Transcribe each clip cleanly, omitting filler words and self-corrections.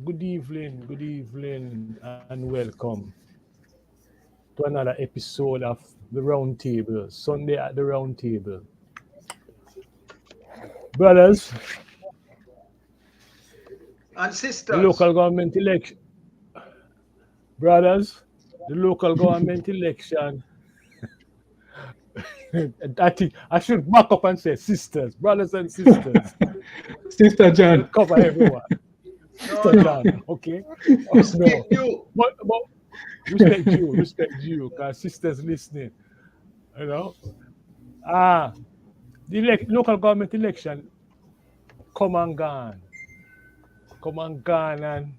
good evening, and welcome to another episode of the Round Table, Sunday at the Round Table. Brothers, and the sisters. local government election, brothers, the local government election. I think I should back up and say sisters, brothers and sisters. Sister It'll John. cover everyone. No, Sister no. John, okay? Oh Respect no. you. But respect you, because sisters listening, you know. Ah, the local government election come and gone, and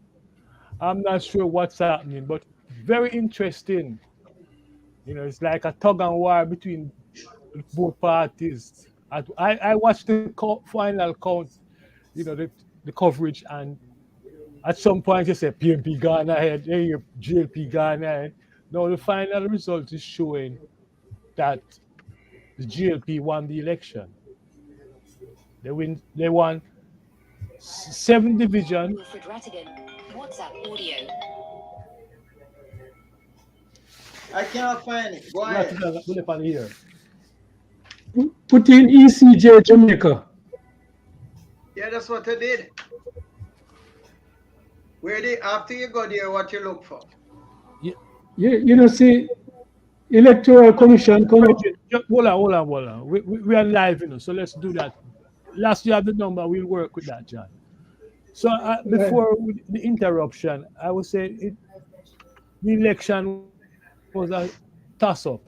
I'm not sure what's happening, but very interesting. It's like a tug and war between both parties. I watched the final count, the coverage, and at some point you say PMP gone ahead, JLP gone ahead. Now the final result is showing that the GLP won the election. They won 7 division. Wilfred Rattigan, WhatsApp audio. I cannot find it. Go ahead. Here. Put in ECJ Jamaica. Yeah, that's what I did. After you go there, what you look for? See, Electoral Commission come up. Hold on. We are live, so let's do that. Last you have the number, we'll work with that, John. So before the interruption, I would say the election was a toss-up.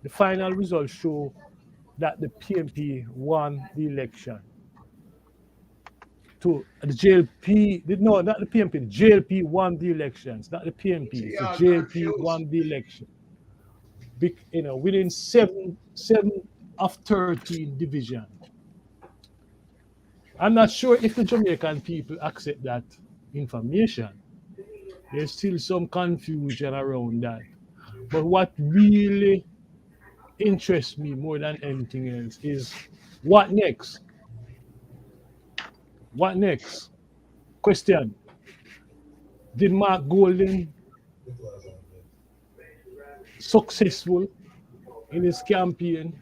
The final results show that the PMP won the election. To the JLP, not the PMP, the JLP won the elections, not the PMP. The JLP won the election. Within 7 of 13 division. I'm not sure if the Jamaican people accept that information. There's still some confusion around that. But what really interests me more than anything else is what next? What next? Question. Did Mark Golden successful in his campaign?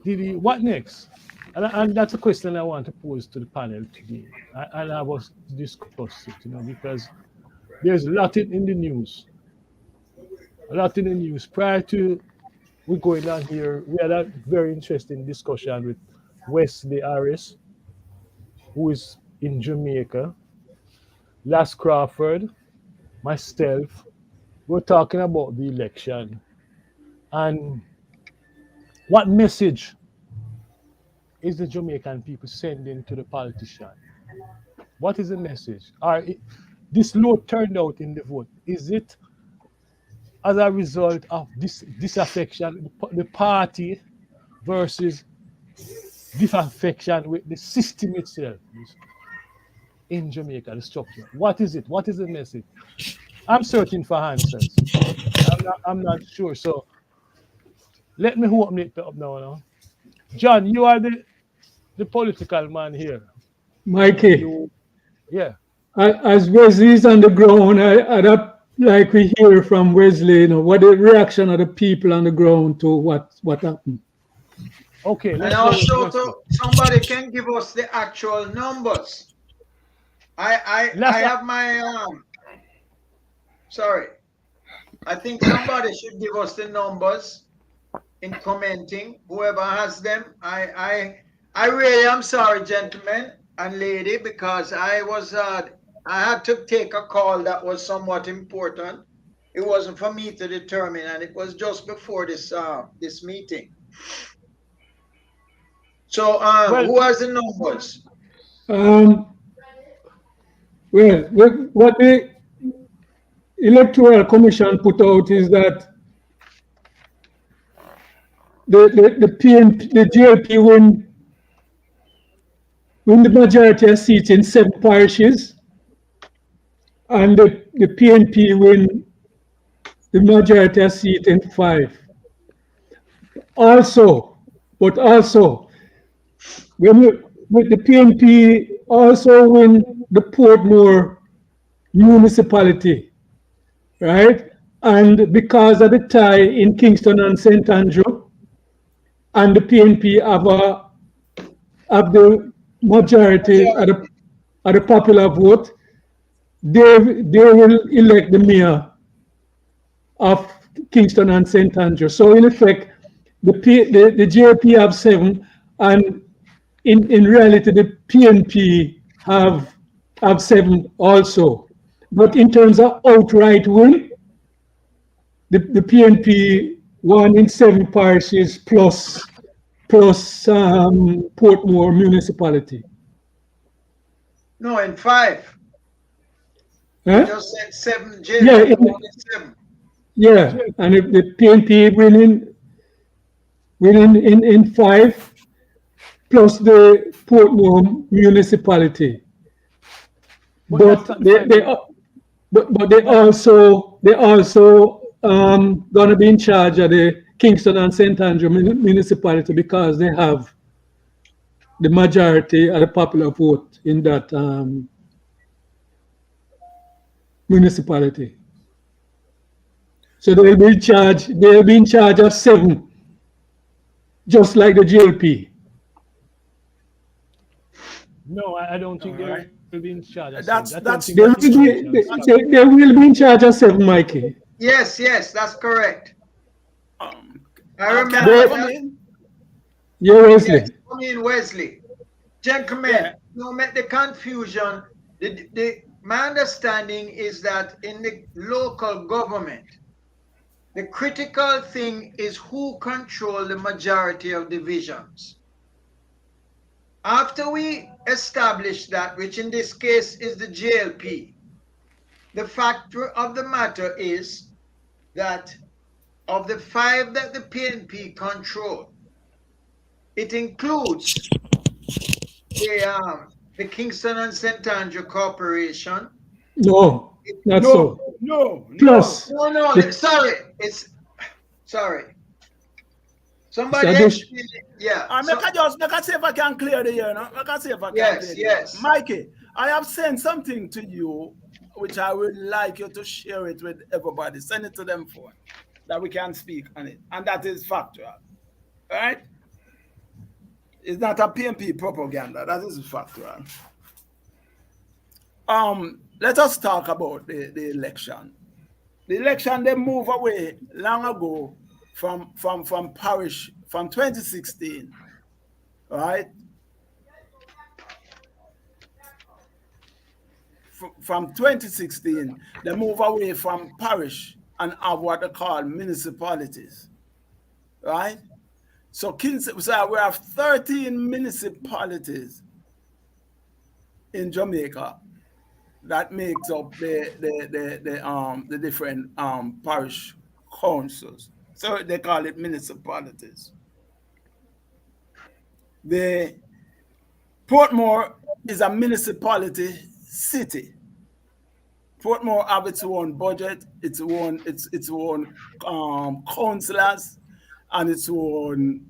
What next? And that's a question I want to pose to the panel today. And I was discuss it, because there's a lot in the news. Prior to we going on here, we had a very interesting discussion with Wesley Harris, who is in Jamaica, Las Crawford, myself. We're talking about the election and what message is the Jamaican people sending to the politician? What is the message? This low turnout in the vote, is it as a result of this disaffection, the party versus disaffection with the system itself in Jamaica, the structure? What is it? What is the message? I'm searching for answers. I'm not sure. So let me open it up now. John, you are the political man here. Mikey. Yeah. As Wesley's on the ground, I'd like we hear from Wesley, what the reaction of the people on the ground to what happened. Okay. And also, somebody can give us the actual numbers. I have my sorry. I think somebody should give us the numbers in commenting. Whoever has them, I really am sorry, gentlemen and lady, because I had to take a call that was somewhat important. It wasn't for me to determine, and it was just before this meeting. So, who has the numbers? What the Electoral Commission put out is that the PNP, the JLP win the majority of seats in 7 parishes, and the PNP win the majority of seats in 5. Also, when with the PNP also win the Portmore municipality, right? And because of the tie in Kingston and St. Andrew, and the PNP have the majority of the popular vote, they will elect the mayor of Kingston and St. Andrew. So in effect, the JP have 7, and in reality, the PNP have 7 also. But in terms of outright win, the PNP won in 7 parishes plus Portmore municipality. No, in 5. You Huh? just said 7 Yeah, JP, won in 7. yeah, and if the PNP winning in 5 plus the Portmore municipality. But But they also gonna be in charge of the Kingston and St. Andrew municipality because they have the majority of the popular vote in that municipality. So they'll be in charge. They'll be in charge of 7, just like the JLP. no, I don't think they Alright. will be in charge of That's- seven. I don't that's- think They that's will the be. intention. They will be in charge of 7, Mikey. Yes, that's correct. I Can remember I that. come in? Yeah, Wesley. Yes, come in, Wesley. Gentlemen, Yeah. don't make the confusion. My understanding is that in the local government, the critical thing is who control the majority of divisions. After we establish that, which in this case is the JLP, the fact of the matter is that of the 5 that the PNP control, it includes the Kingston and St. Andrew Corporation. No, not so. No. Plus, No, sorry. Sorry. Somebody Establish- explain it. Yeah. I make see if I can clear the air. No? Make I see if I can Yes, clear the yes. air. Mikey, I have sent something to you which I would like you to share it with everybody. Send it to them for that we can speak on it. And that is factual. All right? It's not a PNP propaganda. That is factual. Let us talk about the election. The election, they move away long ago from parish, from 2016, right? From 2016, they move away from parish and have what they call municipalities, right? So we have 13 municipalities in Jamaica that makes up the different parish councils. So they call it municipalities. The Portmore is a municipality city. Portmore have its own budget, its own councillors, and its own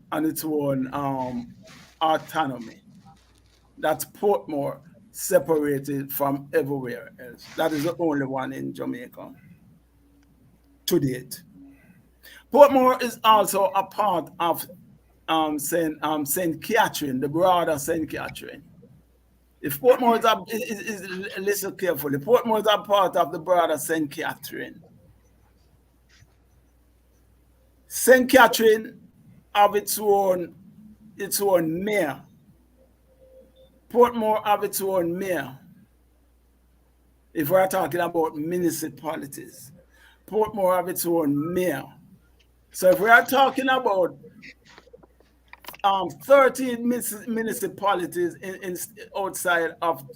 autonomy. That's Portmore, separated from everywhere else. That is the only one in Jamaica to date. Portmore is also a part of St. Catherine, the broader St. Catherine. If Portmore is listen carefully, Portmore is a part of the broader St. Catherine. St. Catherine have its own mayor. Portmore have its own mayor. If we're talking about municipalities, Portmore have its own mayor. So if we are talking about 13 municipalities in outside of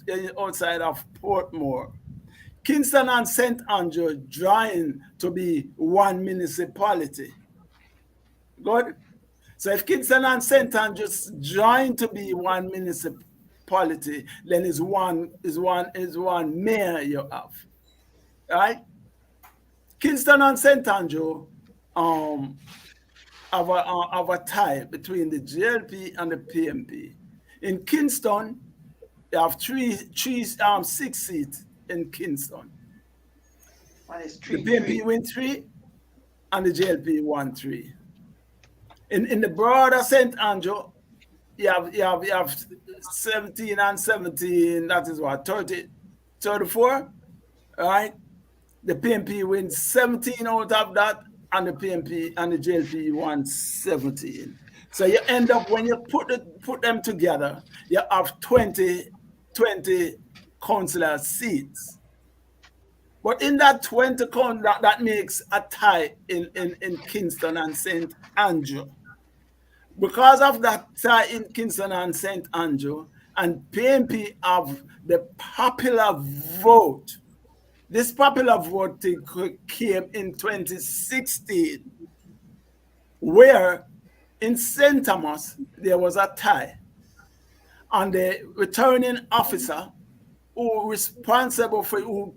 Portmore, Kingston and St. Andrew join to be one municipality. Good. So if Kingston and St. Andrew join to be one municipality, then is one mayor you have. Right? Kingston and St. Andrew have a tie between the JLP and the PNP. In Kingston, you have six seats in Kingston. And it's The 3-3. PNP win 3 and the JLP won 3. In the broader St. Andrew, you have 17 and 17, that is what, 34, right? The PNP wins 17 out of that, and the PNP and the JLP won 17. So you end up, when you put them together, you have 20 councillor seats. But in that 20 that makes a tie in Kingston and St. Andrew. Because of that tie in Kingston and St. Andrew, and PNP have the popular vote. This popular vote came in 2016, where in St. Thomas there was a tie, and the returning officer who responsible for who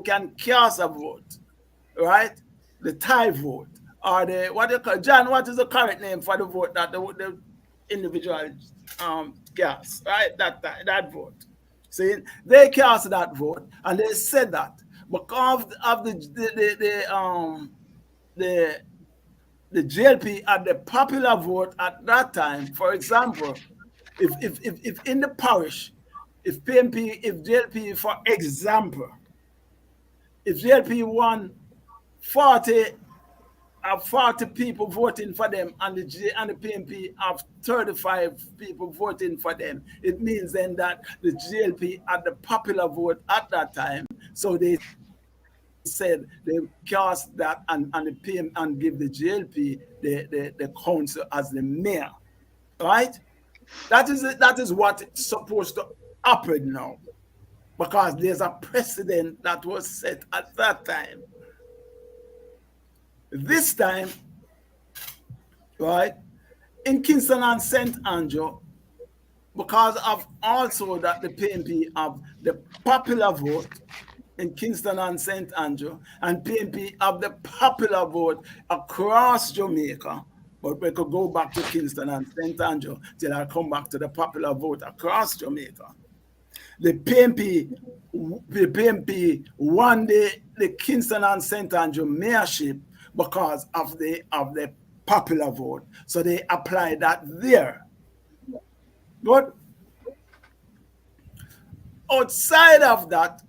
can cast a vote, right? The tie vote, or the what do you call, John? What is the correct name for the vote that the individual cast, right? That vote. See, they cast that vote, and they said that because of the JLP at the popular vote at that time. For example, if in the parish, if JLP, for example, if JLP won 40 people voting for them, and the PNP have 35 people voting for them, it means then that the JLP had the popular vote at that time. So they said they cast that and the PM and give the JLP the council as the mayor, right? That is what it's supposed to happen now, because there's a precedent that was set at that time. This time, right, in Kingston and St. Andrew, because of also that the PNP have the popular vote in Kingston and St. Andrew, and PNP have the popular vote across Jamaica, but we could go back to Kingston and St. Andrew till I come back to the popular vote across Jamaica. The PNP won the Kingston and St. Andrew mayorship because of the popular vote. So they apply that there. Good. Outside of that,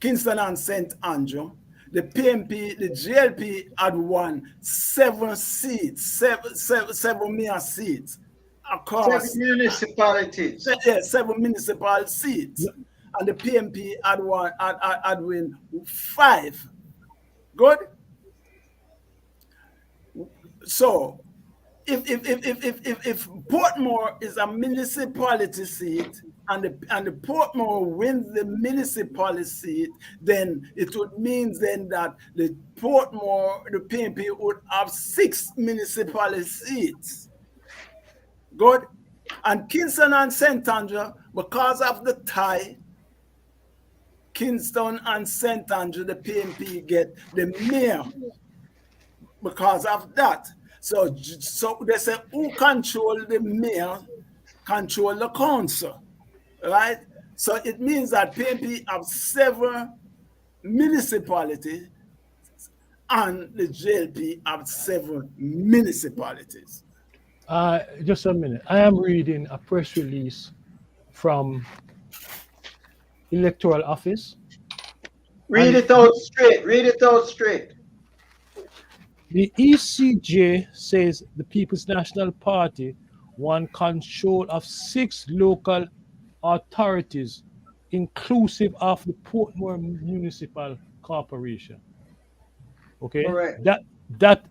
Kingston and St. Andrew, the JLP had won 7 seats, seven mayor seats across 7 municipalities. Yeah, 7 municipal seats. Yeah. And the PNP had won 5. Good. So if Portmore is a municipality seat and the Portmore wins the municipality seat, then it would mean then that the PNP would have 6 municipality seats. Good. And Kingston and St. Andrew, because of the tie, Kingston and St. Andrew, the PNP get the mayor because of that. So they say, who control the mayor, control the council, right? So it means that PNP have 7 municipalities and the JLP have 7 municipalities. Just a minute. I am reading a press release from Electoral Office. Read it out straight. Read it out straight. The ECJ says the People's National Party won control of 6 local authorities, inclusive of the Portmore Municipal Corporation. Okay? Correct. That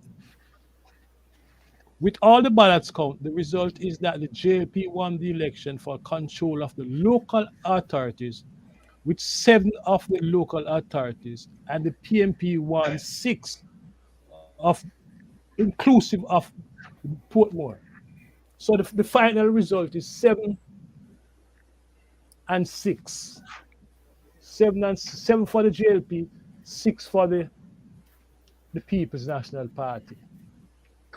with all the ballots count, the result is that the JLP won the election for control of the local authorities with 7 of the local authorities, and the PNP won 6 of inclusive of Portmore. So the final result is 7 and 6. 7 for the JLP, 6 for the People's National Party.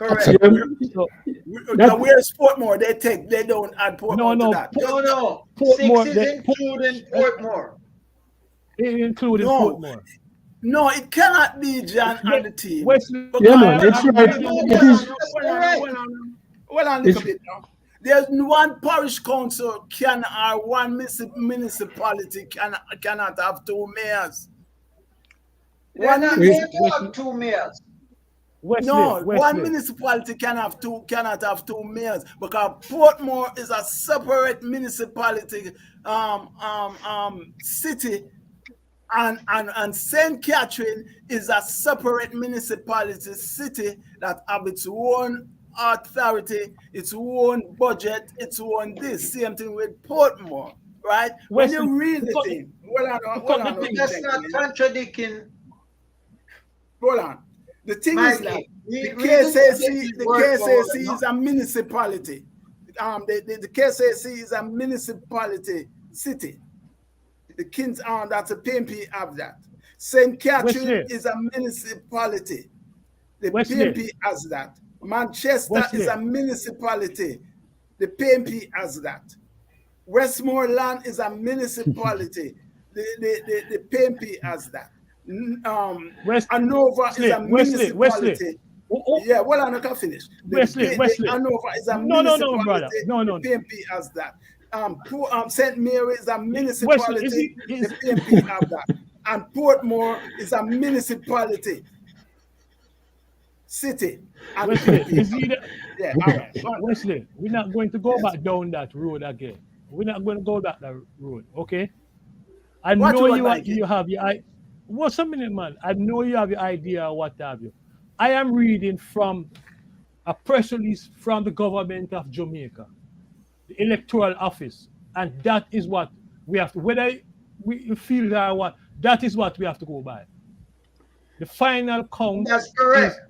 Correct. So Now, where's Portmore? They don't add Portmore to that. No. Portmore, 6 is including Portmore. including Portmore. No, it cannot be John and the team. Wesley, Yeah, man, it's right. It is. Hold on a little bit now. There's one parish council or one municipality cannot have 2 mayors. They're not going to have 2 mayors. One municipality cannot have 2 mayors because Portmore is a separate municipality city, and St. Catherine is a separate municipality city that have its own authority, its own budget, its own this. Same thing with Portmore, right? When you read the thing, That's not contradicting. Hold on. The thing is that the KCC is a municipality. The KCC is a municipality city. The Kings that's a PNP have that. St. Catherine is a municipality. The PNP has that. Manchester is a municipality. The PNP has that. Westmoreland is a municipality. The PNP has that. Hanover is a municipality. Yeah, well, I'm not gonna finish. Hanover is a municipality. The PNP has that. St. Mary is a municipality. The PNP have that. And Portmore is a municipality city. And Wesley, we're not going to go back down that road again. We're not going to go back that road, okay? I know you have your what's a minute, man? I know you have your idea, what have you. I am reading from a press release from the government of Jamaica, the Electoral Office, and that is what we have to, whether we feel that or what, that is what we have to go by. The final count. That's correct.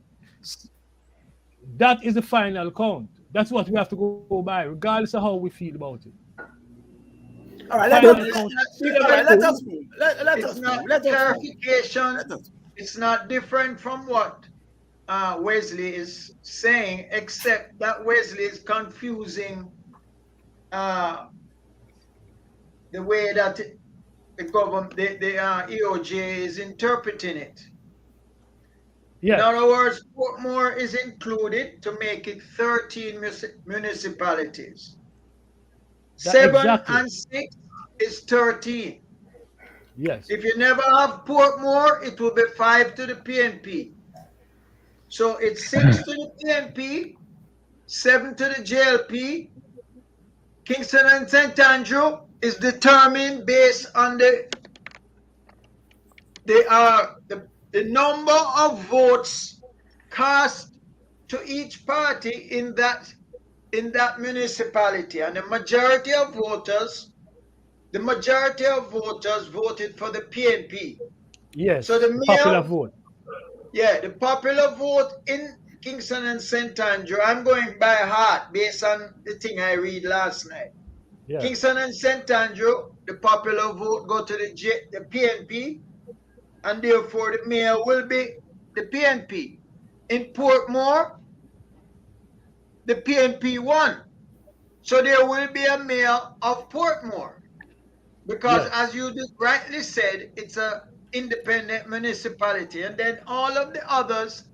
That is the final count. That's what we have to go by, regardless of how we feel about it. All right, let us move. It's not different from what Wesley is saying, except that Wesley is confusing the way that the government, the EOJ is interpreting it. Yeah. In other words, Portmore is included to make it 13 municipalities. 7 and 6 is 13. Yes. If you never have Portmore, it will be 5 to the PNP. So it's 6 to the PNP, 7 to the JLP. Kingston and St. Andrew is determined based on the number of votes cast to each party in that municipality, and the majority of voters voted for the PNP. Yes. So the popular vote. Yeah, the popular vote in Kingston and St. Andrew, I'm going by heart based on the thing I read last night. Yeah. Kingston and St. Andrew, the popular vote go to the PNP, and therefore the mayor will be the PNP. In Portmore, the PNP won. So there will be a mayor of Portmore. Because as you rightly said, it's an independent municipality. And then all of the others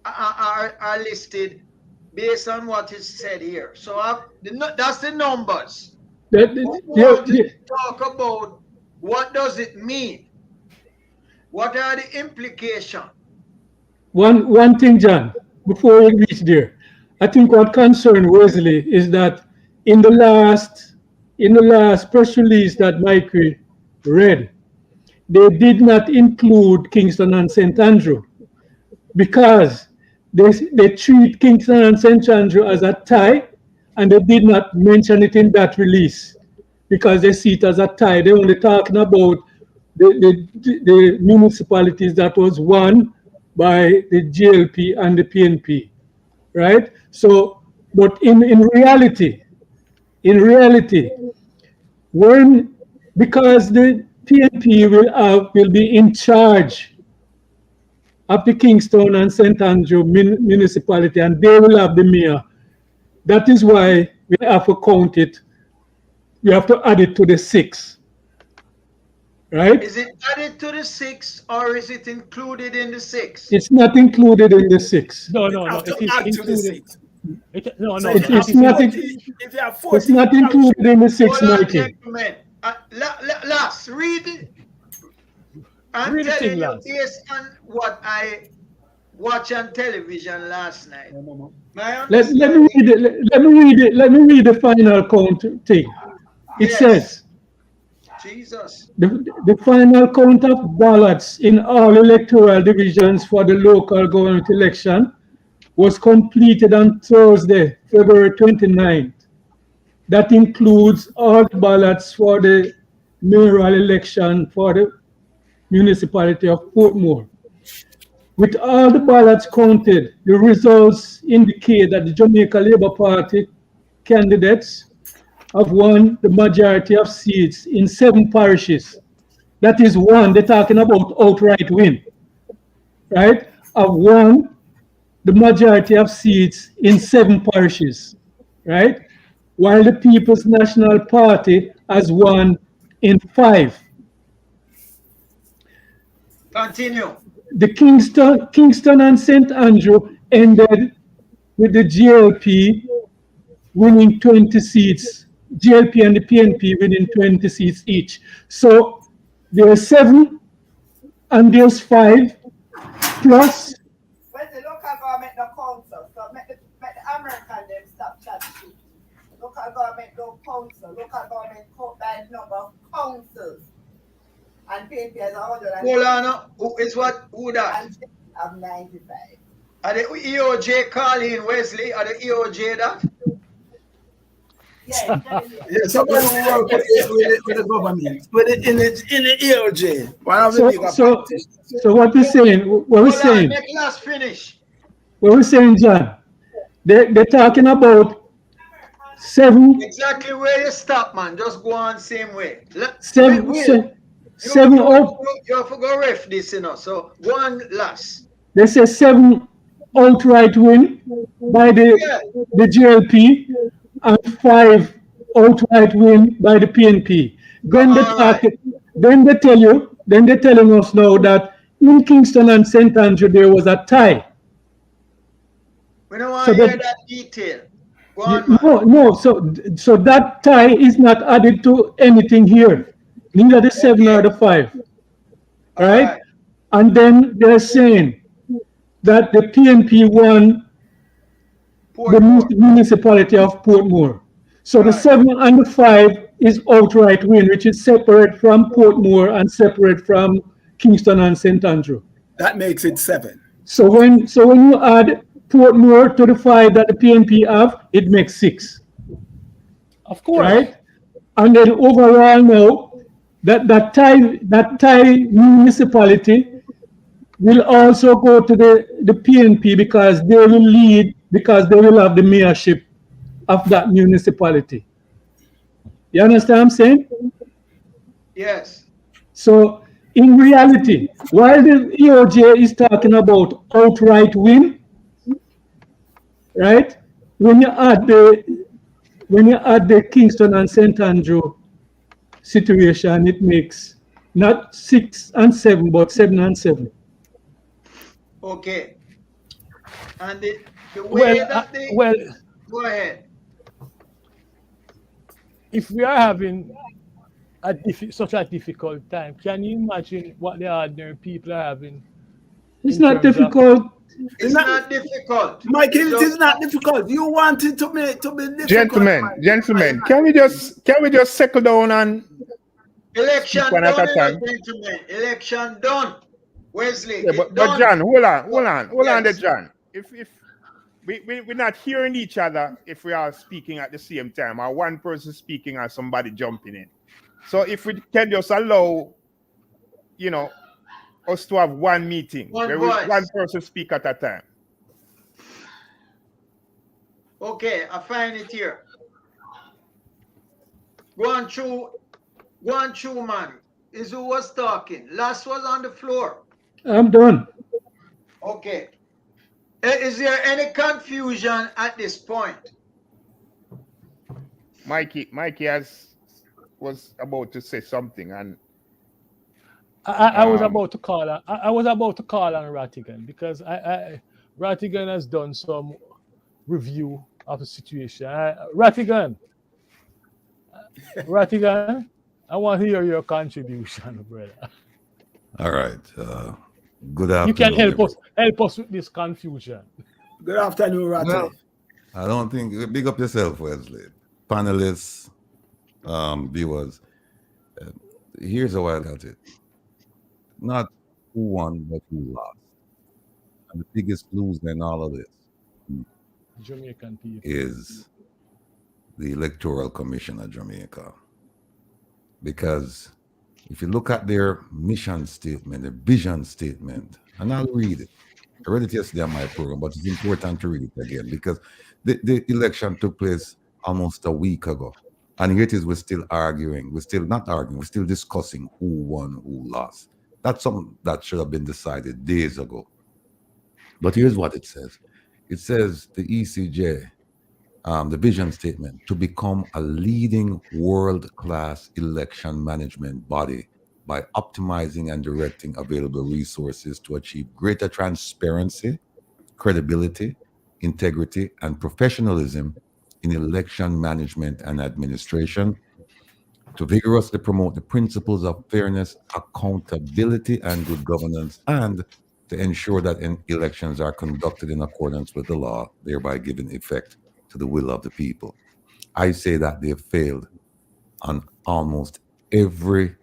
are listed based on what is said here. So that's the numbers. Talk about what does it mean? What are the implications? One thing, John, before we reach there, I think what concerned Wesley is that in the last press release that Mike read, they did not include Kingston and St. Andrew because they treat Kingston and St. Andrew as a tie, and they did not mention it in that release because they see it as a tie. They only talking about the municipalities that was won by the JLP and the PNP, right? So, but in reality, because the PNP will be in charge of the Kingston and St. Andrew municipality, and they will have the mayor. That is why we have to count it. We have to add it to the 6. Right? Is it added to the 6 or is it included in the 6? It's not included in the 6. No, It it is add to the included. 6. No, If It's not. if you have 14, It's not included in the 6, Hold on, Mikey. gentlemen. Last, read it. I'm Read the telling thing, you lads. based on what I watched on television last night. My Let me understanding, read it. Let me read the final count thing. It Yes. says Jesus. the final count of ballots in all electoral divisions for the local government election was completed on Thursday, February 29th. That includes all ballots for the mayoral election for the municipality of Portmore. With all the ballots counted, the results indicate that the Jamaica Labour Party candidates have won the majority of seats in 7 parishes. That is one, they're talking about outright win, right? Have won the majority of seats in 7 parishes, right? While the People's National Party has won in 5. Continue. The Kingston and St. Andrew ended with the GLP winning 20 seats, GLP and the PNP winning 20 seats each. So there are 7 and there's 5 plus. When the local government no council, so make the American them stop chat shit. Local government no council, local government count by the number of councils. And PNP has 100 Hold on. Who is what? Who that? and have 95. Are the EOJ calling Wesley? Are the EOJ that? Yeah, Yeah, somebody who work with the government, in the EOJ. One of the bigger parties. So what we're saying, Hold on, let us finish. what we're saying, John, they're talking about 7. Exactly where you stop, man. Just go on same way. Seven, Will, seven out. you have to go ref this, so go on last. They say 7 outright win by the GLP and 5 outright win by the PNP. Then they're telling us now that in Kingston and St. Andrew there was a tie. We don't want to hear that detail. Go on, man. No. So that tie is not added to anything here. Neither the 7 nor the 5. Right? And then they're saying that the PNP won the municipality of Portmore. So the 7 and the 5 is outright win, which is separate from Portmore and separate from Kingston and St. Andrew. That makes it 7. So when you add Portmore to the 5 that the PNP have, it makes 6. Of course. Right? And then overall now, that tie municipality will also go to the PNP because they will lead, because they will have the mayorship of that municipality. You understand what I'm saying? Yes. So in reality, while the EOJ is talking about outright win, right? When you add the Kingston and St. Andrew situation, it makes not 6 and 7, but 7 and 7. Okay. And the way that they go ahead. If we are having such a difficult time, can you imagine what the ordinary people are having? It's not difficult. It's not difficult. Michael, it is not difficult. You want it to be difficult. Gentlemen, can we just settle down and election one at a time? Gentlemen. Election done. Wesley. Yeah, but John, hold on there, John. If we're not hearing each other if we are speaking at the same time, or one person speaking and somebody jumping in. So if we can just allow, us to have one meeting where one person speak at a time. Okay, I find it here. Go on through, man. Is who was talking. Last was on the floor. I'm done. Okay. Is there any confusion at this point? Mikey was about to say something, and I was about to call on, I was about to call on Rattigan because Rattigan has done some review of the situation. Rattigan, I want to hear your contribution, brother. All right. Good You can afternoon, everyone. help us with this confusion. Good afternoon, Ratty. Well, I don't think big up yourself, Wesley. Panelists, viewers. Here's how I got it. Not who won, but who lost. And the biggest loser in all of this Jamaican people is the Electoral Commission of Jamaica. Because if you look at their mission statement, their vision statement, and I'll read it. I read it yesterday on my program, but it's important to read it again because the election took place almost a week ago. And here it is, we're still arguing. We're still not arguing. We're still discussing who won, who lost. That's something that should have been decided days ago. But here's what it says. It says the ECJ, the vision statement, to become a leading world-class election management body by optimizing and directing available resources to achieve greater transparency, credibility, integrity, and professionalism in election management and administration, to vigorously promote the principles of fairness, accountability, and good governance, and to ensure that elections are conducted in accordance with the law, thereby giving effect to the will of the people. I say that they failed on almost every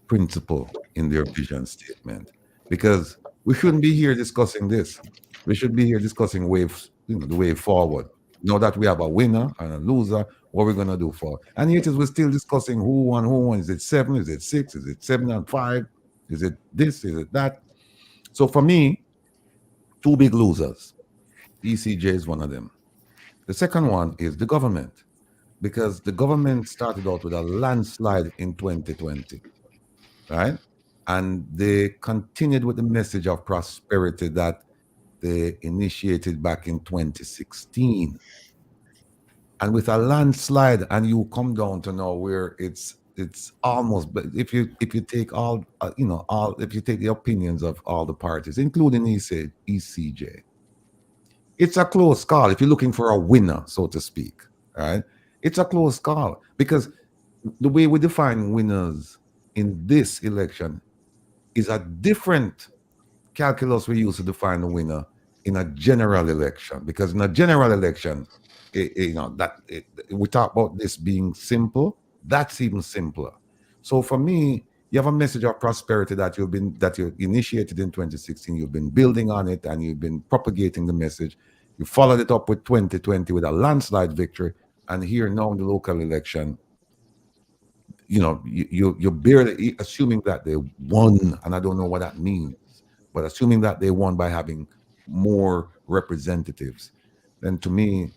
principle in their vision statement, because we shouldn't be here discussing this. We should be here discussing the way forward. Now that we have a winner and a loser, what we're gonna do for? And yet we're still discussing who won. Is it 7? Is it 6? Is it 7 and 5? Is it this? Is it that? So for me, two big losers. ECJ is one of them. The second one is the government, because the government started out with a landslide in 2020, right? And they continued with the message of prosperity that they initiated back in 2016. And with a landslide, and you come down to now where it's almost, but if you take all if you take the opinions of all the parties, including ECJ, it's a close call. If you're looking for a winner, so to speak, right? It's a close call, because the way we define winners in this election is a different calculus we use to define the winner in a general election. Because in a general election, we talk about this being simple. That's even simpler. So for me, you have a message of prosperity that you initiated in 2016. You've been building on it, and you've been propagating the message. You followed it up with 2020 with a landslide victory, and here now in the local election, you're barely assuming that they won, and I don't know what that means, but assuming that they won by having more representatives, then to me,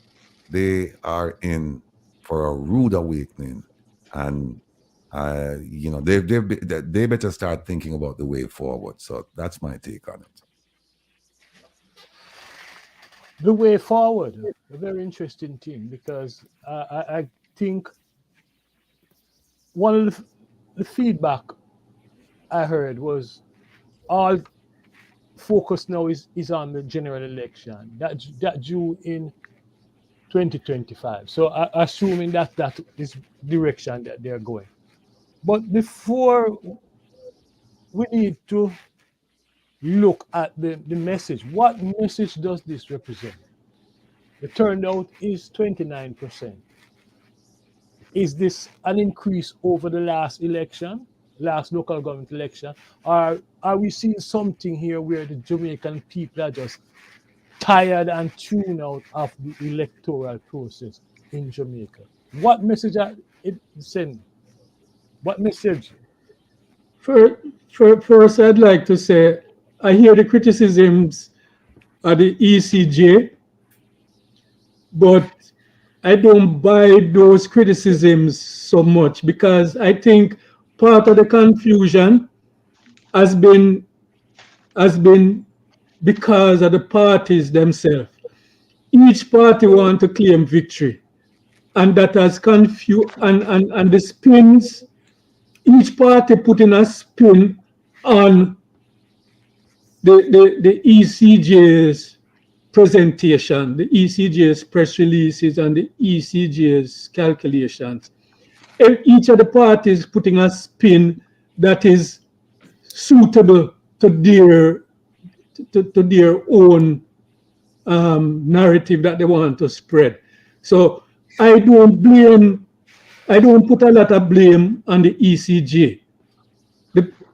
they are in for a rude awakening, and they better start thinking about the way forward. So that's my take on it. The way forward, a very interesting thing, because I think one of the feedback I heard was all focus now is on the general election that due in 2025. So assuming that is direction that they're going. But before, we need to look at the message. What message does this represent? The turnout is 29%. Is this an increase over the last local government election? Or are we seeing something here where the Jamaican people are just tired and tuned out of the electoral process in Jamaica? What message are it sending? What message? First, I'd like to say I hear the criticisms of the ECJ, but I don't buy those criticisms so much, because I think part of the confusion has been because of the parties themselves. Each party want to claim victory, and that has confused and the spins. Each party putting a spin on the ECJ's presentation, the ECJ's press releases, and the ECJ's calculations. Each of the parties putting a spin that is suitable to their own narrative that they want to spread. So I don't put a lot of blame on the ECJ.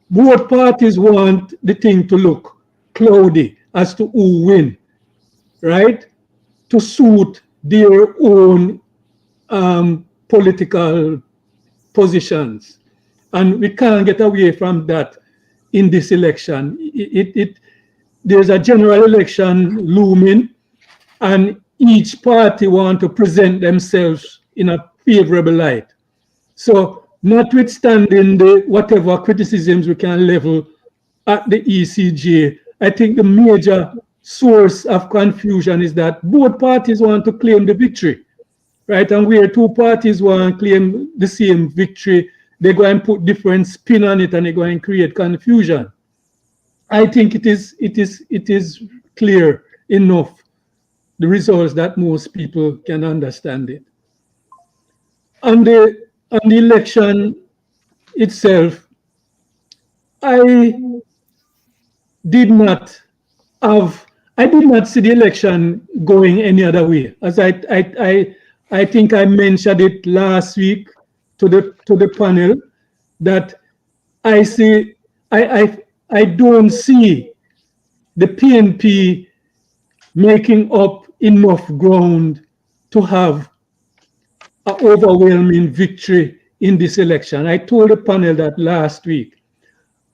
Both parties want the thing to look cloudy as to who win, right? To suit their own political positions. And we can't get away from that in this election. There's a general election looming, and each party want to present themselves in a favorable light. So notwithstanding the whatever criticisms we can level at the ECJ, I think the major source of confusion is that both parties want to claim the victory, right? And where two parties want to claim the same victory, they go and put different spin on it, and they go and create confusion. I think it is clear enough, the results, that most people can understand it. On the election itself, I did not see the election going any other way. As I think I mentioned it last week to the panel, that I don't see the PNP making up enough ground to have an overwhelming victory in this election. I told the panel that last week.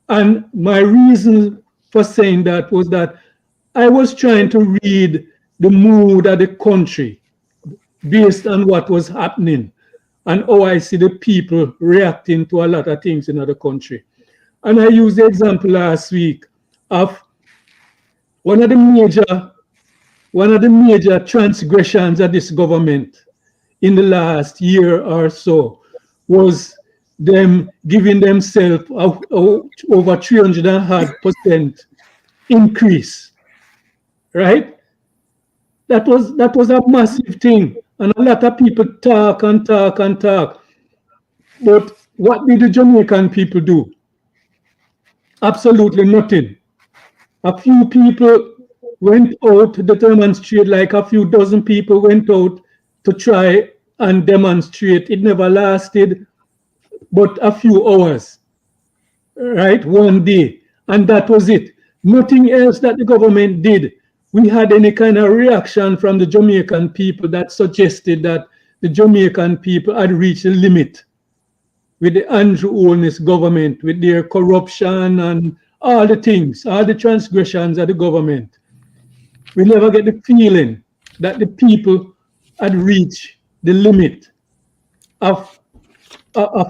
And my reason for saying that was that I was trying to read the mood of the country based on what was happening and how I see the people reacting to a lot of things in the country. And I used the example last week of one of the major transgressions of this government in the last year or so was them giving themselves over 300% increase, right? That was a massive thing, and a lot of people talk and talk and talk. But what did the Jamaican people do? Absolutely nothing. A few people went out to demonstrate, like a few dozen people went out to try and demonstrate. It never lasted but a few hours, right? One day. And that was it. Nothing else that the government did. We had any kind of reaction from the Jamaican people that suggested that the Jamaican people had reached a limit with the Andrew Holness government, with their corruption and all the things, all the transgressions of the government. We never get the feeling that the people had reached the limit of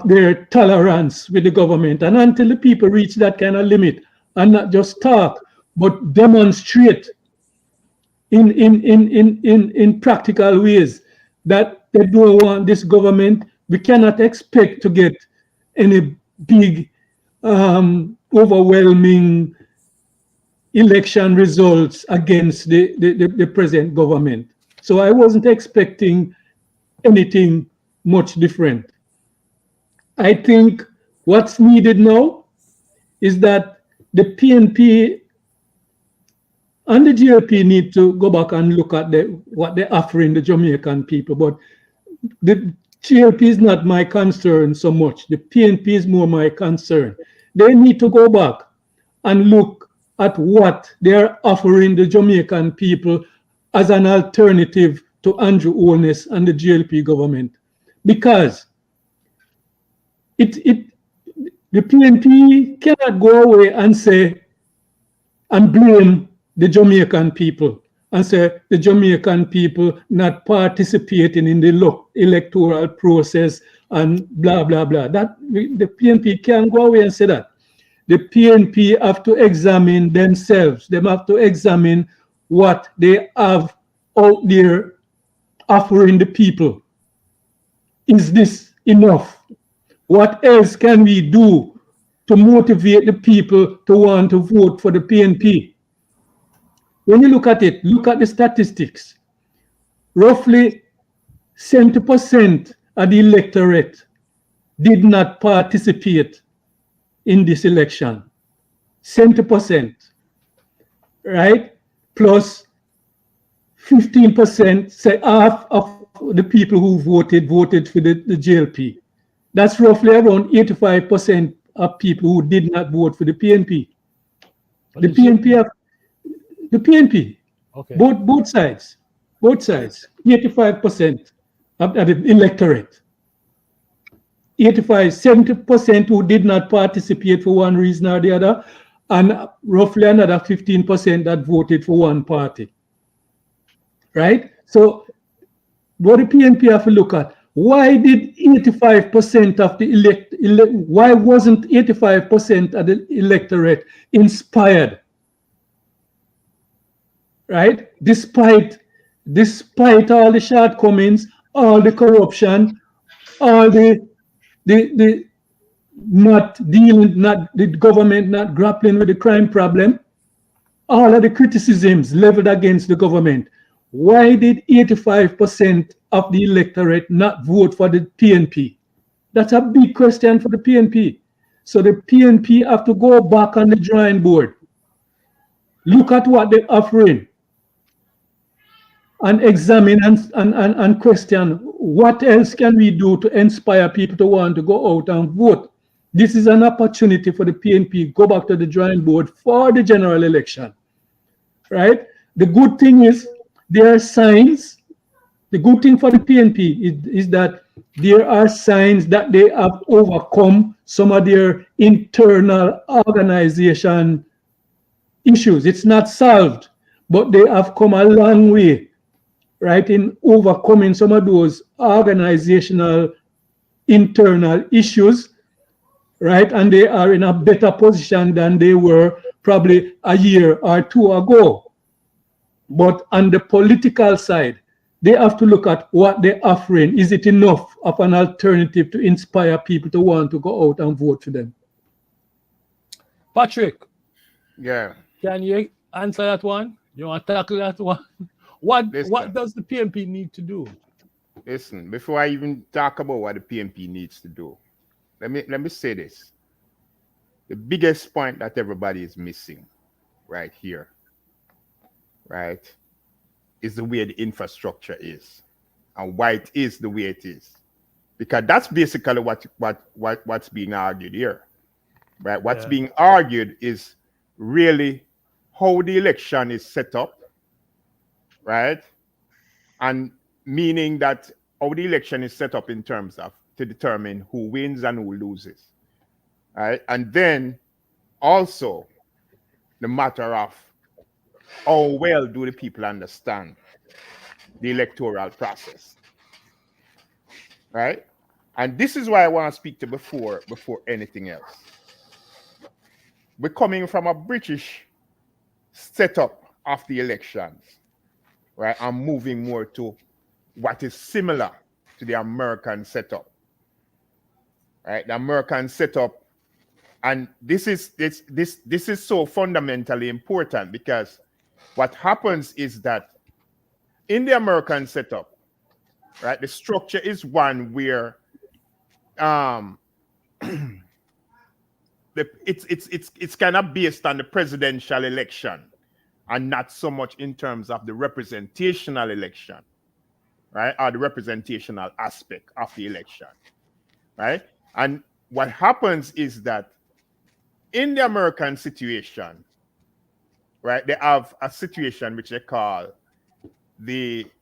their tolerance with the government. And until the people reach that kind of limit and not just talk, but demonstrate in practical ways that they don't want this government, we cannot expect to get any big, overwhelming election results against the present government. So I wasn't expecting anything much different. I think what's needed now is that the PNP and the GLP need to go back and look at what they're offering the Jamaican people. But the GLP is not my concern so much. The PNP is more my concern. They need to go back and look at what they're offering the Jamaican people as an alternative to Andrew Holness and the GLP government. Because the PNP cannot go away and say and blame the Jamaican people and say the Jamaican people not participating in the electoral process and blah, blah, blah. That the PNP can't go away and say that. the PNP have to examine themselves. They have to examine what they have out there offering the people. Is this enough? What else can we do to motivate the people to want to vote for the PNP? When you look at it, look at the statistics. Roughly 70% of the electorate did not participate in this election. 70%, right? Plus 15%, say half of the people who voted for the JLP. That's roughly around 85% of people who did not vote for the PNP. The PNP, Okay. both sides, 85% of the electorate. 70% who did not participate for one reason or the other, and roughly another 15% that voted for one party. Right? So what the PNP have to look at, why did 85% of the why wasn't 85% of the electorate inspired? Right? Despite all the shortcomings, all the corruption, all the the government not grappling with the crime problem, all of the criticisms leveled against the government. Why did 85% of the electorate not vote for the PNP? That's a big question for the PNP. So the PNP have to go back on the drawing board, look at what they're offering, and examine and question what else can we do to inspire people to want to go out and vote. This is an opportunity for the PNP go back to the drawing board for the general election, right? The good thing is there are signs. The good thing for the PNP is that there are signs that they have overcome some of their internal organization issues. It's not solved, but they have come a long way, right, in overcoming some of those organizational internal issues, right? And they are in a better position than they were probably a year or two ago. But on the political side, they have to look at what they're offering. Is it enough of an alternative to inspire people to want to go out and vote for them? Patrick. Yeah. Can you answer that one? You want to tackle that one? What does the PNP need to do? Listen, before I even talk about what the PNP needs to do, let me say this. The biggest point that everybody is missing right here, right, is the way the infrastructure is and why it is the way it is. Because that's basically what's being argued here. Right? What's being argued is really how the election is set up, right? And meaning that how the election is set up in terms of to determine who wins and who loses. Right? And then also the matter of how well do the people understand the electoral process. Right? And this is why I want to speak to before anything else. We're coming from a British setup of the elections, right? I'm moving more to what is similar to the American setup, right? The American setup, and this is so fundamentally important because what happens is that in the American setup, right, the structure is one where it's kind of based on the presidential election and not so much in terms of the representational election, right? Or the representational aspect of the election, right? And what happens is that in the American situation, right, they have a situation which they call what's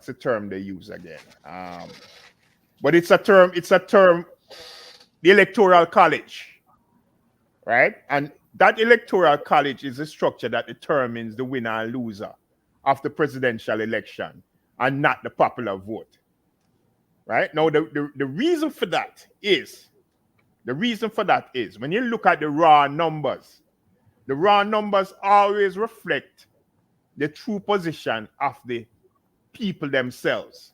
the term they use again? But it's a term, the Electoral College, right? And that Electoral College is a structure that determines the winner and loser of the presidential election and not the popular vote, right? Now, the reason for that is when you look at the raw numbers always reflect the true position of the people themselves.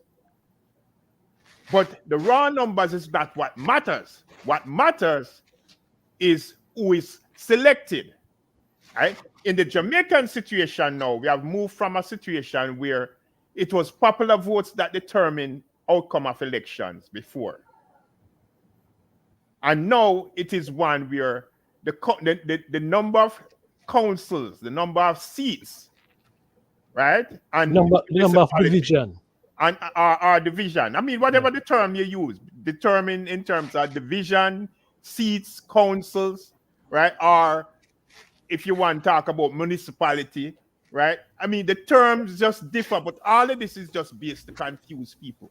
But the raw numbers is not what matters. What matters is who is selected, right? In the Jamaican situation now, we have moved from a situation where it was popular votes that determined outcome of elections before. And now it is one where the number of councils, the number of seats, right? And the number of division. And our division. I mean, whatever the term you use, determine in terms of division, seats, councils, right? Or if you want to talk about municipality, right? I mean, the terms just differ, but all of this is just based to confuse people.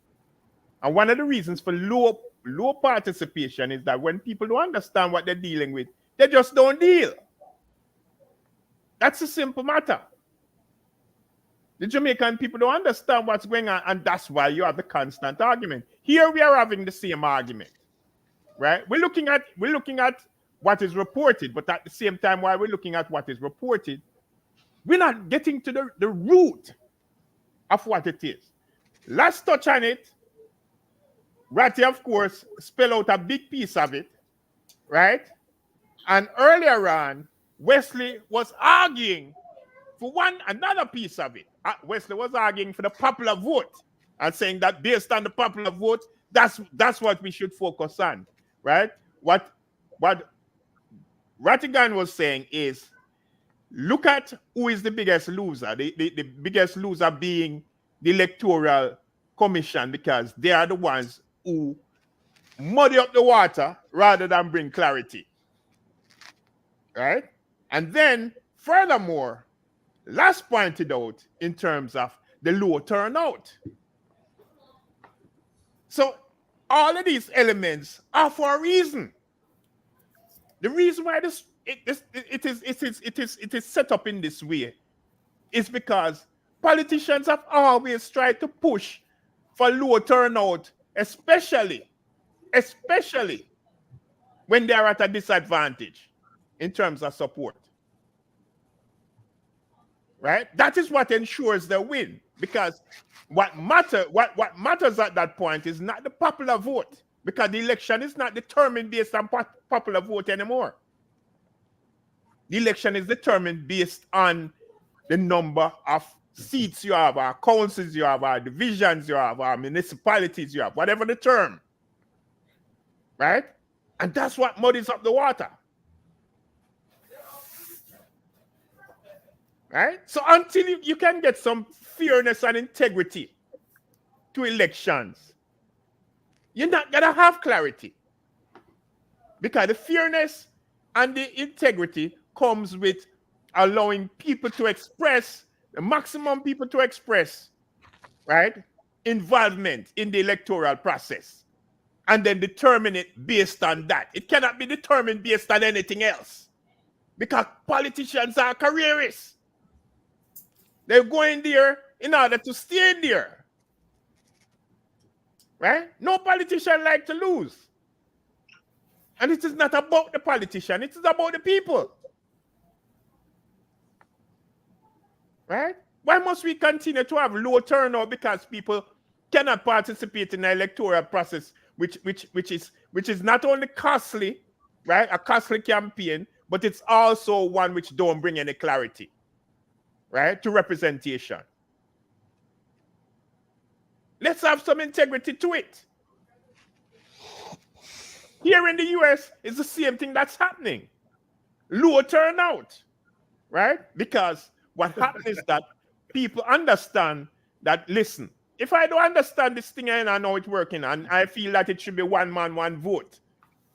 And one of the reasons for low participation is that when people don't understand what they're dealing with, they just don't deal. That's a simple matter. The Jamaican people don't understand what's going on, and that's why you have the constant argument. Here we are having the same argument, right? We're looking at what is reported, but at the same time, while we're looking at what is reported, we're not getting to the root of what it is. Let's touch on it. Ratty, of course, spell out a big piece of it, right? And earlier on, Wesley was arguing for another piece of it. Wesley was arguing for the popular vote and saying that based on the popular vote, that's what we should focus on, right? What Rattigan was saying is, look at who is the biggest loser. The biggest loser being the Electoral Commission, because they are the ones who muddy up the water rather than bring clarity, right? And then, furthermore, last pointed out in terms of the low turnout. So all of these elements are for a reason. The reason why it is set up in this way is because politicians have always tried to push for low turnout, especially when they are at a disadvantage in terms of support. Right? That is what ensures the win, because what matters at that point is not the popular vote, because the election is not determined based on popular vote anymore. The election is determined based on the number of seats you have, our councils you have, our divisions you have, our municipalities you have, whatever the term, right? And that's what muddies up the water. Right? So until you can get some fairness and integrity to elections, you're not going to have clarity. Because the fairness and the integrity comes with allowing people to express, the maximum people to express, right, involvement in the electoral process, and then determine it based on that. It cannot be determined based on anything else, because politicians are careerists. They're going there in order to stay there. Right? No politician likes to lose. And it is not about the politician, it is about the people. Right? Why must we continue to have low turnout because people cannot participate in the electoral process, which is not only costly, right? A costly campaign, but it's also one which don't bring any clarity, right, to representation. Let's have some integrity to it. Here in the US, it's the same thing that's happening. Low turnout, right? Because what happens is that people understand that, listen, if I don't understand this thing and I know it's working, and I feel that it should be one man, one vote,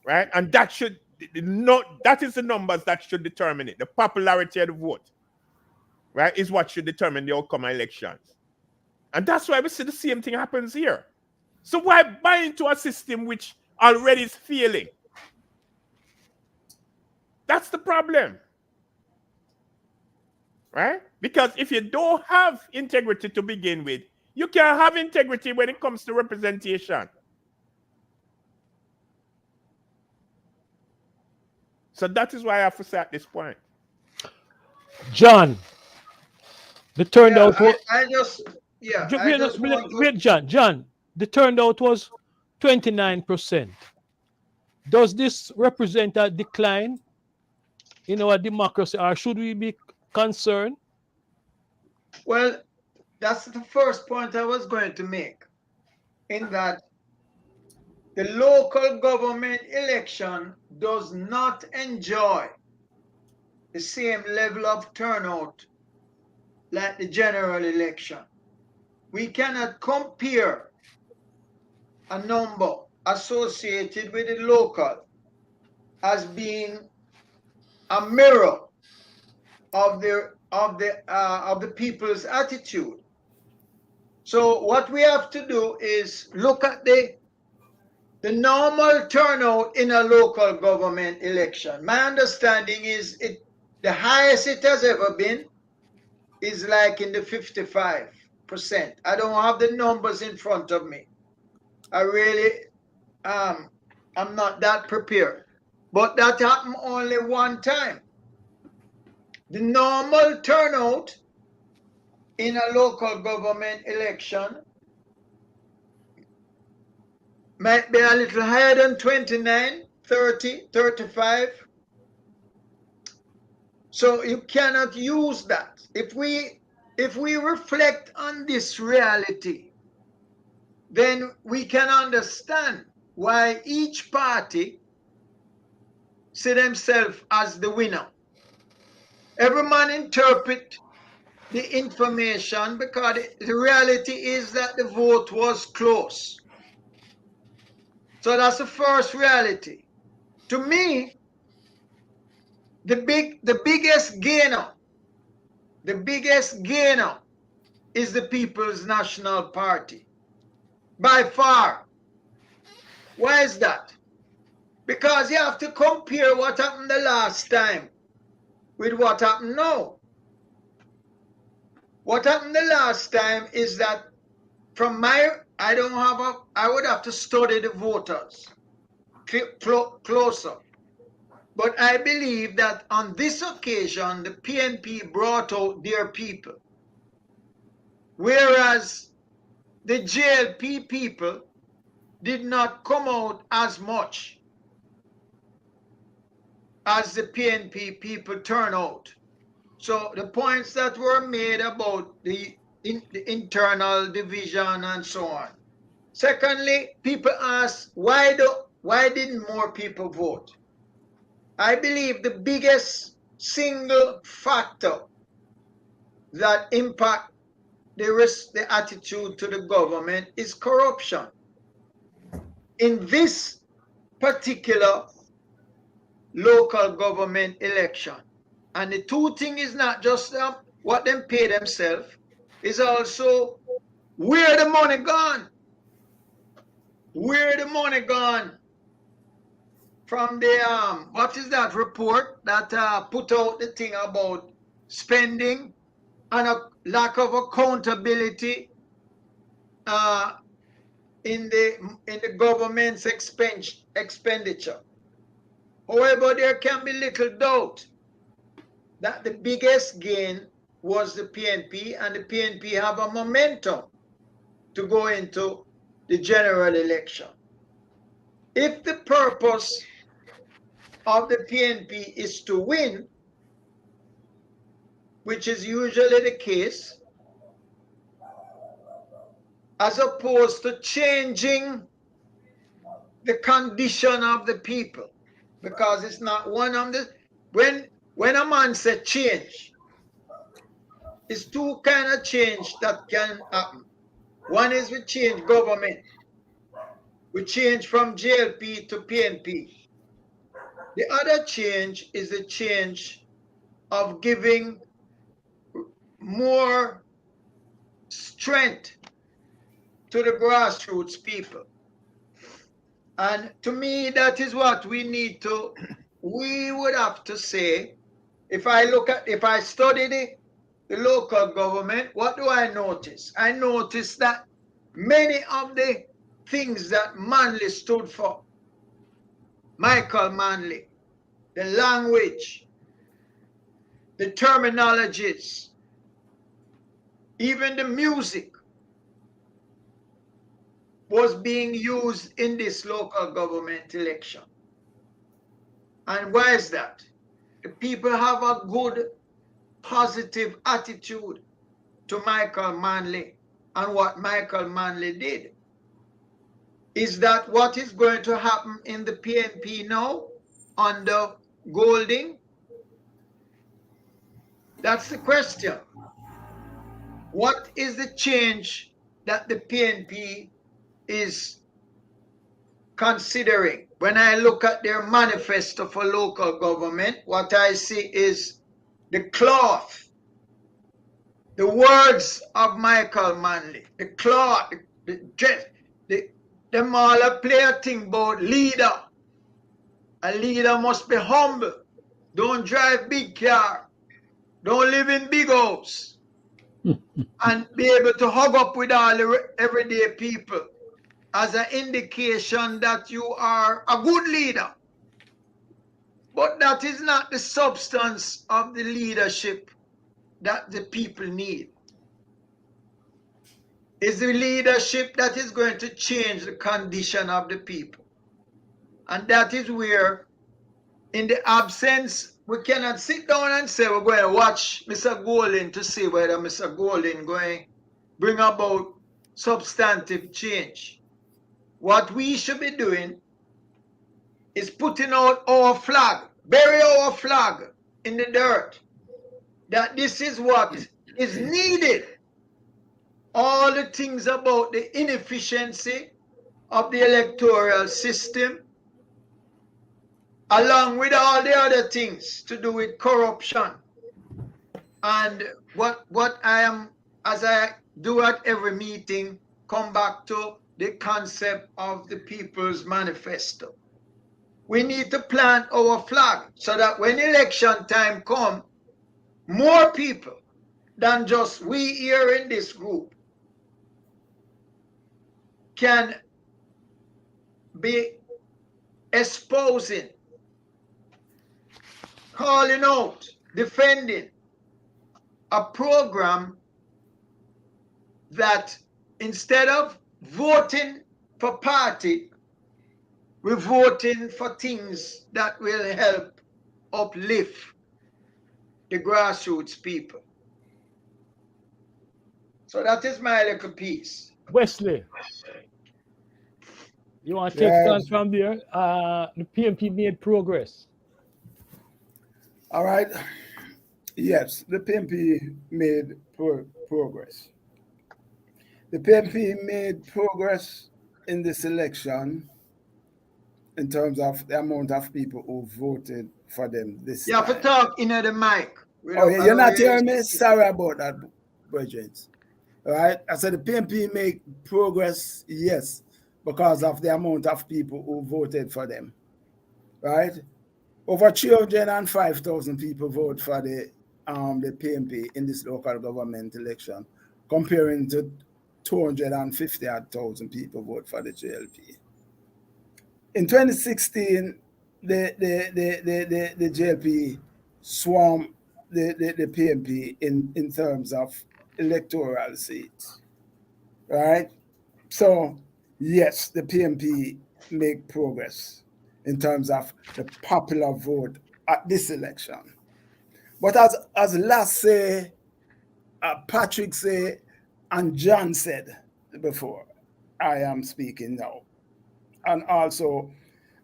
right? And that is the numbers that should determine it. The popularity of the vote, right, is what should determine the outcome of elections. And that's why we see the same thing happens here. So why buy into a system which already is failing? That's the problem. Right? Because if you don't have integrity to begin with, You can't have integrity when it comes to representation. So that is why I have to say at this point. John, the turnout was. I just want to. Wait, John. John, the turnout was 29%. Does this represent a decline in our democracy, or should we be concerned? Well, that's the first point I was going to make, in that the local government election does not enjoy the same level of turnout like the general election. We cannot compare a number associated with the local as being a mirror of the people's attitude. So what we have to do is look at the normal turnout in a local government election. My understanding is the highest it has ever been is like in the 55%. I don't have the numbers in front of me. I really I'm not that prepared. But that happened only one time. The normal turnout in a local government election might be a little higher than 29, 30, 35. So you cannot use that. If we reflect on this reality, then we can understand why each party see themselves as the winner. Every man interpret the information because the reality is that the vote was close. So that's the first reality. To me, the biggest gainer is the People's National Party. By far. Why is that? Because you have to compare what happened the last time with what happened now. What happened the last time is that I would have to study the voters closer. But I believe that on this occasion, the PNP brought out their people. Whereas the JLP people did not come out as much as the PNP people turn out. So the points that were made about the internal division and so on. Secondly, people ask, why didn't more people vote? I believe the biggest single factor that impact the attitude to the government is corruption. In this particular local government election, and the two things is not just what them pay themselves, is also where the money gone. Where the money gone from the what is that report that put out the thing about spending and a lack of accountability in the government's expenditure. However, there can be little doubt that the biggest gain was the PNP, and the PNP have a momentum to go into the general election. If the purpose of the PNP is to win, which is usually the case, as opposed to changing the condition of the people, because it's not one of the when a man said change, it's two kind of change that can happen. One is we change government. We change from JLP to PNP. The other change is the change of giving more strength to the grassroots people. And to me, that is what we would have to say. If I study the the local government, what do I notice? I notice that many of the things that Manley stood for, Michael Manley, the language, the terminologies, even the music was being used in this local government election. And why is that? The people have a good, positive attitude to Michael Manley and what Michael Manley did. Is that what is going to happen in the PNP now under Golding? That's the question. What is the change that the PNP is considering? When I look at their manifesto for local government, what I see is the cloth, the words of Michael Manley, the cloth, the dress, them all play a thing about leader. A leader must be humble. Don't drive big car. Don't live in big house. And be able to hug up with all the everyday people as an indication that you are a good leader. But that is not the substance of the leadership that the people need. It's the leadership that is going to change the condition of the people. And that is where, in the absence, we cannot sit down and say we're going to watch Mr. Golding to see whether Mr. Golding going to bring about substantive change. What we should be doing is putting out our flag, bury our flag in the dirt, that this is what is needed. All the things about the inefficiency of the electoral system, along with all the other things to do with corruption. And what I am, as I do at every meeting, come back to the concept of the People's Manifesto. We need to plant our flag so that when election time comes, more people than just we here in this group can be espousing, calling out, defending a program that instead of voting for party, we're voting for things that will help uplift the grassroots people. So that is my little piece. Wesley, you want to take it on from there? The PNP made progress. All right. Yes, the PNP made progress. The PNP made progress in this election in terms of the amount of people who voted for them this time. You have to talk into the mic. Oh, you're not hearing me? Sorry about that, Bridget. All right. I said the PNP made progress, yes, because of the amount of people who voted for them. Right? Over 305,000 people voted for the PNP in this local government election, comparing to 250,000 people voted for the JLP. In 2016, the JLP swarmed the PNP in terms of electoral seats, right? So, yes, the PNP make progress in terms of the popular vote at this election. But as Lass say, Patrick say, and John said before, I am speaking now. And also,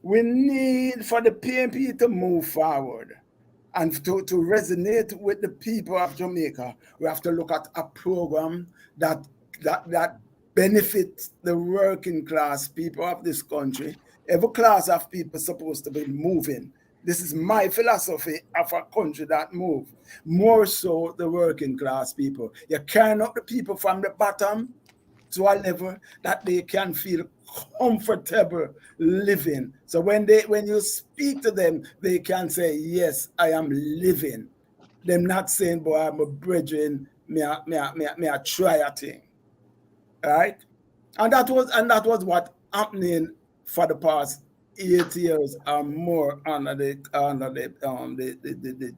we need for the PNP to move forward and to resonate with the people of Jamaica. We have to look at a program that benefits the working class people of this country. Every class of people is supposed to be moving. This is my philosophy of a country that moves. More so the working class people. You carry up the people from the bottom to a level that they can feel comfortable living. So when you speak to them, they can say, yes, I am living. Them not saying, boy, I'm a brethren, me a try a thing. Right? And that was what happening for the past 8 years or more under the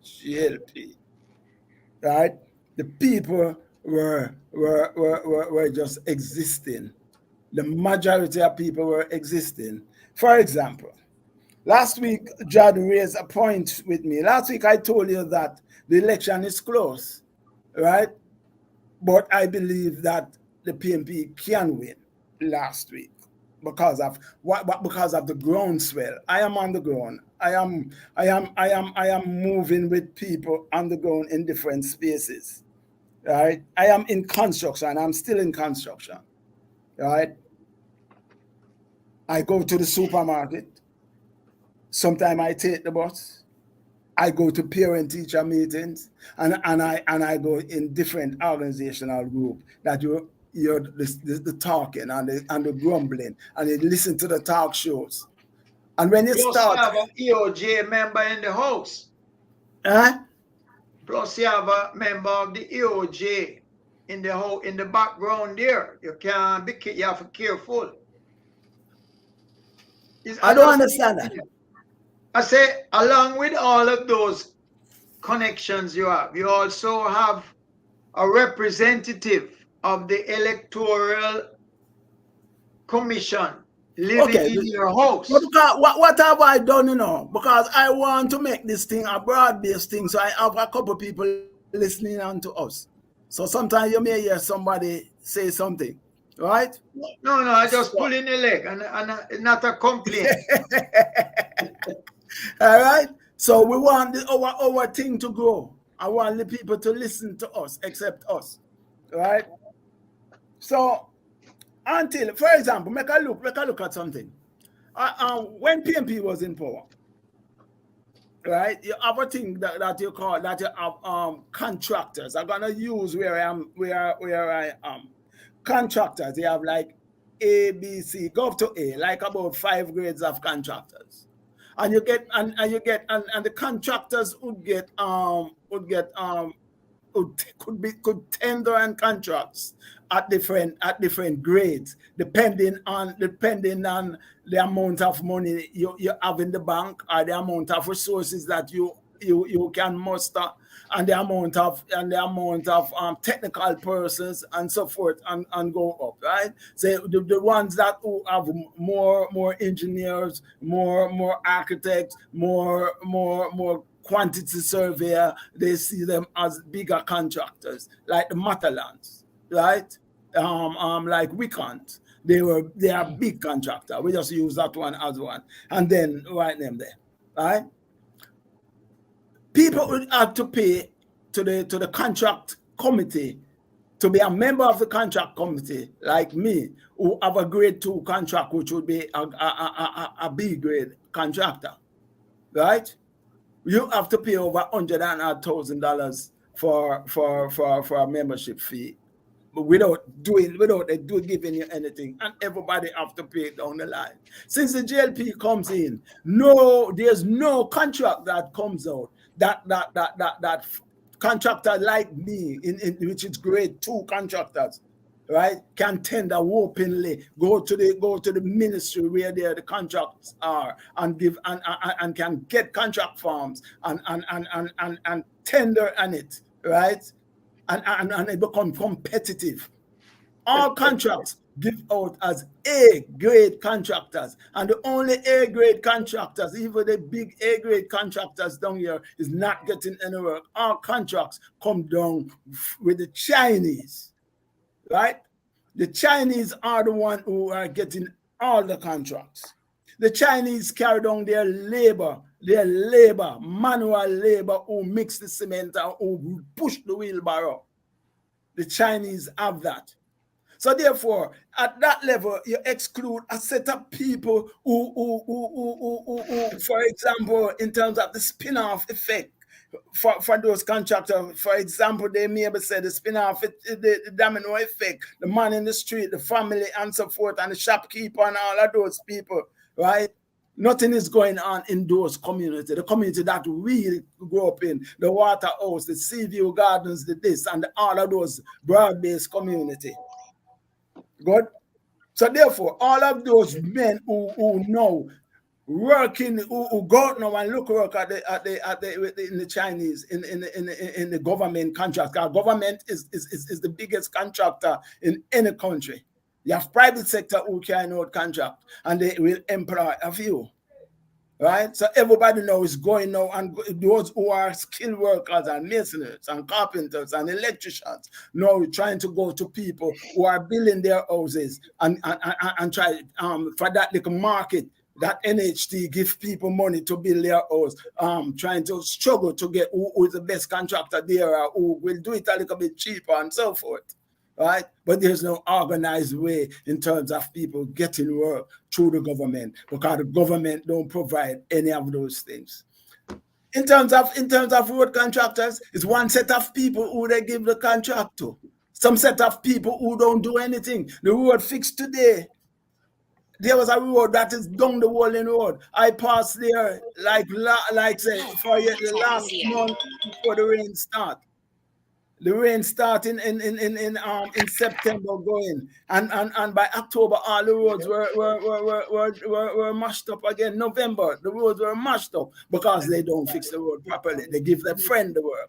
GLP. Right? The people were just existing. The majority of people were existing. For example, last week, Judd raised a point with me. Last week, I told you that the election is close, right? But I believe that the PNP can win last week because of the groundswell. I am on the ground. I am moving with people on the ground in different spaces, right? I am in construction. I'm still in construction, right? I go to the supermarket. Sometimes I take the bus. I go to parent-teacher meetings, and I go in different organizational groups that you're the talking and the grumbling, and you listen to the talk shows. And when you Plus, start, you have an EOJ member in the house. Plus, you have a member of the EOJ in the background there. You can't be. You have to be careful. I don't understand that. I say, along with all of those connections you have, you also have a representative of the Electoral Commission living in your house. What have I done, Because I want to make this thing a broad-based thing, so I have a couple people listening on to us. So sometimes you may hear somebody say something, right? No, I just pulling the leg and not a complaint. All right? So we want our thing to grow. I want the people to listen to us, except us, right? So until, for example, make a look at something. When PNP was in power, right? You have a thing that you call that you have contractors. I'm gonna use where I am. Contractors. You have like A, B, C. Go up to A, like about 5 grades of contractors. And you get and the contractors could tender and contracts at different grades depending on the amount of money you have in the bank or the amount of resources that you can muster and the amount of technical persons and so forth and go up, right? So the ones that who have more engineers, more architects, more quantity surveyor, they see them as bigger contractors, like the Matalans, right? Like Wicant. They are big contractor. We just use that one as one, and then write them there, right? People would have to pay to the contract committee to be a member of the contract committee, like me, who have a grade 2 contract, which would be a B grade contractor, right? You have to pay over $100,000 for a membership fee, but without giving you anything, and everybody have to pay it down the line. Since the GLP comes in, there's no contract that comes out that contractor like me, in which is grade 2 contractors, right, can tender openly, go to the ministry where the contracts are and give and can get contract forms and tender on it, right, and it become competitive. All contracts give out as A-grade contractors, and the only A-grade contractors, even the big A-grade contractors down here, is not getting any work. All contracts come down with the Chinese, right? The Chinese are the one who are getting all the contracts. The Chinese carry down their labor, manual labor, who mix the cement and who push the wheelbarrow. The Chinese have that. So therefore, at that level, you exclude a set of people who, for example, in terms of the spin-off effect for those contractors, for example, they may have said the spin-off, the domino effect, the man in the street, the family, and so forth, and the shopkeeper and all of those people, right? Nothing is going on in those communities. The community that we grew up in, the Waterhouse, the Seaview Gardens, the this, and all of those broad-based community. Good? So therefore, all of those men who know working, who go out now and look work in the Chinese, in the government contract. Our government is the biggest contractor in any country. You have private sector who carry out contract, and they will employ a few. Right? So everybody now is going now, and those who are skilled workers and masons and carpenters and electricians now trying to go to people who are building their houses and try for that little market that NHT give people money to build their house, trying to struggle to get who is the best contractor there, or who will do it a little bit cheaper and so forth. Right? But there's no organized way in terms of people getting work through the government, because the government don't provide any of those things. In terms of road contractors, it's one set of people who they give the contract to. Some set of people who don't do anything. The road fixed today. There was a road that is down the Walling Road. I passed there like say for the last month before the rain start. The rain starting in September going, and by October all the roads were mashed up again. November the roads were mashed up because they don't fix the road properly. They give their friend the work.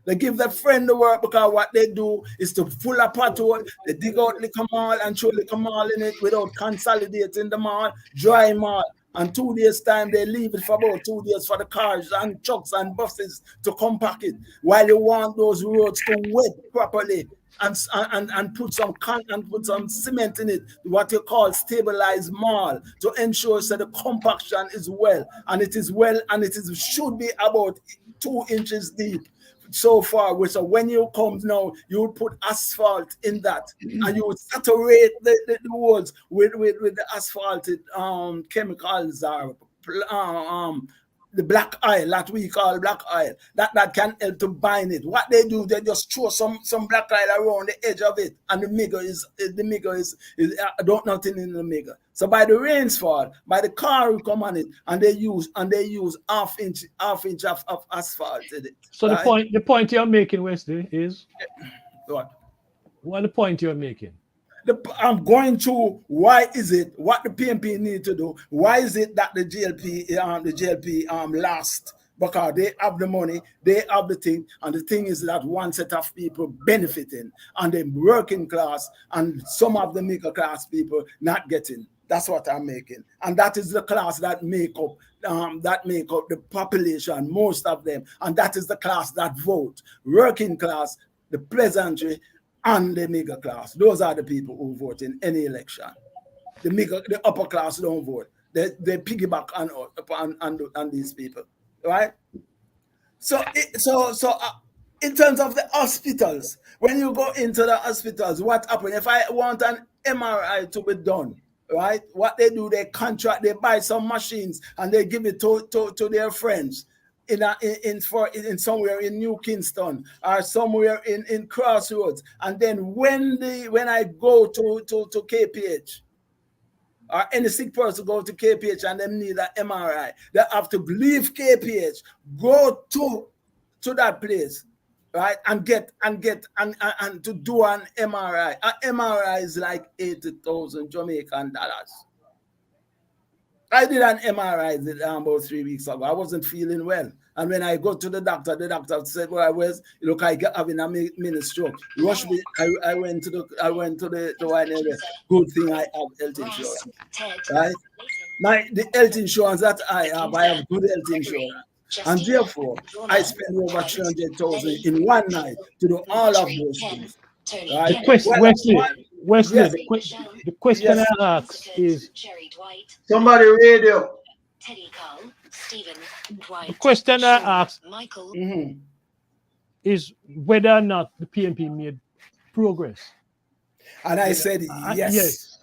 They give their friend the work because what they do is to pull a pothole, they dig out the mall and throw the mall in it without consolidating the mall, dry mall. And 2 days' time, they leave it for about 2 days for the cars and trucks and buses to compact it. While you want those roads to wet properly and put some cement in it, what you call stabilized mall, to ensure that the compaction is well, and it is well, and it should be about 2 inches deep. So far, so when you come now, you would put asphalt in that, and you would saturate the walls with the asphalted chemicals or the black oil that we call black oil that can help to bind it. What they do, they just throw some black oil around the edge of it, and the migger is don't nothing in the migger. So by the rains fall, by the car will come on it, and they use half inch of asphalt in it. So right? the point you're making, Wesley, is what? What the point you're making? I'm going to why is it what the PNP need to do? Why is it that the GLP last? Because they have the money, they have the thing, and the thing is that one set of people benefiting, and the working class and some of the middle class people not getting. That's what I'm making, and that is the class that make up the population, most of them, and that is the class that vote. Working class, the peasantry, and the middle class. Those are the people who vote in any election. The upper class don't vote. They piggyback on these people, right? So in terms of the hospitals, when you go into the hospitals, what happens if I want an MRI to be done? Right? What they do, they contract, they buy some machines and they give it to their friends in somewhere in New Kingston or somewhere in Crossroads. And then when I go to KPH, or any sick person go to KPH and they need an MRI, they have to leave KPH, go to that place, right, and to do an MRI. An MRI is like 80,000 Jamaican dollars. I did an MRI about 3 weeks ago. I wasn't feeling well, and when I go to the doctor said, "Well, I was having a mini stroke." Rush me. I went to the one area. Good thing I have health insurance, right? The health insurance that I have good health insurance. And therefore, I spend over 300,000 in one night to do all of those things. Right? Wesley, the question I ask is somebody radio. The question I ask is whether or not the PNP made progress. And I said yes.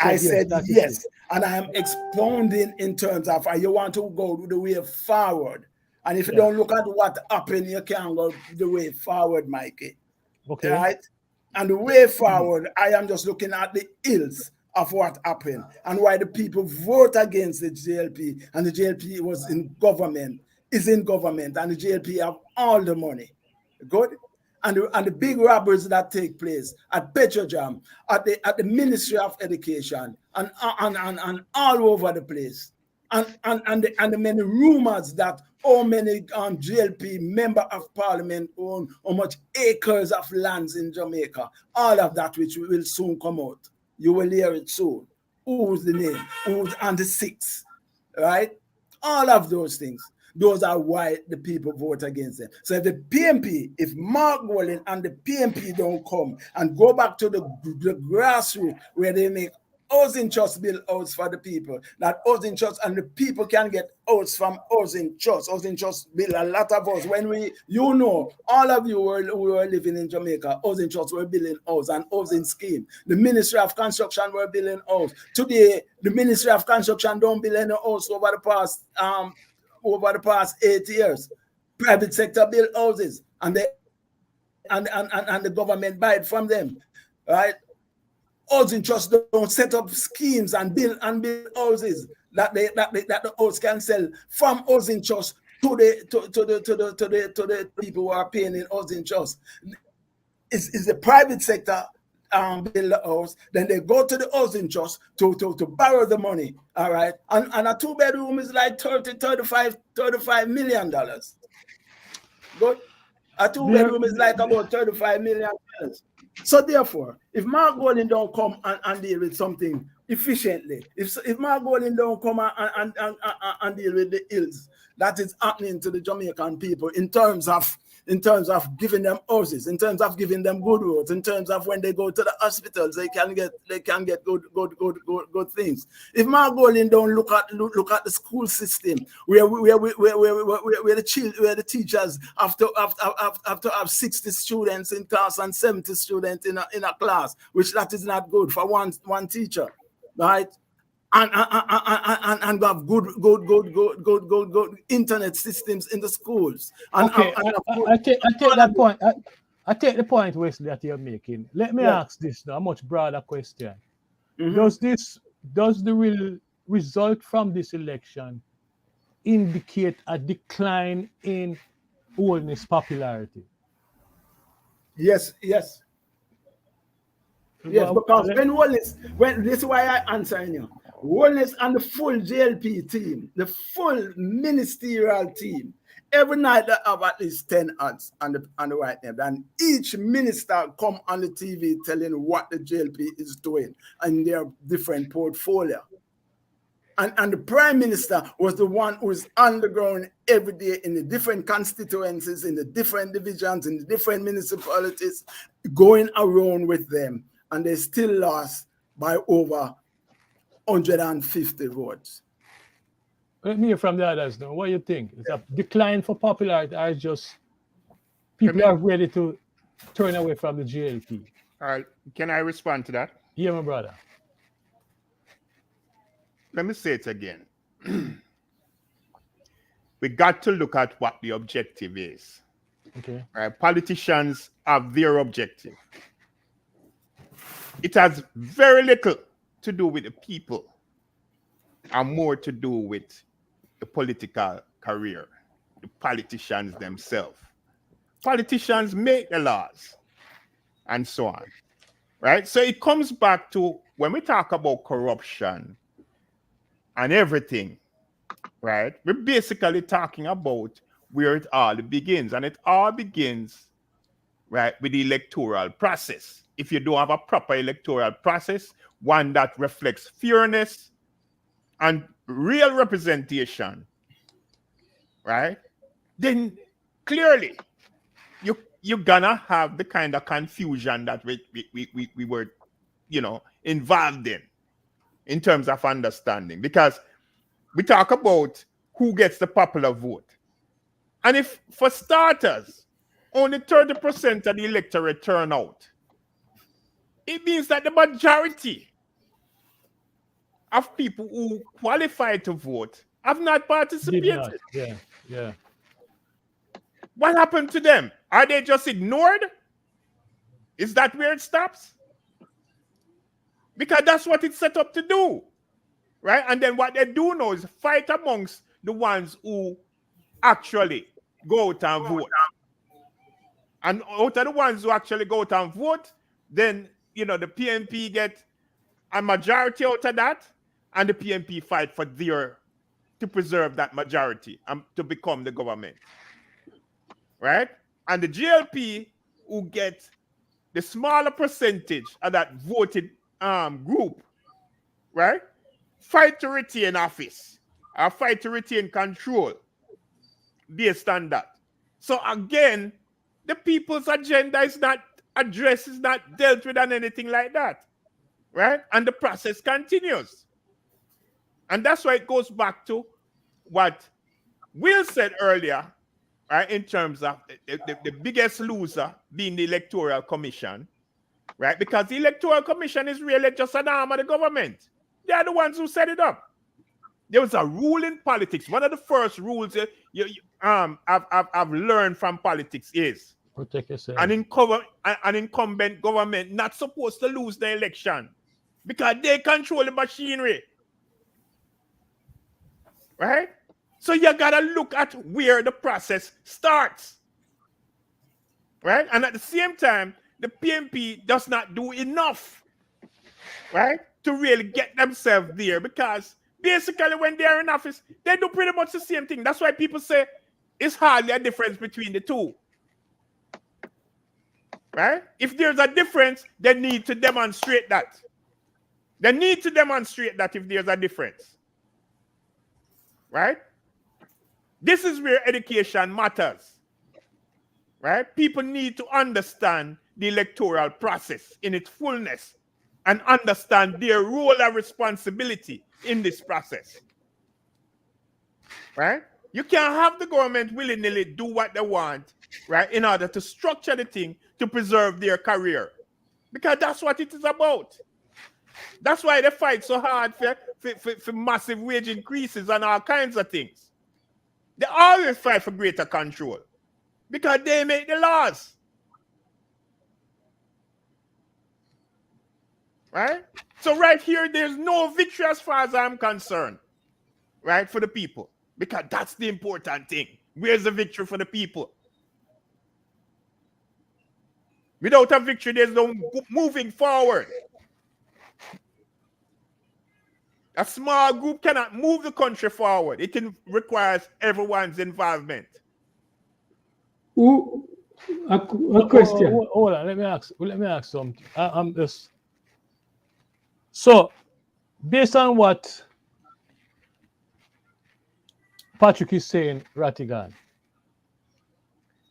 I said yes. And I am expounding in terms of you want to go the way forward. And if you don't look at what happened, you can't go the way forward, Mikey. Okay. Right? And the way forward, I am just looking at the ills of what happened and why the people vote against the JLP, and the JLP was in government, is in government, and the JLP have all the money. Good? And the big robberies that take place at Petrojam, at the Ministry of Education, and all over the place. And the many rumors that how many JLP member of parliament own how much acres of lands in Jamaica. All of that which will soon come out. You will hear it soon. Who's the name? Who's on the six? Right? All of those things. Those are why the people vote against them. So if the PMP, if Mark Wallen and the PMP don't come and go back to the grassroots where they make housing trust build house for the people, that housing trust and the people can get house from housing trust. Housing trust build a lot of house. When all of you who were living in Jamaica, housing trust were building house and housing scheme. The Ministry of Construction were building house. Today, the Ministry of Construction don't build any house over the past 8 years. Private sector build houses and the government buy it from them, right? Housing trust don't set up schemes and build houses that the house can sell from housing trust to the people who are paying in housing trust. Is the private sector build the house, then they go to the housing trust to borrow the money, all right? And a 2-bedroom is like $35 million. Good? A 2-bedroom is like about $35 million. So therefore, if Mark Golding don't come and deal with something efficiently, if Mark Golding don't come and deal with the ills that is happening to the Jamaican people in terms of giving them houses, in terms of giving them good roads, in terms of when they go to the hospitals, they can get good things. If Mark Golding don't look at the school system where the teachers have to have 60 students in class and 70 students in a class, which that is not good for one teacher, right? And have good internet systems in the schools. I take that point. I take the point, Wesley, that you're making. Let me ask this now, a much broader question. Mm-hmm. Does the real result from this election indicate a decline in Holness popularity? Yes. Yes, because when this is why I answering you. Holness and the full JLP team, the full ministerial team, every night they have at least 10 ads on the right end, and each minister come on the TV telling what the JLP is doing and their different portfolio. And the Prime Minister was the one who is on the ground every day in the different constituencies, in the different divisions, in the different municipalities, going around with them. And they still lost by over 150 votes. Let me hear from the others now. What do you think? Is a decline for popularity, or just people are ready to turn away from the JLP? Can I respond to that? Yeah, my brother. Let me say it again. We got to look at what the objective is. Okay. Right? Politicians have their objective. It has very little to do with the people and more to do with the political career, the politicians themselves. Politicians make the laws and so on, right? So it comes back to when we talk about corruption and everything, right? We're basically talking about where it all begins, and it all begins, right, with the electoral process. If you don't have a proper electoral process, one that reflects fairness and real representation, right, then clearly you're gonna have the kind of confusion that we were, involved in terms of understanding. Because we talk about who gets the popular vote. And if, for starters, only 30% of the electorate turn out, it means that the majority of people who qualify to vote have not participated. Yeah. What happened to them? Are they just ignored? Is that where it stops? because that's what it's set up to do, right? And then what they do now is fight amongst the ones who actually go out and vote. And out of the ones who actually go out and vote, then, the PNP get a majority out of that, and the PNP fight to preserve that majority and to become the government, right? And the GLP, who get the smaller percentage of that voted group, right, fight to retain office or fight to retain control based on that. So again, the people's agenda is not addressed, is not dealt with and anything like that, right? And the process continues. And that's why it goes back to what Will said earlier, right, in terms of the biggest loser being the Electoral Commission, right? Because the Electoral Commission is really just an arm of the government. They are the ones who set it up. There was a rule in politics. One of the first rules I've learned from politics is protect yourself. An incumbent government not supposed to lose the election because they control the machinery, right? So you gotta look at where the process starts, right? And at the same time, the PNP does not do enough, right, to really get themselves there, because basically when they're in office, they do pretty much the same thing. That's why people say it's hardly a difference between the two, right? If there's a difference, they need to demonstrate that. They need to demonstrate that if there's a difference, right? This is where education matters, right? People need to understand the electoral process in its fullness and understand their role and responsibility in this process, right? You can't have the government willy-nilly do what they want, right, in order to structure the thing to preserve their career, because that's what it is about. That's why they fight so hard for massive wage increases and all kinds of things. They always fight for greater control because they make the laws, right? So right here, there's no victory as far as I'm concerned, right, for the people, because that's the important thing. Where's the victory for the people? Without a victory, there's no moving forward. A small group cannot move the country forward. It requires everyone's involvement. A question. Hold on, let me ask something. I'm just so based on what Patrick is saying, Ratigan,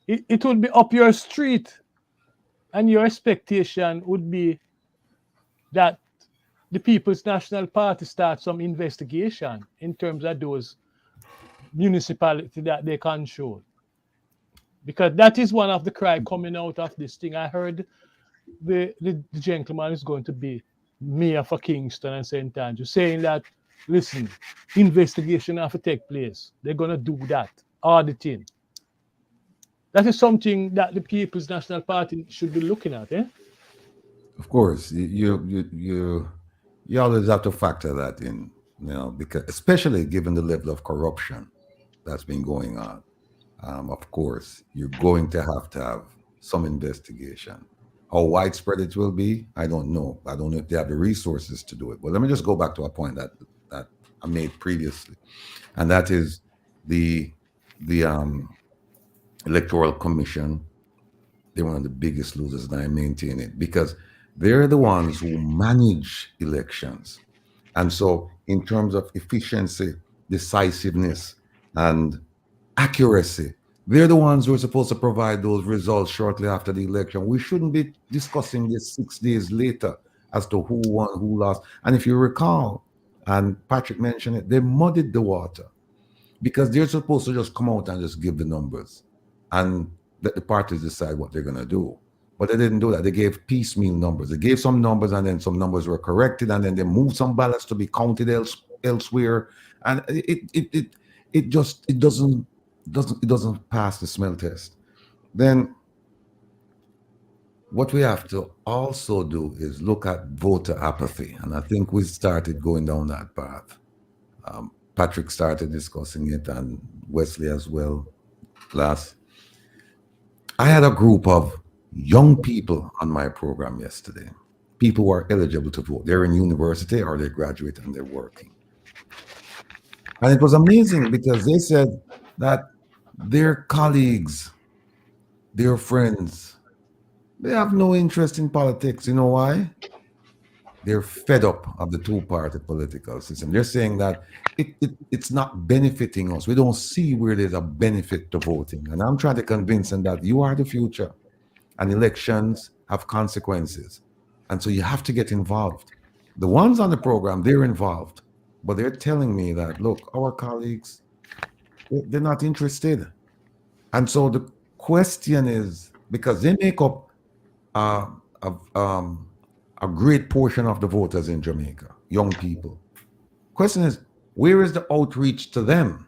it would be up your street, and your expectation would be that the People's National Party start some investigation in terms of those municipalities that they control. Because that is one of the cry coming out of this thing. I heard the gentleman is going to be mayor for Kingston and St. Andrew saying that, listen, investigation have to take place. They're going to do that, auditing. That is something that the People's National Party should be looking at, eh? Of course, you always have to factor that in, because especially given the level of corruption that's been going on. Of course, you're going to have some investigation. How widespread it will be, I don't know. I don't know if they have the resources to do it. But let me just go back to a point that I made previously, and that is the Electoral Commission. They're one of the biggest losers, and I maintain it, because they're the ones who manage elections. And so in terms of efficiency, decisiveness, and accuracy, they're the ones who are supposed to provide those results shortly after the election. We shouldn't be discussing this 6 days later as to who won, who lost. And if you recall, and Patrick mentioned it, they muddied the water, because they're supposed to just come out and just give the numbers and let the parties decide what they're going to do. But they didn't do that. They gave piecemeal numbers. They gave some numbers, and then some numbers were corrected, and then they moved some ballots to be counted elsewhere. And it doesn't pass the smell test. Then what we have to also do is look at voter apathy. And I think we started going down that path. Patrick started discussing it and Wesley as well last. I had a group of young people on my program yesterday. People who are eligible to vote. They're in university or they graduate and they're working. And it was amazing because they said that their colleagues, their friends, they have no interest in politics. You know why? They're fed up of the two-party political system. They're saying that it's not benefiting us. We don't see where there's a benefit to voting. And I'm trying to convince them that you are the future and elections have consequences. And so you have to get involved. The ones on the program, they're involved, but they're telling me that, look, our colleagues, they're not interested. And so the question is, because they make up a great portion of the voters in Jamaica, young people. Question is, where is the outreach to them?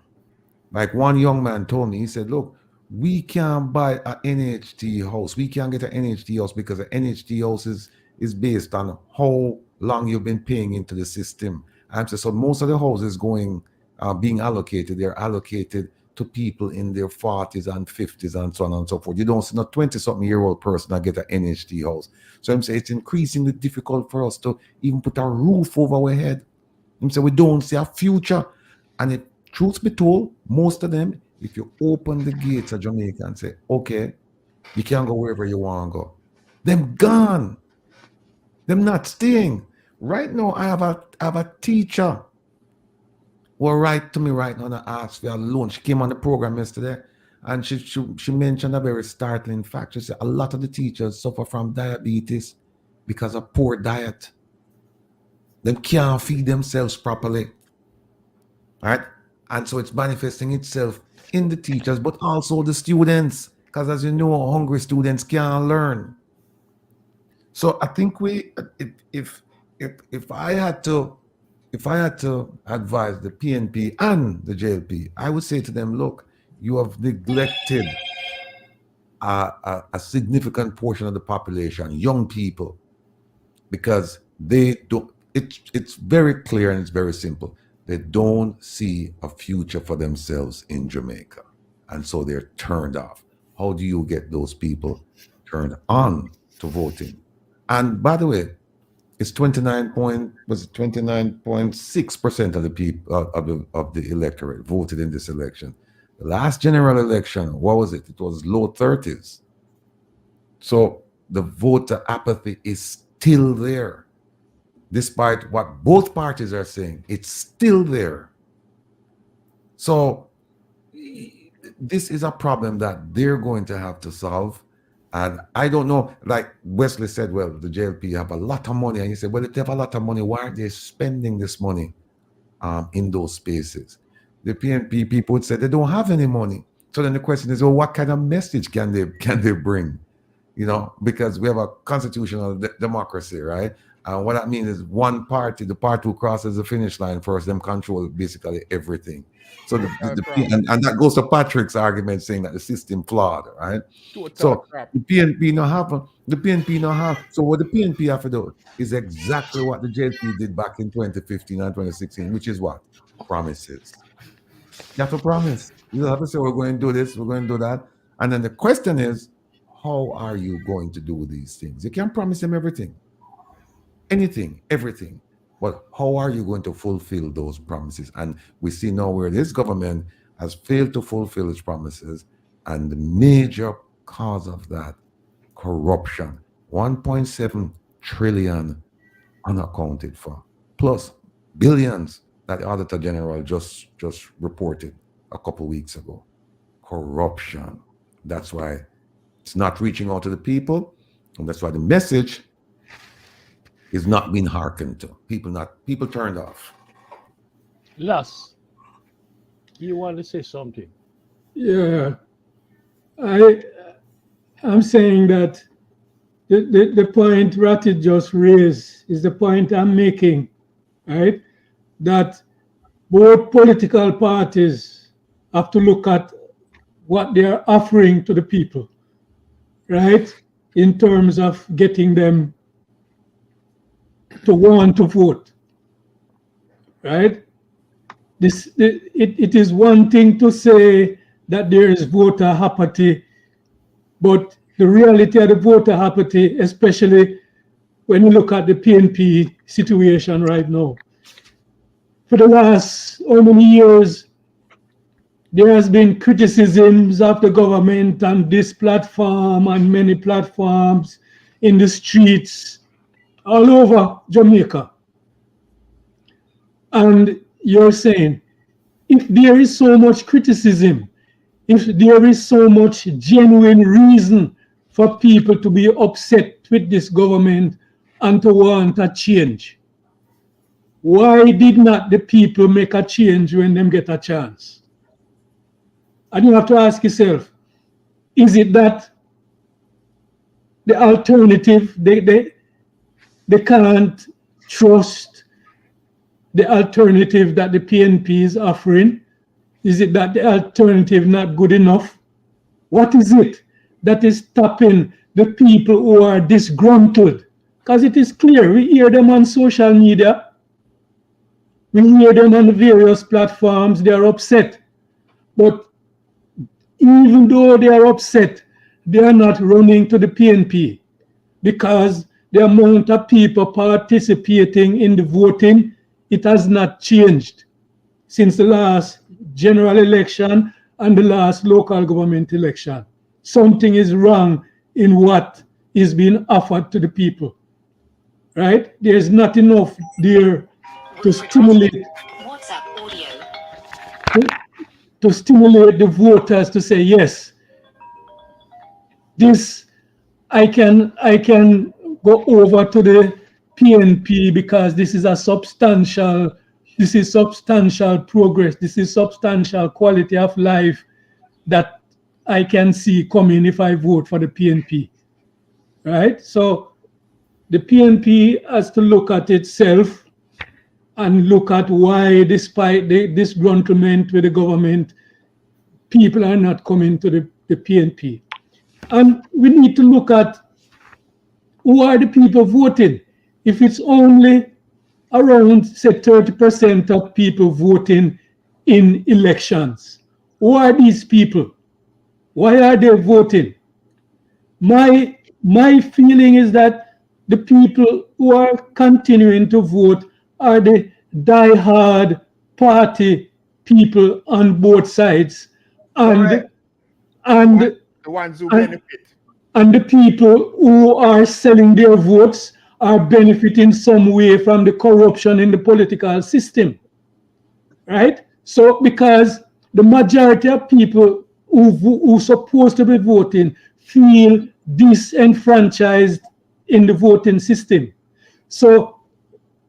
Like one young man told me, he said, look, we can't buy an NHT house. We can't get an NHT house because an NHT house is based on how long you've been paying into the system. And so most of the houses being allocated, they're allocated to people in their 40s and 50s and so on and so forth. You don't see a 20-something-year-old person that get an NHT house. So I'm saying it's increasingly difficult for us to even put a roof over our head. I'm saying we don't see a future. And if truth be told, most of them, if you open the gates of Jamaica and say, okay, you can go wherever you want to go, them gone. Them not staying. Right now, I have a teacher who write to me right now and ask for a loan. She came on the program yesterday and she mentioned a very startling fact. She said a lot of the teachers suffer from diabetes because of poor diet. They can't feed themselves properly. Right? And so it's manifesting itself in the teachers, but also the students. Because as you know, hungry students can't learn. So I think if I had to advise the PNP and the JLP, I would say to them, look, you have neglected a significant portion of the population, young people, because they don't, it's very clear and it's very simple. They don't see a future for themselves in Jamaica. And so they're turned off. How do you get those people turned on to voting? And by the way, it's 29.6% of the people of the electorate voted in this election. The last general election, what was it? It was low 30s. So the voter apathy is still there, despite what both parties are saying. It's still there. So this is a problem that they're going to have to solve. And I don't know, like Wesley said, well, the JLP have a lot of money. And he said, well, if they have a lot of money, why aren't they spending this money in those spaces? The PNP people would say they don't have any money. So then the question is, well, what kind of message can they bring? You know, because we have a constitutional democracy, right? And what that means is one party, the party who crosses the finish line first, them control basically everything. So and that goes to Patrick's argument saying that the system flawed, right? So the PNP not have. So what the PNP have to do is exactly what the JLP did back in 2015 and 2016, which is what? Promises. You have to promise. You have to say, we're going to do this, we're going to do that. And then the question is, how are you going to do these things? You can't promise them everything. Anything, everything. But how are you going to fulfill those promises? And we see now where this government has failed to fulfill its promises. And the major cause of that, corruption. 1.7 trillion unaccounted for, plus billions that the Auditor General just reported a couple weeks ago. Corruption. That's why it's not reaching out to the people, and that's why the message is not being hearkened to. People turned off. Las, you want to say something? Yeah, I'm saying that the point Ratty just raised is the point I'm making, right? That both political parties have to look at what they are offering to the people, right? in terms of getting them to want to vote, right? It is one thing to say that there is voter apathy, but the reality of the voter apathy, especially when you look at the PNP situation right now, for the last how many years, there has been criticisms of the government on this platform and many platforms in the streets all over Jamaica. And you're saying, if there is so much criticism, if there is so much genuine reason for people to be upset with this government and to want a change, why did not the people make a change when them get a chance? And you have to ask yourself, is it that the alternative, they can't trust the alternative that the PNP is offering? Is it that the alternative not good enough? What is it that is stopping the people who are disgruntled? Because it is clear, we hear them on social media, we hear them on various platforms, they are upset. But even though they are upset, they are not running to the PNP because the amount of people participating in the voting, it has not changed since the last general election and the last local government election. Something is wrong in what is being offered to the people, right? There's not enough there to stimulate WhatsApp audio. to stimulate the voters to say, yes, this I can go over to the PNP because this is substantial progress, this is substantial quality of life that I can see coming if I vote for the PNP, right? So the PNP has to look at itself and look at why, despite the disgruntlement with the government, people are not coming to the PNP. And we need to look at who are the people voting. If it's only around, say, 30% of people voting in elections, who are these people? Why are they voting? My feeling is that the people who are continuing to vote are the die-hard party people on both sides, and the ones who and benefit. and the people who are selling their votes are benefiting some way from the corruption in the political system, right? So because the majority of people who supposed to be voting feel disenfranchised in the voting system. So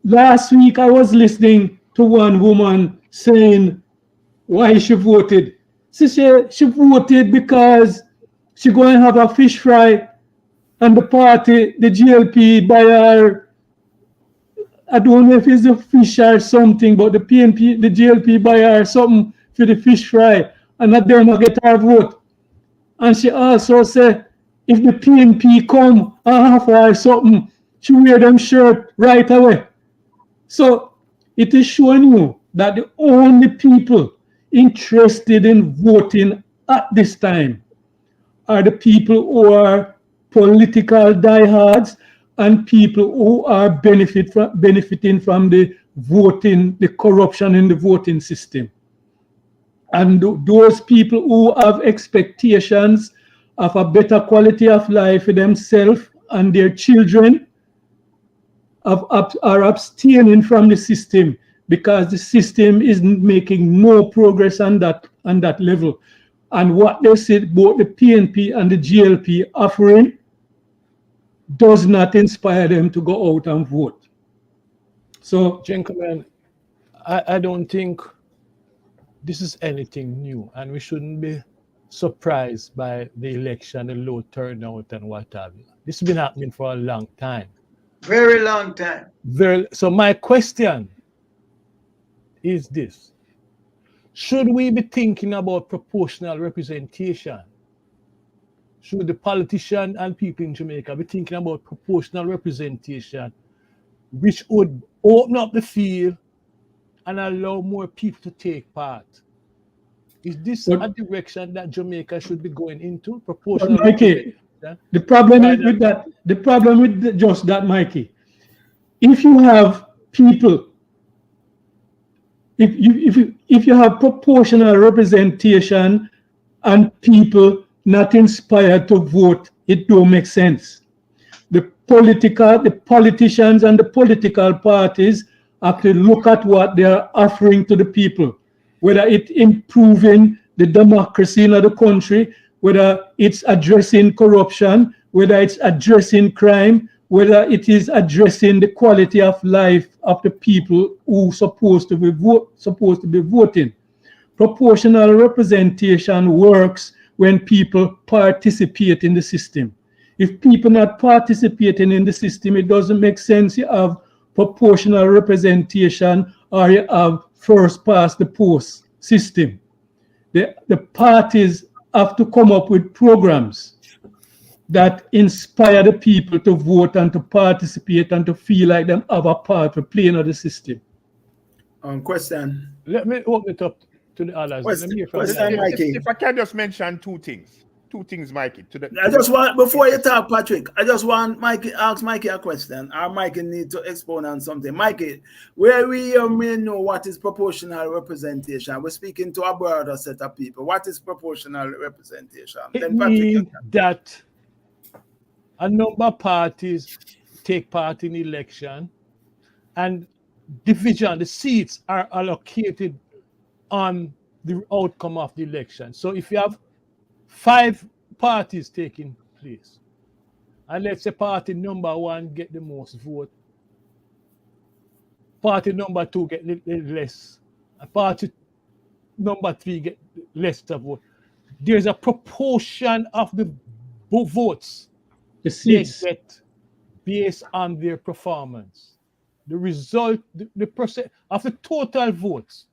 last week I was listening to one woman saying why she voted. She voted because she going to have a fish fry and the party, the GLP, buy her, I don't know if it's a fish or something, but the PNP, the GLP buy her something for the fish fry, and not them get her vote. And she also said, if the PNP come and offer her something, she wear them shirt right away. So it is showing you that the only people interested in voting at this time are the people who are political diehards and people who are benefiting from the voting, the corruption in the voting system. And those people who have expectations of a better quality of life for themselves and their children are abstaining from the system because the system is making no progress on that level. And what they said, both the PNP and the GLP offering does not inspire them to go out and vote. So, gentlemen, I don't think this is anything new, and we shouldn't be surprised by the election, the low turnout, and what have you. This has been happening for a long time. Very long time. So my question is this. Should we be thinking about proportional representation? should the politician and people in Jamaica be thinking about proportional representation, which would open up the field and allow more people to take part? Is this a direction that Jamaica should be going into? Proportional Mikey, representation? the problem is with that. The problem with just that, Mikey. If you have people, if you have proportional representation and people not inspired to vote, it don't make sense. The politicians and the political parties have to look at what they are offering to the people, whether it's improving the democracy in the country, whether it's addressing corruption, whether it's addressing crime, whether it is addressing the quality of life of the people who supposed to be voting. Proportional representation works when people participate in the system. If people not participating in the system, it doesn't make sense you have proportional representation or you have first past the post system. The parties have to come up with programs that inspire the people to vote and to participate and to feel like them have a part to play in the system. Question. Let me open it up to the others. If I can just mention two things, Mikey. I just want, before you talk, Patrick, I just want ask Mikey a question. Or Mikey need to expound on something. Mikey, where we may know what is proportional representation, we're speaking to a broader set of people. What is proportional representation? It means that a number of parties take part in the election and division, the seats are allocated on the outcome of the election. So if you have 5 parties taking place, and let's say party number 1 get the most vote, party number 2 get the less, and party number 3 get less to vote, there's a proportion of the votes the seats they get based on their performance. The result, the percent of the total votes.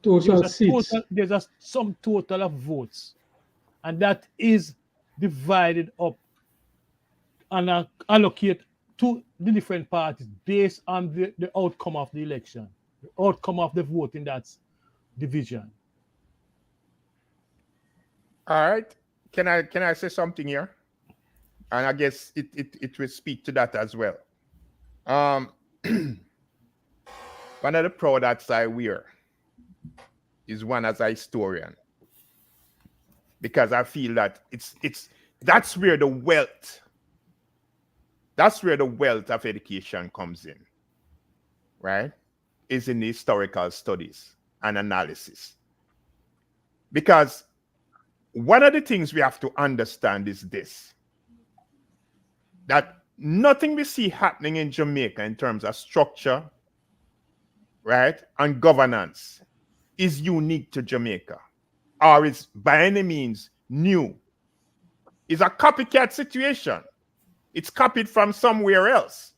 Total seats. There's a sum total of votes, and that is divided up and allocate to the different parties based on the outcome of the election, the outcome of the vote in that division. All right. Can I say something here? And I guess it will speak to that as well. One of the products I wear is one as a historian, because I feel that that's where the wealth of education comes in, right? Is in the historical studies and analysis. Because one of the things we have to understand is this, that nothing we see happening in Jamaica in terms of structure, right, and governance is unique to Jamaica, or is by any means new. It's a copycat situation. It's copied from somewhere else.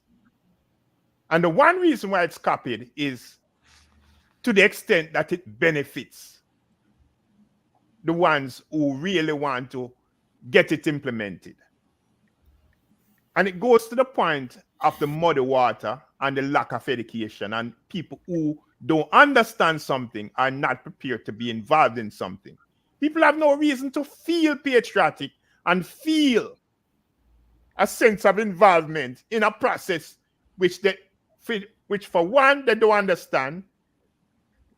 And the one reason why it's copied is to the extent that it benefits the ones who really want to get it implemented. And it goes to the point of the muddy water and the lack of education, and people who don't understand something are not prepared to be involved in something. People have no reason to feel patriotic and feel a sense of involvement in a process which for one, they don't understand,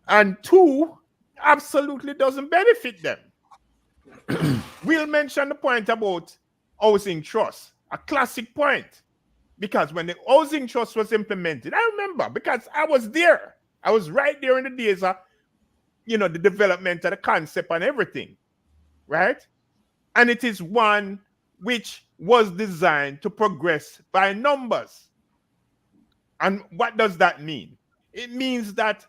and 2, absolutely doesn't benefit them. We'll mention the point about housing trust, a classic point, because when the housing trust was implemented, I remember, because I was there. I was right there in the days of, the development of the concept and everything, right? And it is one which was designed to progress by numbers. And what does that mean? It means that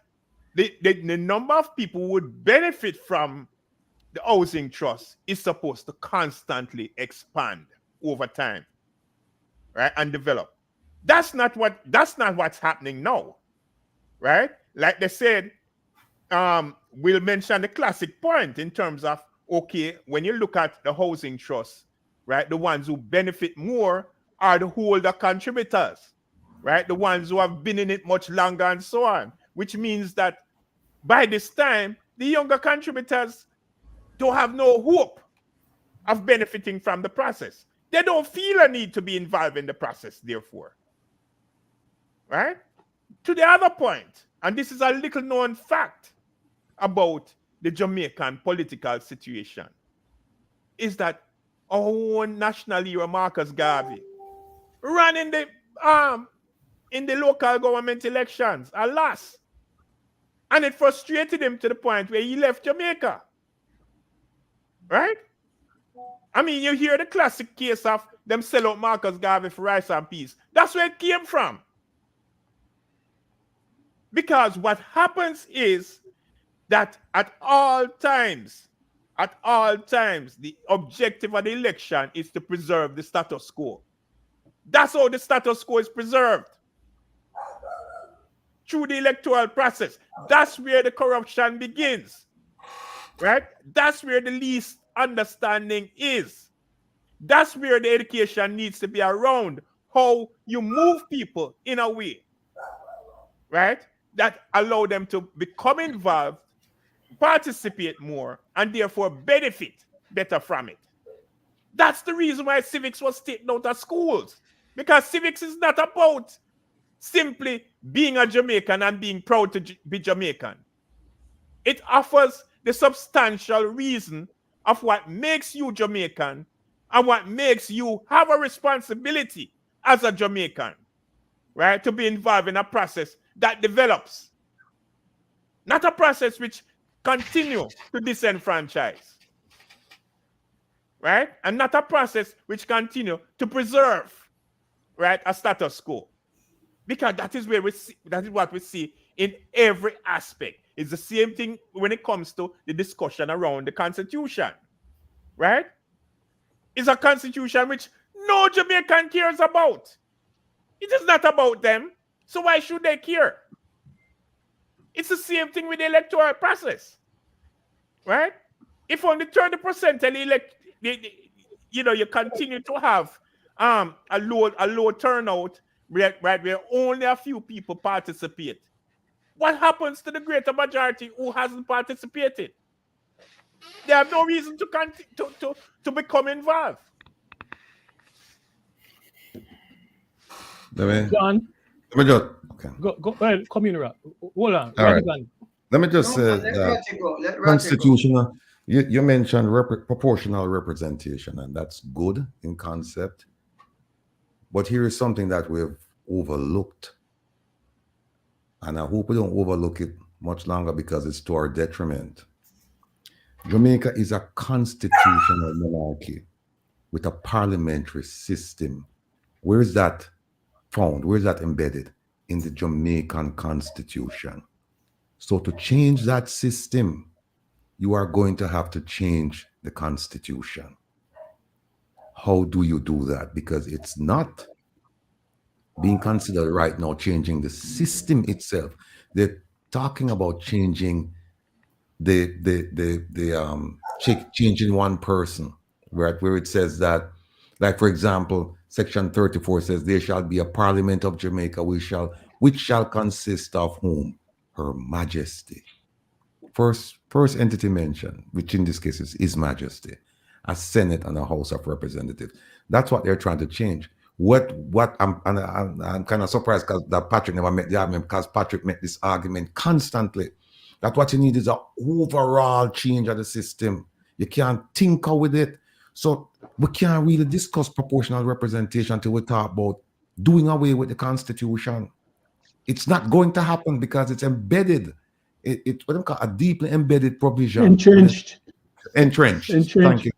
the number of people who would benefit from the housing trust is supposed to constantly expand over time, right, and develop. That's not what's happening now, right? Like they said, we'll mention the classic point in terms of, okay, when you look at the housing trust right? The ones who benefit more are the older contributors, right? The ones who have been in it much longer and so on, which means that by this time, the younger contributors don't have no hope of benefiting from the process. They don't feel a need to be involved in the process, therefore, right? To the other point, and this is a little known fact about the Jamaican political situation, is that our own national hero Marcus Garvey ran in the local government elections, alas, and it frustrated him to the point where he left Jamaica, right? I mean, you hear the classic case of them sell out Marcus Garvey for rice and peas. That's where it came from. Because what happens is that at all times, the objective of the election is to preserve the status quo. That's how the status quo is preserved. Through the electoral process. That's where the corruption begins. Right? That's where the least understanding is. That's where the education needs to be around how you move people in a way, right, that allow them to become involved, participate more, and therefore benefit better from it. That's the reason why civics was taken out of schools, because civics is not about simply being a Jamaican and being proud to be Jamaican. It offers the substantial reason of what makes you Jamaican and what makes you have a responsibility as a Jamaican, right, to be involved in a process that develops, not a process which continue to disenfranchise, right, and not a process which continue to preserve, right, a status quo, because that is where we see, that is what we see in every aspect. It's the same thing when it comes to the discussion around the Constitution, right? It's a Constitution which no Jamaican cares about. It is not about them, so why should they care? It's the same thing with the electoral process, right? If only 30% you continue to have a low turnout, right, where only a few people participate. What happens to the greater majority who hasn't participated? They have no reason to become involved. John, Let me just, okay. go ahead, come in, hold on. All right. Radigan. Let me just say Let Ratty go. Let Ratty go. constitutional. You mentioned proportional representation, and that's good in concept. But here is something that we've overlooked, and I hope we don't overlook it much longer because it's to our detriment. Jamaica is a constitutional monarchy with a parliamentary system. Where is that found? Where is that embedded? In the Jamaican Constitution. So to change that system, you are going to have to change the Constitution. How do you do that? Because it's not being considered right now changing the system itself. They're talking about changing changing one person, right? Where it says that, like for example, Section 34 says there shall be a Parliament of Jamaica which shall consist of whom? Her Majesty. First entity mentioned, which in this case is His Majesty, a Senate and a House of Representatives. That's what they're trying to change. What I'm kind of surprised that Patrick never met the argument, because Patrick met this argument constantly. That what you need is an overall change of the system. You can't tinker with it. So we can't really discuss proportional representation until we talk about doing away with the Constitution. It's not going to happen because it's embedded. It's what I call a deeply embedded provision. Entrenched. Thank you.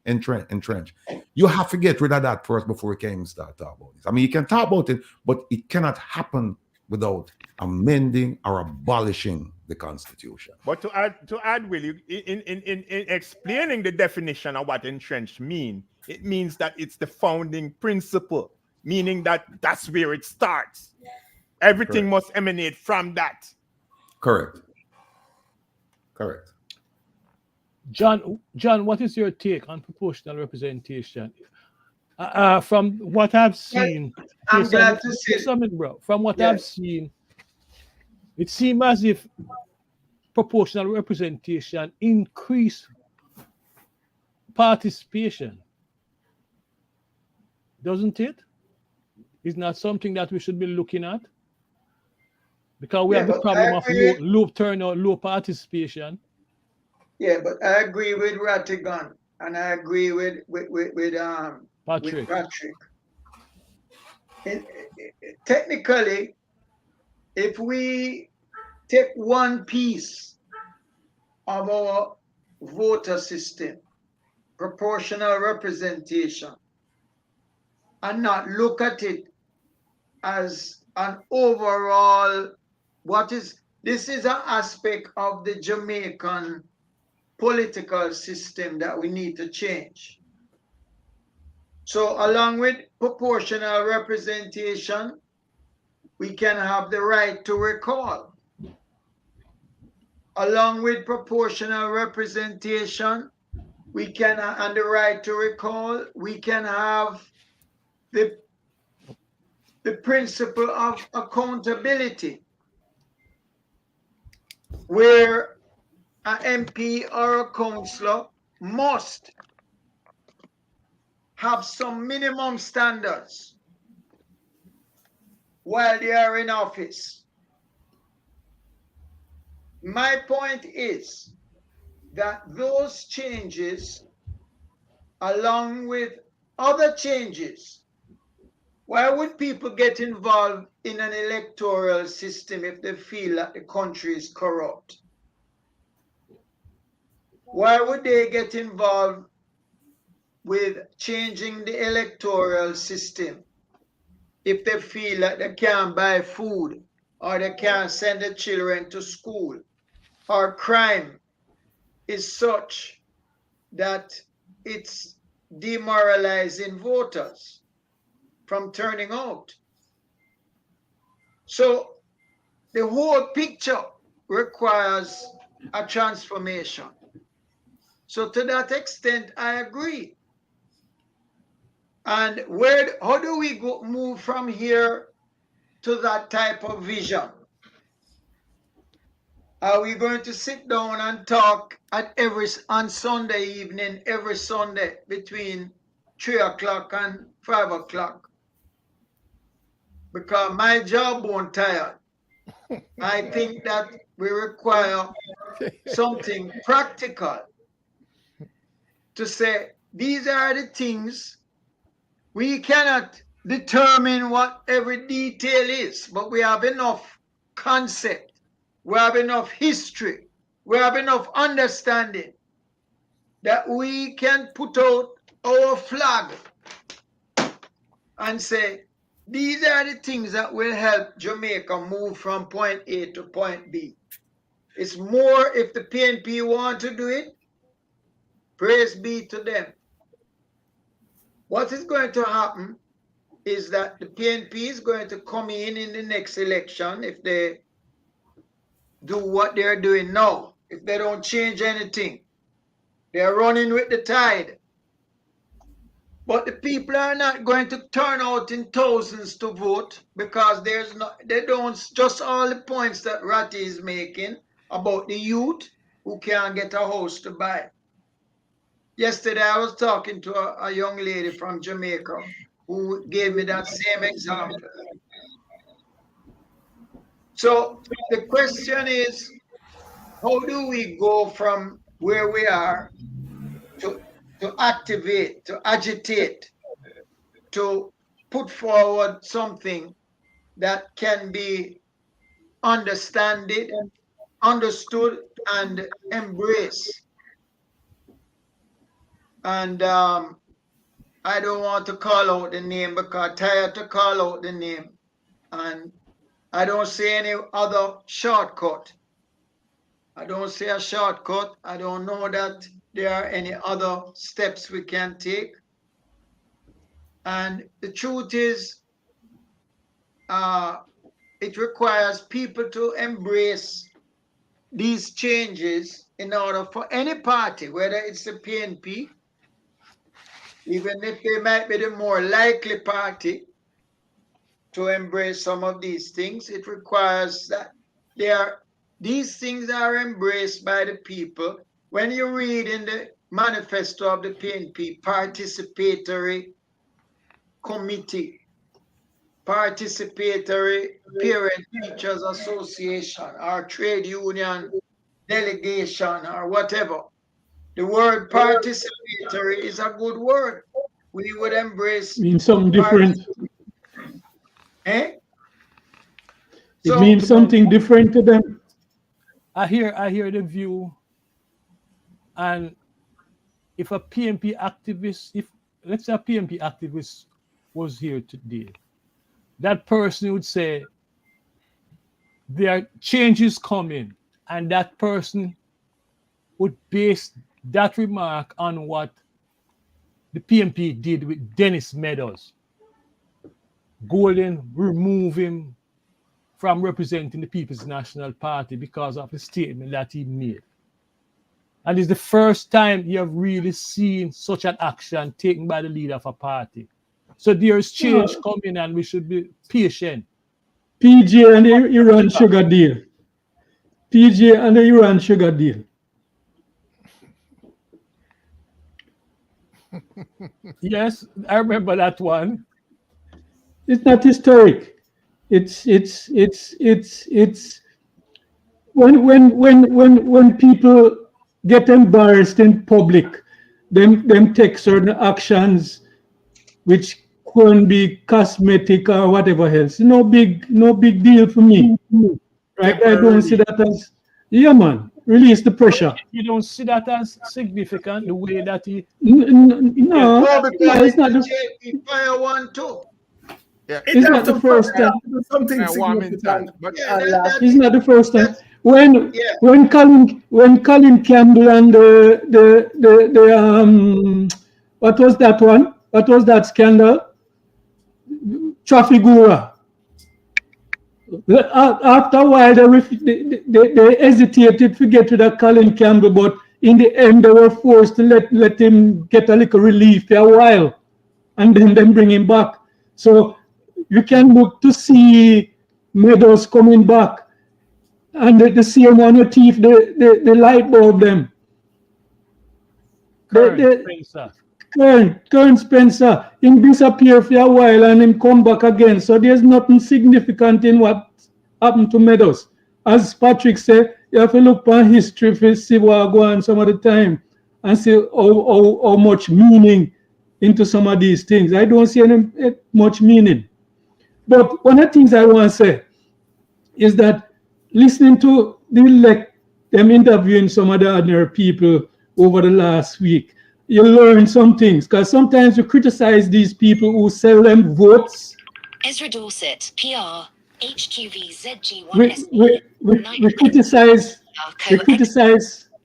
Entrenched. You have to get rid of that first before we can even start talking about this. I mean, you can talk about it, but it cannot happen without amending or abolishing the Constitution. But to add, Will, in explaining the definition of what entrenched mean, it means that it's the founding principle, meaning that that's where it starts. Everything must emanate from that. Correct. John, what is your take on proportional representation? From what I've Well, seen, I'm glad to here's see. something, bro. From what I've Yes. seen, it seems as if proportional representation increase participation, doesn't it? Is not something that we should be looking at because we Yeah, have the but I problem of agree. low turnout, low participation. Yeah, but I agree with Rattigan, and I agree with Patrick, Patrick. Technically, if we take one piece of our voter system, proportional representation, and not look at it as an overall, this is an aspect of the Jamaican political system that we need to change. So along with proportional representation, we can have the right to recall. Along with proportional representation, we can, and the right to recall, we can have the principle of accountability, where an MP or a councillor must have some minimum standards while they are in office. My point is that those changes, along with other changes, why would people get involved in an electoral system if they feel that the country is corrupt? Why would they get involved with changing the electoral system if they feel that they can't buy food, or they can't send their children to school, or crime is such that it's demoralizing voters from turning out? So the whole picture requires a transformation. So to that extent, I agree. And how do we move from here to that type of vision? Are we going to sit down and talk on Sunday evening, every Sunday between 3 o'clock and 5 o'clock? Because my job won't tire. I think that we require something practical to say, these are the things. We cannot determine what every detail is, but we have enough concept, we have enough history, we have enough understanding that we can put out our flag and say, these are the things that will help Jamaica move from point A to point B. It's more, if the PNP want to do it, praise be to them. What is going to happen is that the PNP is going to come in the next election, if they do what they're doing now, if they don't change anything. They're running with the tide. But the people are not going to turn out in thousands to vote, because they don't, just all the points that Ratty is making about the youth who can't get a house to buy. Yesterday, I was talking to a young lady from Jamaica who gave me that same example. So the question is, how do we go from where we are to activate, to agitate, to put forward something that can be understood and embraced? And I don't want to call out the name because I'm tired to call out the name. And I don't see any other shortcut. I don't see a shortcut. I don't know that there are any other steps we can take. And the truth is, it requires people to embrace these changes in order for any party, whether it's the PNP, even if they might be the more likely party to embrace some of these things, it requires that these things are embraced by the people. When you read in the manifesto of the PNP, participatory committee, participatory parent teachers association, or trade union delegation, or whatever. The word participatory is a good word. We would embrace. Means something different. Eh? It means something different to them. I hear the view, and if a PNP activist, if let's say a PNP activist was here today, that person would say there are changes coming, and that person would base that remark on what the PNP did with Dennis Meadows. Golden remove him from representing the People's National Party because of the statement that he made. And it's the first time you have really seen such an action taken by the leader of a party. So there is change coming, and we should be patient. PJ and the Iran sugar deal. PJ and the Iran sugar deal. Yes, I remember that one. It's not historic. It's when people get embarrassed in public, them take certain actions which couldn't be cosmetic or whatever else. No big deal for me. Right? I don't see that as man. Release the pressure. You don't see that as significant the way that he. No, it's not. Fire one too. Yeah, it's not the first time. Something significant. It's not the first time. When Colin Campbell and the what was that one? What was that scandal? Trafigura. After a while, they hesitated to get rid of Colin Campbell, but in the end, they were forced to let him get a little relief for a while, and then bring him back. So you can look to see Meadows coming back, and the same one with teeth, the light bulb them. Kern Spencer, him disappear for a while and him come back again. So there's nothing significant in what happened to Meadows. As Patrick said, you have to look on history to see what go on some of the time and see how much meaning into some of these things. I don't see any much meaning. But one of the things I want to say is that listening to them interviewing some of the ordinary people over the last week, you learn some things, because sometimes you criticize these people who sell them votes. Ezra Dorset, PR, HQVZG1. We criticize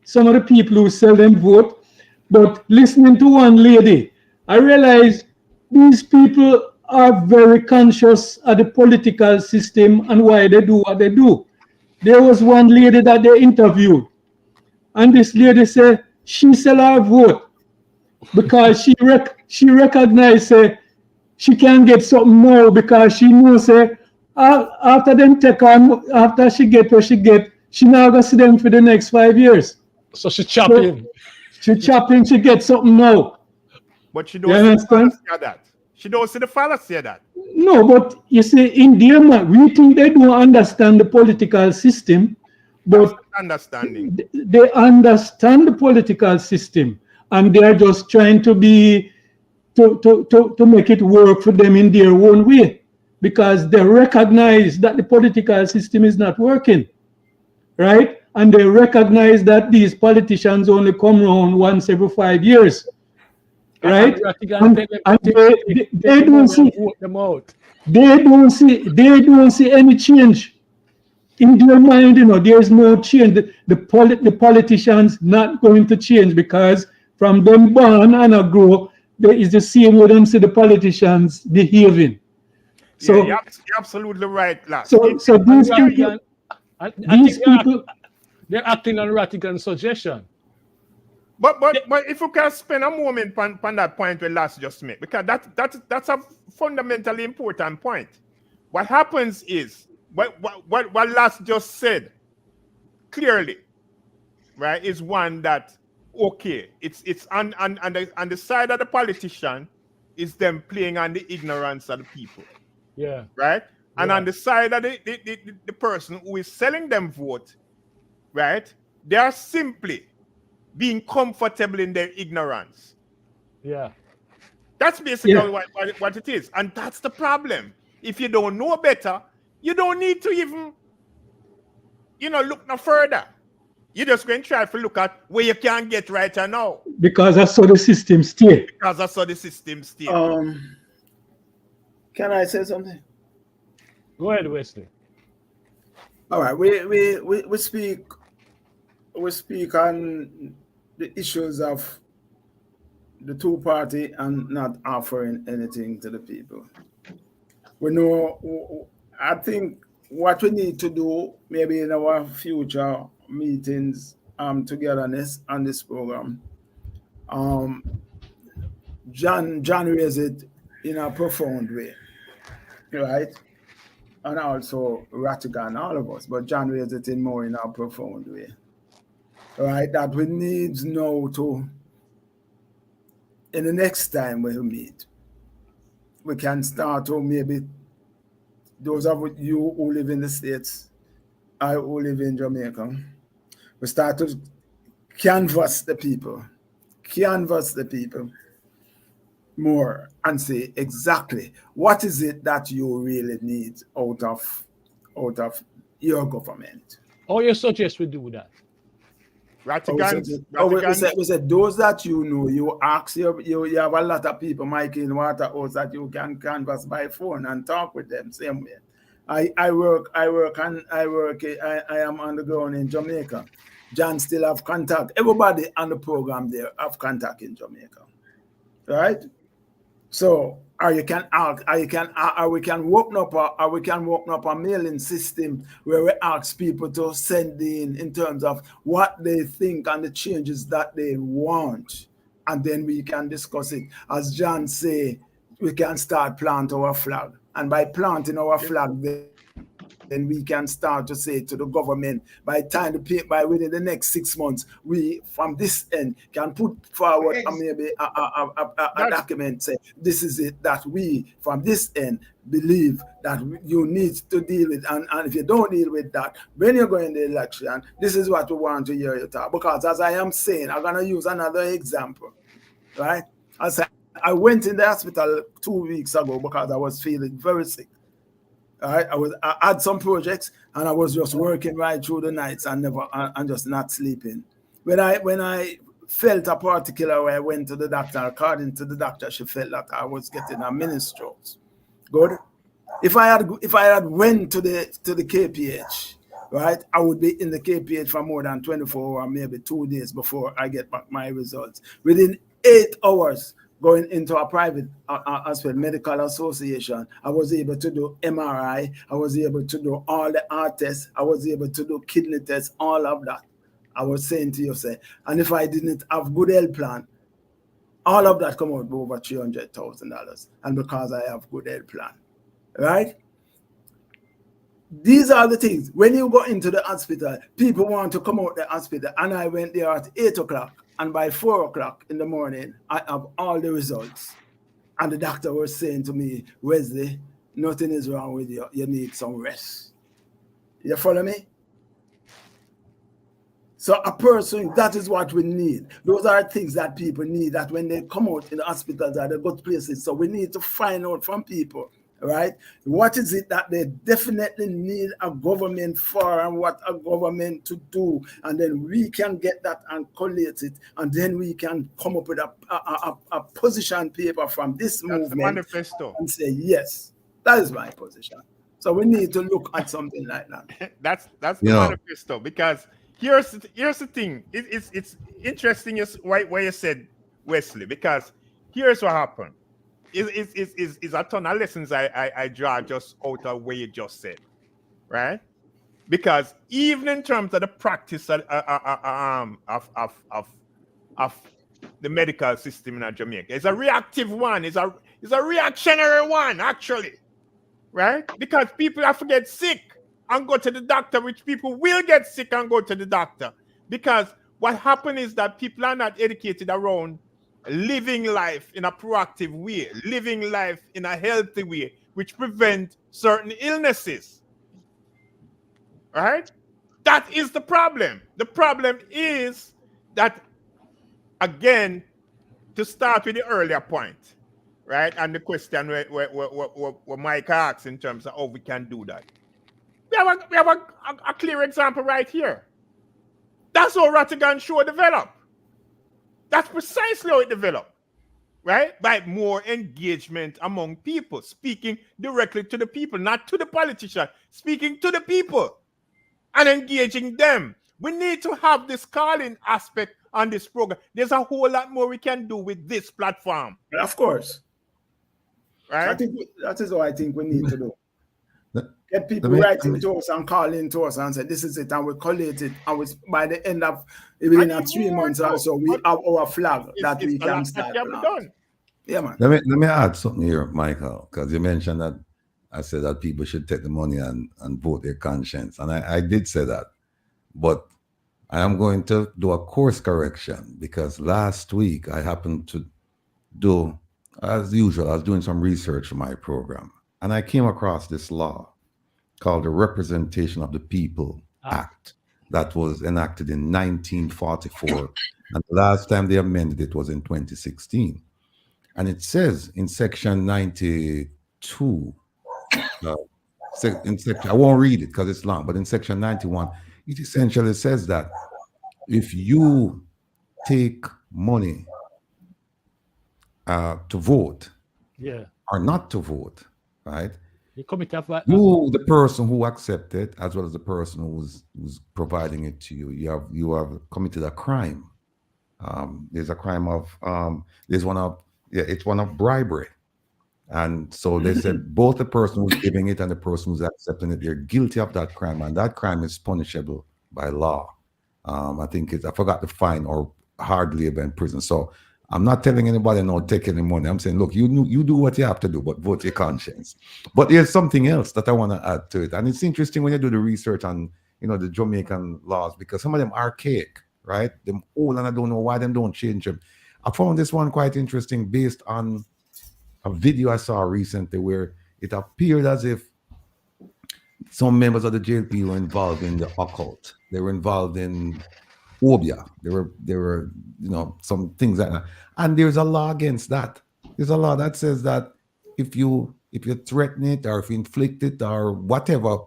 some of the people who sell them vote, but listening to one lady, I realize these people are very conscious of the political system and why they do what they do. There was one lady that they interviewed, and this lady said she sell her vote because she recognized she can get something more, because she knows after them take on, after she get what she get, she now gonna see them for the next 5 years. So she chopping. She gets something now. But she don't see the fallacy of that. She don't see the fallacy of that. No, but you see, in their mind, we think they don't understand the political system, but understanding. They understand the political system, and they are just trying to make it work for them in their own way, because they recognize that the political system is not working, right? And they recognize that these politicians only come around once every 5 years, right? And they don't see any change in their mind. There's no change. The politicians not going to change, because from them born and grow, there is the same way them see the politicians behaving. So you're absolutely right, lad. So these people, They're acting on Rattigan's suggestion. But if you can spend a moment on that point where Last just made, because that's a fundamentally important point. What happens is what Last just said clearly, right, is one that okay, it's on the side of the politician is them playing on the ignorance of the people. Yeah. Right? And Yeah. on the side of the person who is selling them vote, right, they are simply being comfortable in their ignorance. Yeah. That's basically what it is. And that's the problem. If you don't know better, you don't need to even, look no further. You're just going to try to look at where you can get right now. Because that's how the system stay. Because that's how the system stay. Can I say something? Go ahead, Wesley. All right, we speak on the issues of the two-party and not offering anything to the people. We know, I think what we need to do, maybe in our future meetings, togetherness on this program, John raised it in a profound way, right? And also Rattigan, all of us, but John raised it in a profound way, right? That we need now to, in the next time we meet, we can start to maybe those of you who live in the States, I who live in Jamaica, we start to canvass the people more and say exactly what is it that you really need out of your government. How you suggest we do that? We said those that you ask you have a lot of people, Mike in Waterhouse, that you can canvass by phone and talk with them same way. I am on the ground in Jamaica. John still have contact. Everybody on the program there have contact in Jamaica, right? So, we can open up a mailing system where we ask people to send in terms of what they think and the changes that they want, and then we can discuss it. As John say, we can start plant our flag, and by planting our flag, then we can start to say to the government, by within the next 6 months, we from this end can put forward maybe a document say this is it that we from this end believe that you need to deal with, and if you don't deal with that when you're going to the election, this is what we want to hear you talk. Because as I am saying, I'm gonna use another example, right? I went in the hospital 2 weeks ago because I was feeling very sick. I had some projects and I was just working right through the nights and just not sleeping. When I felt a particular way, I went to the doctor. According to the doctor, she felt that I was getting a mini strokes. Good. If I had went to the KPH, right, I would be in the KPH for more than 24 or maybe 2 days before I get back my results. Within 8 hours. Going into a private hospital, medical association, I was able to do MRI, I was able to do all the heart tests, I was able to do kidney tests, all of that. I was saying to you, and if I didn't have good health plan, all of that come out over $300,000, and because I have good health plan, right? These are the things. When you go into the hospital, people want to come out the hospital, and I went there at 8 o'clock. And by 4 o'clock in the morning, I have all the results. And the doctor was saying to me, Wesley, nothing is wrong with you. You need some rest. You follow me? So a person, that is what we need. Those are things that people need, that when they come out in the hospitals are the good places. So we need to find out from people, right? What is it that they definitely need a government for, and what a government to do, and then we can get that and collate it, and then we can come up with a position paper from this movement. The manifesto. And say, yes, that is my position. So we need to look at something like that. That's the manifesto, because here's the thing. It's interesting what you said, Wesley, because here's what happened. Is a ton of lessons I draw just out of what you just said, right? Because even in terms of the practice of the medical system in Jamaica, it's a reactive one. It's a reactionary one, actually, right? Because people have to get sick and go to the doctor, which people will get sick and go to the doctor. Because what happens is that people are not educated around living life in a proactive way, living life in a healthy way, which prevent certain illnesses. Right? That is the problem. The problem is that, again, to start with the earlier point, right? And the question where Mike asked in terms of how we can do that. We have a clear example right here. That's how Rattigan Show developed. That's precisely how it developed, right? By more engagement among people, speaking directly to the people, not to the politician, speaking to the people and engaging them. We need to have this calling aspect on this program. There's a whole lot more we can do with this platform. Of course. Right? I think that is what I think we need to do. Get people writing to us and calling to us and say, this is it, and we collate it. And by the end of, within 3 months or so, we have our flag that we can start. Yeah, man. Let me add something here, Michael, because you mentioned that I said that people should take the money and vote their conscience. And I did say that. But I am going to do a course correction because last week I happened to do, as usual, I was doing some research for my program. And I came across this law called the Representation of the People Act that was enacted in 1944. And the last time they amended it was in 2016. And it says in section 92, I won't read it because it's long, but in section 91, it essentially says that if you take money to vote or not to vote, right? You commit a you, the person who accepted, as well as the person who's providing it to you, you have committed a crime. There's a crime of it's one of bribery. And so they said both the person who's giving it and the person who's accepting it, they're guilty of that crime, and that crime is punishable by law. I think I forgot the fine or hard labor in prison. So I'm not telling anybody no take any money. I'm saying, look, you do what you have to do, but vote your conscience. But there's something else that I want to add to it, and it's interesting when you do the research on the Jamaican laws, because some of them are archaic, right? Them old, and I don't know why them don't change them. I found this one quite interesting based on a video I saw recently where it appeared as if some members of the JLP were involved in the occult. They were involved in obia. There were some things like that. And there's a law against that. There's a law that says that if you threaten it or if you inflict it or whatever,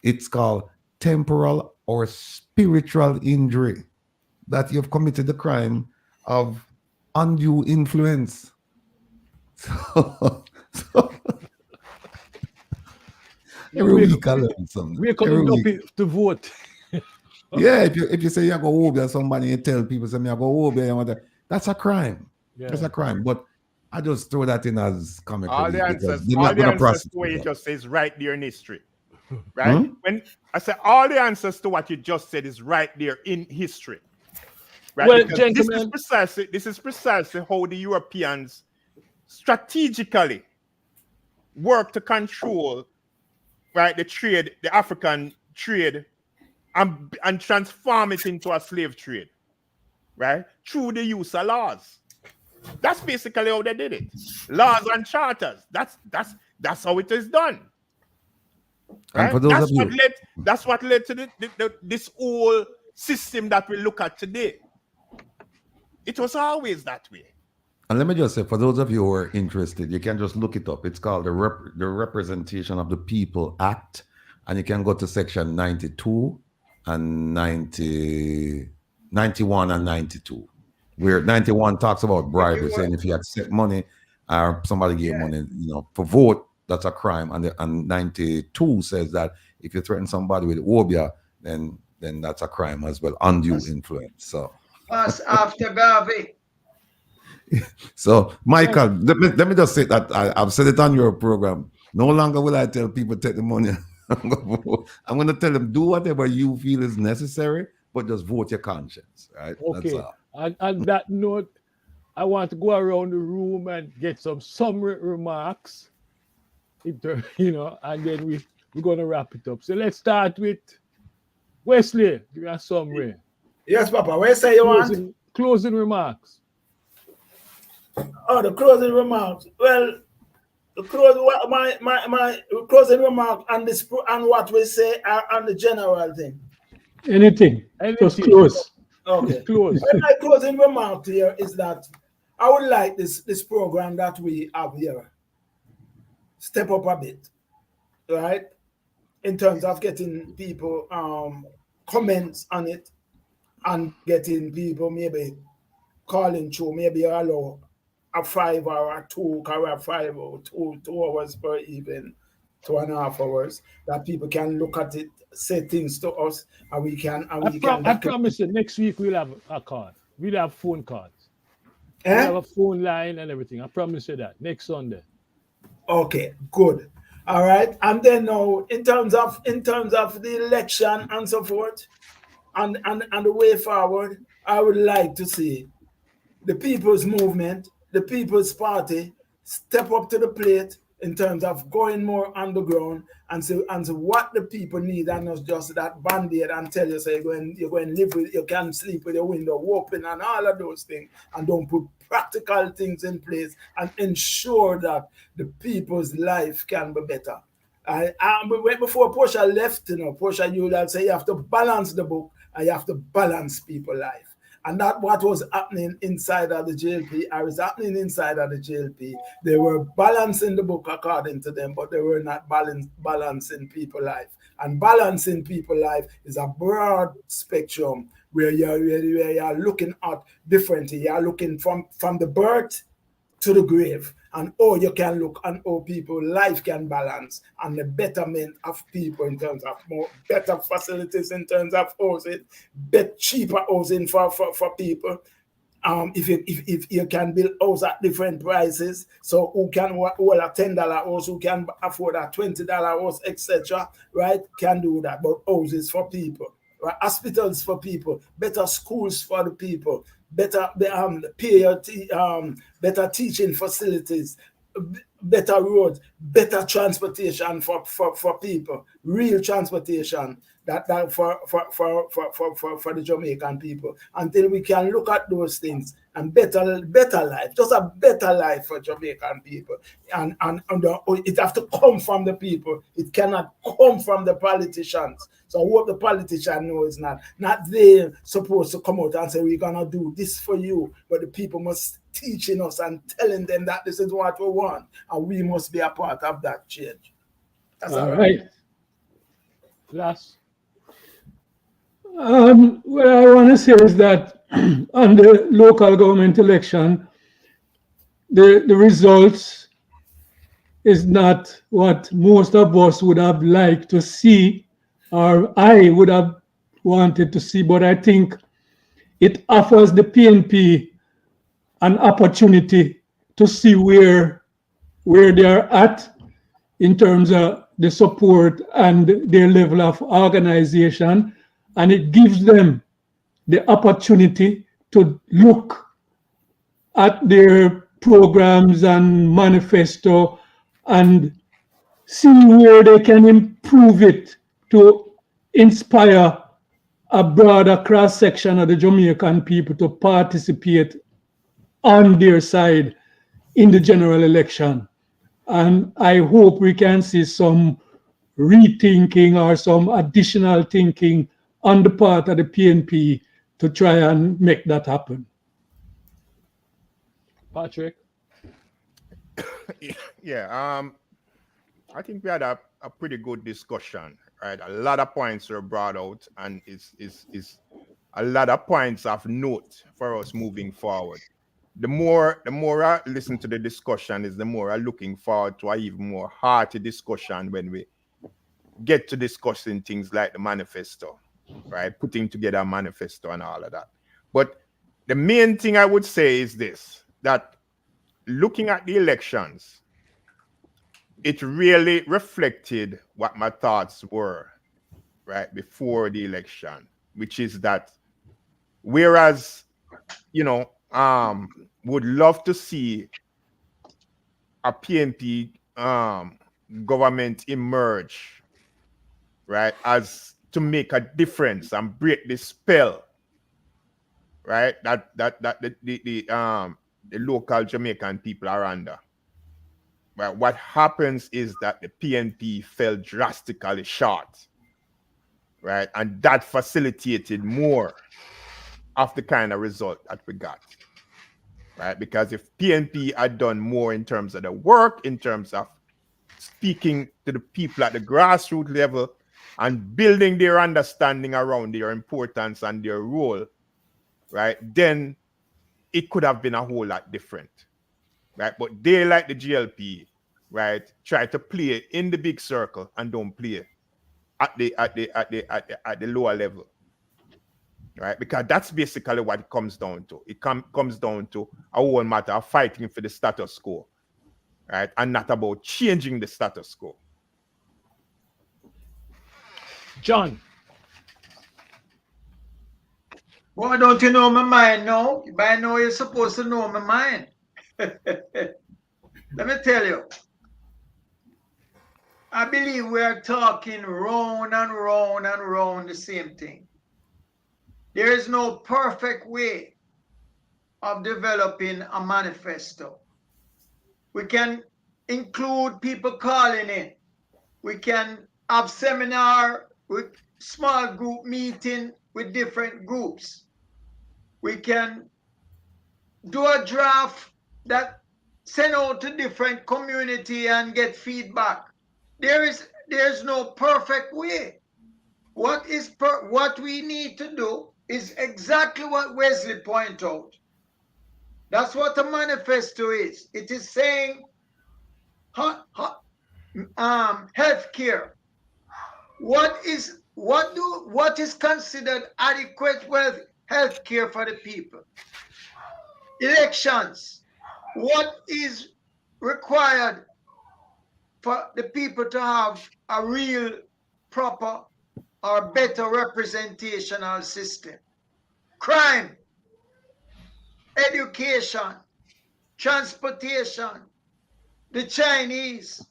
it's called temporal or spiritual injury, that you've committed the crime of undue influence. So every week I learn something. We're coming up to vote. Yeah, if you say you go over somebody, you tell people say you go over, that's a crime. Yeah. That's a crime. But I just throw that in as comic. All the answers to what you just said is right there in history. Right? When I say all the answers to what you just said is right there in history. Right? Well, gentlemen, this is precisely how the Europeans strategically work to control, right, the African trade, and transform it into a slave trade, right, through the use of laws. That's basically how they did it. Laws and charters. That's how it is done. Right? That's what led to this whole system that we look at today. It was always that way. And let me just say, for those of you who are interested, you can just look it up. It's called the Representation of the People Act, and you can go to section 92 and 91 and 92, where 91 talks about bribery, saying if you accept money or somebody gave money, for vote, that's a crime. And 92 says that if you threaten somebody with obia, then that's a crime as well, undue influence. So pass after Garvey. So, Michael, let me just say that I've said it on your program. No longer will I tell people take the money I'm going to tell them, do whatever you feel is necessary, but just vote your conscience, right? That's Okay. all. And on that note, I want to go around the room and get some summary remarks, and then we're going to wrap it up. So let's start with Wesley. Give me a summary. Yes, Papa. What you say you want? Closing remarks. Oh, the closing remarks. Well, my closing remark on this and what we say on the general thing. Anything. Just close. Okay. Close. Well, my closing remark here is that I would like this program that we have here step up a bit, right? In terms of getting people comments on it and getting people maybe calling through, maybe allow a 5 or a 2, or a 5 or 2 hours per even, 2.5 hours, that people can look at it, say things to us, and we can. I promise you, next week we'll have a card. We'll have phone cards. Eh? We'll have a phone line and everything. I promise you that next Sunday. Okay, good. All right, and then now in terms of the election and so forth, and the way forward, I would like to see the People's Movement, the People's Party, step up to the plate in terms of going more underground and see what the people need, and not just that band-aid and tell you, say, you're going to live with, you can sleep with your window open and all of those things, and don't put practical things in place and ensure that the people's life can be better. Before Portia left, Portia, you would say you have to balance the book and you have to balance people's life. And that's what was happening inside of the JLP. I was happening inside of the JLP. They were balancing the book according to them, but they were not balancing people's life. And balancing people's life is a broad spectrum where you're looking at differently. You're looking from the birth to the grave, and you can look and people life can balance, and the betterment of people in terms of more better facilities in terms of housing, cheaper housing for people. If you can build house at different prices, so who can hold a $10 house, who can afford a $20 house, etc., right, can do that. But houses for people, right? Hospitals for people, better schools for the people, better better teaching facilities, better roads, better transportation for people, real transportation that for the Jamaican people, until we can look at those things and better life, just a better life for Jamaican people, and it have to come from the people. It cannot come from the politicians. So what the politician know is not they supposed to come out and say we're gonna do this for you, but the people must teaching us and telling them that this is what we want, and we must be a part of that change. That's all right. Last. What I want to say is that on the local government election, the results is not what most of us would have liked to see, or I would have wanted to see, but I think it offers the PNP an opportunity to see where they are at in terms of the support and their level of organization, and it gives them the opportunity to look at their programs and manifesto and see where they can improve it to inspire a broader cross section of the Jamaican people to participate on their side in the general election. And I hope we can see some rethinking or some additional thinking on the part of the PNP to try and make that happen. Patrick? Yeah, I think we had a pretty good discussion, right? A lot of points were brought out, and is a lot of points of note for us moving forward. The more I listen to the discussion, is the more I'm looking forward to an even more hearty discussion when we get to discussing things like the manifesto, right? Putting together a manifesto and all of that. But the main thing I would say is this, that looking at the elections, it really reflected what my thoughts were, right, before the election, which is that whereas, would love to see a PNP government emerge, right, as to make a difference and break the spell, right, that the local Jamaican people are under. Right, what happens is that the PNP fell drastically short, right, and that facilitated more of the kind of result that we got, right? Because if PNP had done more in terms of the work, in terms of speaking to the people at the grassroots level and building their understanding around their importance and their role, right, then it could have been a whole lot different, right? But they, like the GLP, right, try to play in the big circle and don't play at the lower level, right? Because that's basically what it comes down to. It comes down to a whole matter of fighting for the status quo, right, and not about changing the status quo. John. Boy, don't you know my mind now? By now you're supposed to know my mind. Let me tell you. I believe we are talking round and round and round the same thing. There is no perfect way of developing a manifesto. We can include people calling in. We can have seminar with small group meeting with different groups. We can do a draft that send out to different community and get feedback. There's no perfect way. What we need to do is exactly what Wesley pointed out. That's what a manifesto is. It is saying healthcare. What is considered adequate health care for the people? Elections. What is required for the people to have a real, proper, or better representational system? Crime, education, transportation, the Chinese,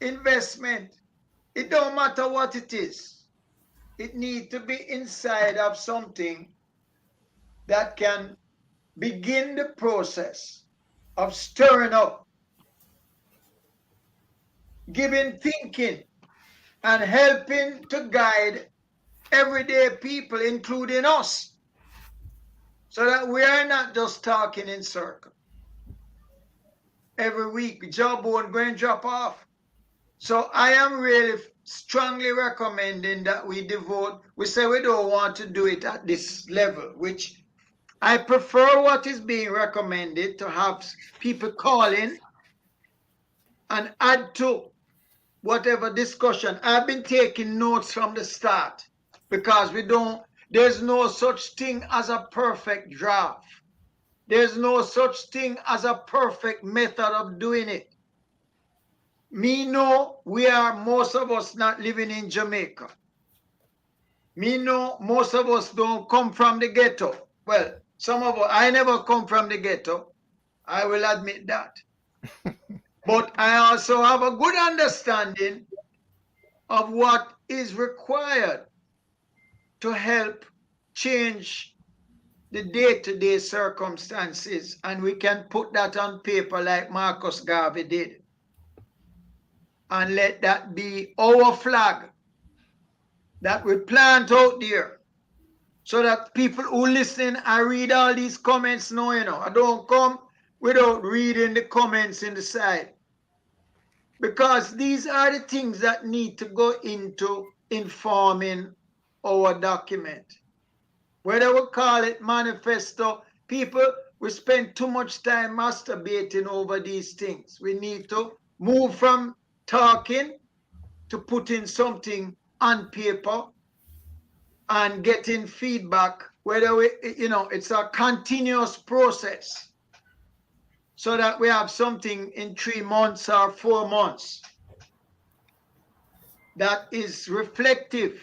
investment. It don't matter what it is. It needs to be inside of something that can begin the process of stirring up, giving thinking, and helping to guide everyday people, including us, so that we are not just talking in circle. Every week, job won't go and drop off. So I am really strongly recommending that we say we don't want to do it at this level, which I prefer what is being recommended, to have people call in and add to whatever discussion. I've been taking notes from the start, because there's no such thing as a perfect draft. There's no such thing as a perfect method of doing it. Me know most of us not living in Jamaica. Me know most of us don't come from the ghetto. Well, some of us, I never come from the ghetto. I will admit that. But I also have a good understanding of what is required to help change the day-to-day circumstances. And we can put that on paper like Marcus Garvey did. And let that be our flag that we plant out there, so that people who listen and read all these comments know, I don't come without reading the comments in the side. Because these are the things that need to go into informing our document. Whether we call it manifesto, we spend too much time masturbating over these things. We need to move from talking to putting something on paper and getting feedback, whether it's a continuous process. so that we have something in 3 months or 4 months that is reflective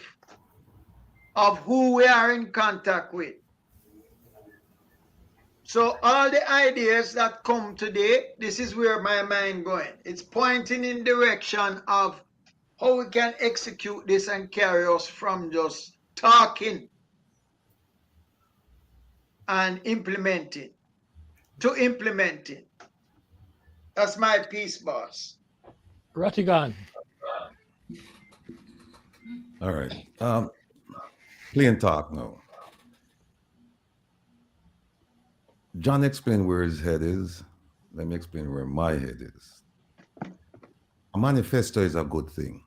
of who we are in contact with. So all the ideas that come today, this is where my mind going. It's pointing in direction of how we can execute this and carry us from just talking and implementing to implementing. That's my piece, boss. Ratigan. All right. Plain talk now. John explained where his head is. Let me explain where my head is. A manifesto is a good thing,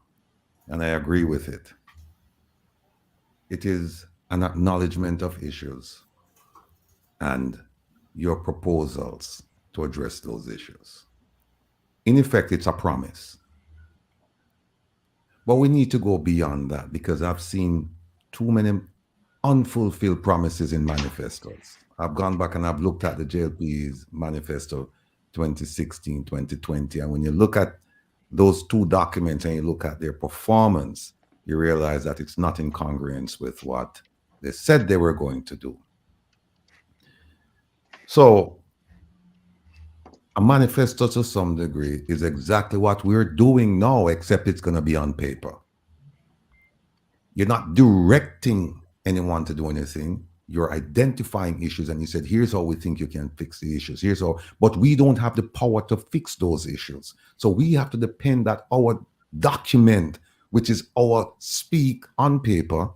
and I agree with it. It is an acknowledgement of issues and your proposals to address those issues. In effect, it's a promise. But we need to go beyond that because I've seen too many unfulfilled promises in manifestos. I've gone back and I've looked at the JLP's manifesto 2016, 2020, and when you look at those two documents and you look at their performance, you realize that it's not in congruence with what they said they were going to do. So a manifesto to some degree is exactly what we're doing now, except it's going to be on paper. You're not directing anyone to do anything. You're identifying issues and you said, here's how we think you can fix the issues. Here's how, but we don't have the power to fix those issues. So we have to depend that our document, which is our speak on paper,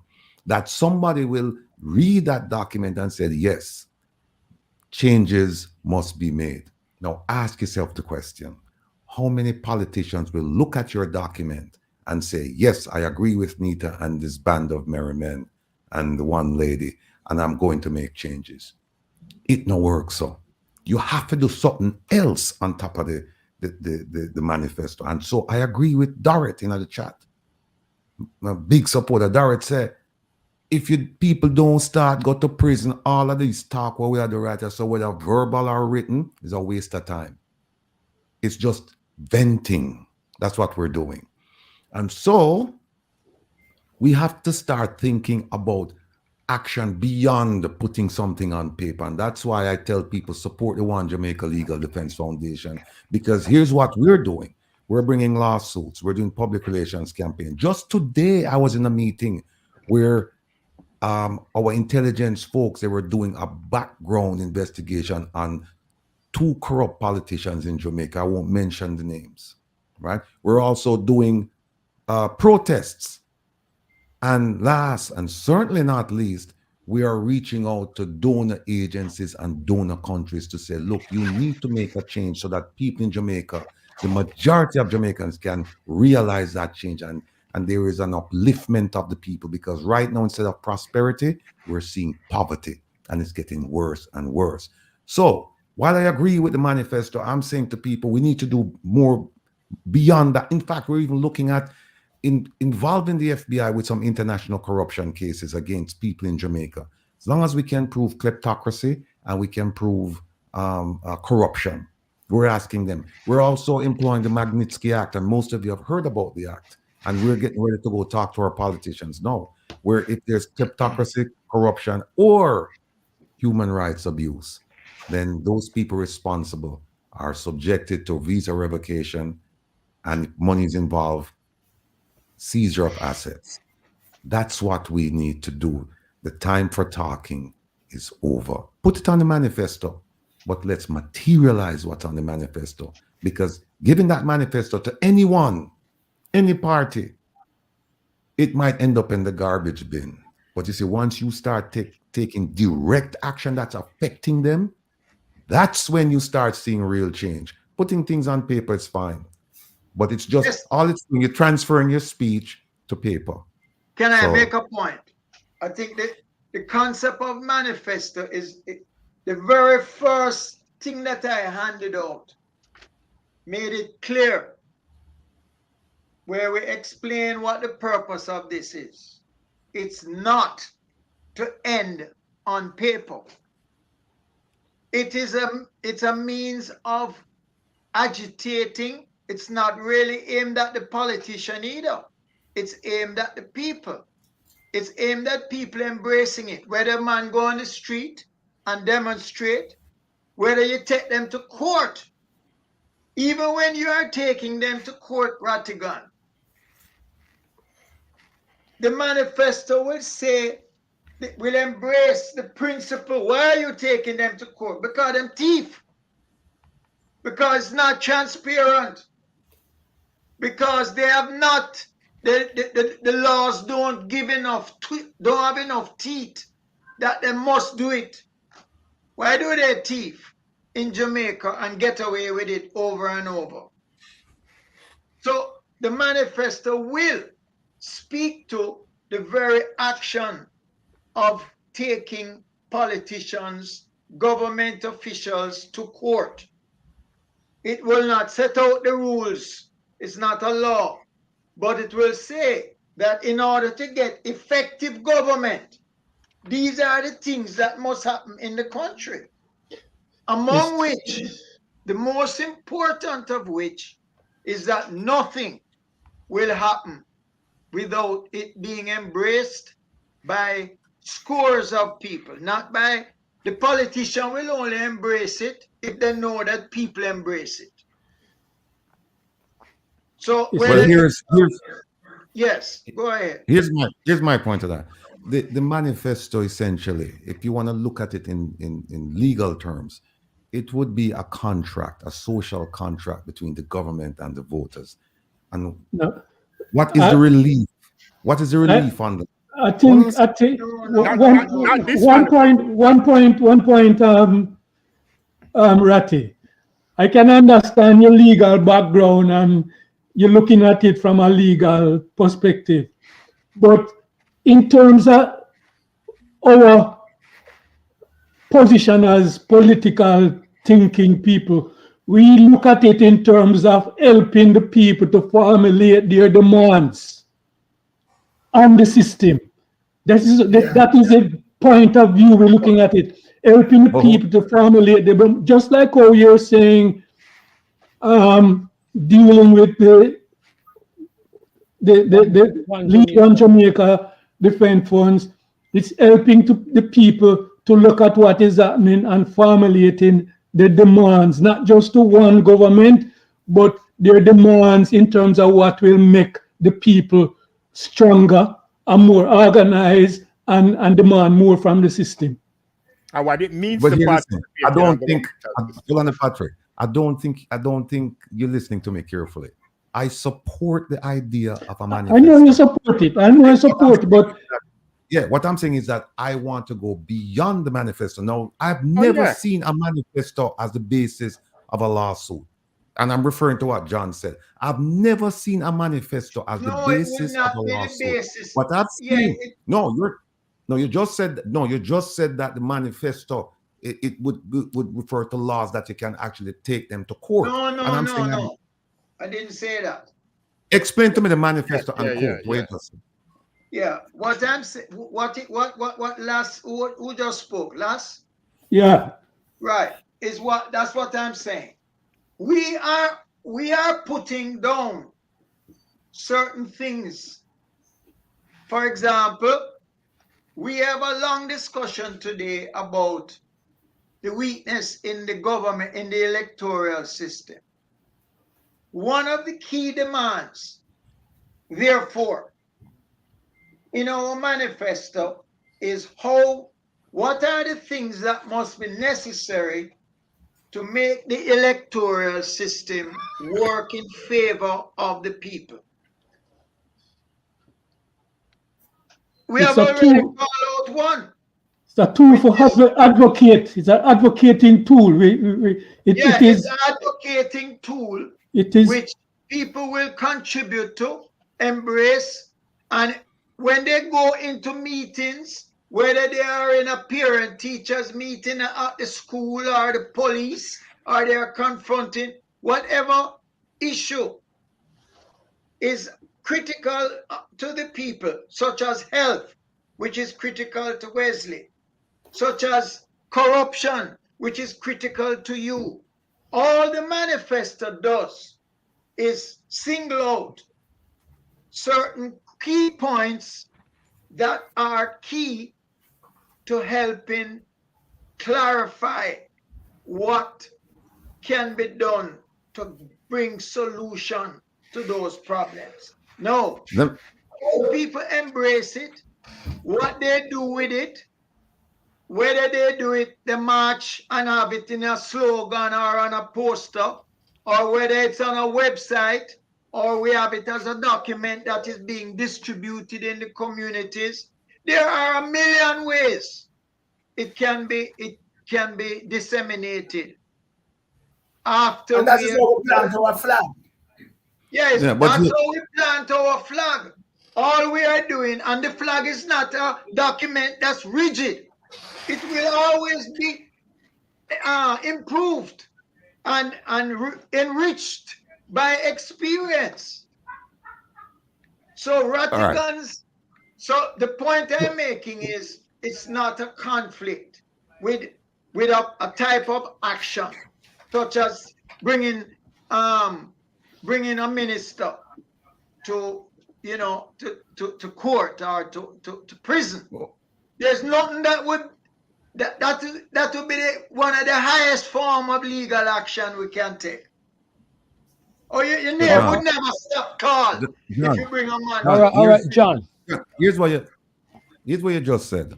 that somebody will read that document and say, yes, changes must be made. Now ask yourself the question, how many politicians will look at your document and say, yes, I agree with Nita and this band of merry men and the one lady, and I'm going to make changes? It no work so. You have to do something else on top of the manifesto. And so I agree with Dorrit in the chat. A big supporter. Dorrit said, if you people don't start, go to prison, all of this talk what we are the writers, so whether verbal or written, is a waste of time. It's just venting. That's what we're doing. And so we have to start thinking about action beyond putting something on paper. And that's why I tell people support the One Jamaica Legal Defense Foundation, because here's what we're doing. We're bringing lawsuits. We're doing public relations campaign. Just today, I was in a meeting where our intelligence folks, they were doing a background investigation on 2 corrupt politicians in Jamaica. I won't mention the names, right? We're also doing protests. And last, and certainly not least, we are reaching out to donor agencies and donor countries to say, look, you need to make a change so that people in Jamaica, the majority of Jamaicans, can realize that change. And there is an upliftment of the people, because right now, instead of prosperity, we're seeing poverty, and it's getting worse and worse. So while I agree with the manifesto, I'm saying to people, we need to do more beyond that. In fact, we're even looking at involving the FBI with some international corruption cases against people in Jamaica. As long as we can prove kleptocracy and we can prove corruption, we're asking them. We're also employing the Magnitsky Act, and most of you have heard about the act. And we're getting ready to go talk to our politicians now, where if there's kleptocracy, corruption, or human rights abuse, then those people responsible are subjected to visa revocation, and if money is involved, seizure of assets. That's what we need to do. The time for talking is over. Put it on the manifesto, but let's materialize what's on the manifesto, because giving that manifesto to anyone, any party, it might end up in the garbage bin. But you see, once you start taking direct action that's affecting them, that's when you start seeing real change. Putting things on paper is fine, but it's just all it's doing, you're transferring your speech to paper. Can I make a point? I think that the concept of manifesto is the very first thing that I handed out, made it clear, where we explain what the purpose of this is. It's not to end on paper. it's a means of agitating. It's not really aimed at the politician either. It's aimed at the people. It's aimed at people embracing it. Whether man go on the street and demonstrate, whether you take them to court, even when you are taking them to court, Ratigan, the manifesto will say, will embrace the principle. Why are you taking them to court? Because them thief. Because it's not transparent. Because they have not, the laws don't give enough, don't have enough teeth that they must do it. Why do they thief in Jamaica and get away with it over and over? So the manifesto will speak to the very action of taking politicians, government officials to court. It will not set out the rules. It's not a law. But it will say that in order to get effective government, these are the things that must happen in the country. Among which, the most important of which, is that nothing will happen without it being embraced by scores of people. Not by the politician will only embrace it if they know that people embrace it. So well, yes, go ahead. Here's my point to that. The manifesto essentially, if you want to look at it in legal terms, it would be a contract, a social contract between the government and the voters. And what is the relief? What is the relief on that? I think one point, Ratty. I can understand your legal background and you're looking at it from a legal perspective. But in terms of our position as political thinking people, we look at it in terms of helping the people to formulate their demands on the system. That is a point of view we're looking at it, helping the people to formulate them, just like how you're saying, dealing with the Lead on Jamaica Defense Funds. It's helping the people to look at what is happening and formulating the demands, not just to one government, but their demands in terms of what will make the people stronger and more organized and demand more from the system. And what it means but to I don't think, Patrick, I don't think you're listening to me carefully. I support the idea of a manifesto. I know you support it. But yeah, what I'm saying is that I want to go beyond the manifesto. Now, I've never seen a manifesto as the basis of a lawsuit. And I'm referring to what John said. I've never seen a manifesto as the basis of a lawsuit. What I've seen, you just said that the manifesto it would refer to laws that you can actually take them to court. No. I didn't say that. Explain to me the manifesto and court. Yeah, what I'm saying, what last who just spoke last? Yeah. Right. That's what I'm saying. We are putting down certain things. For example, we have a long discussion today about the weakness in the government, in the electoral system. One of the key demands, therefore, in our manifesto is what are the things that must be necessary to make the electoral system work in favor of the people. We have already called out one. It's a tool for advocate. It's an advocating tool. It's an advocating tool which people will contribute to, embrace, and when they go into meetings, whether they are in a parent-teachers meeting at the school or the police, or they are confronting whatever issue is critical to the people, such as health, which is critical to Wesley, such as corruption, which is critical to you. All the manifesto does is single out certain key points that are key to helping clarify what can be done to bring solution to those problems. No, people embrace it, what they do with it, whether they do it, they march and have it in a slogan or on a poster, or whether it's on a website, or we have it as a document that is being distributed in the communities. There are a million ways it can be disseminated. After and that is how we plant our flag. Yes, yeah, that's how we plant our flag. All we are doing, and the flag is not a document that's rigid. It will always be improved and enriched by experience. So Ratigans, right. So the point I'm making is it's not a conflict with a type of action, such as bringing a minister to court or to prison. There's nothing that would be one of the highest form of legal action we can take. Or you would never stop call if you bring a man. All right, John. Here's what you just said.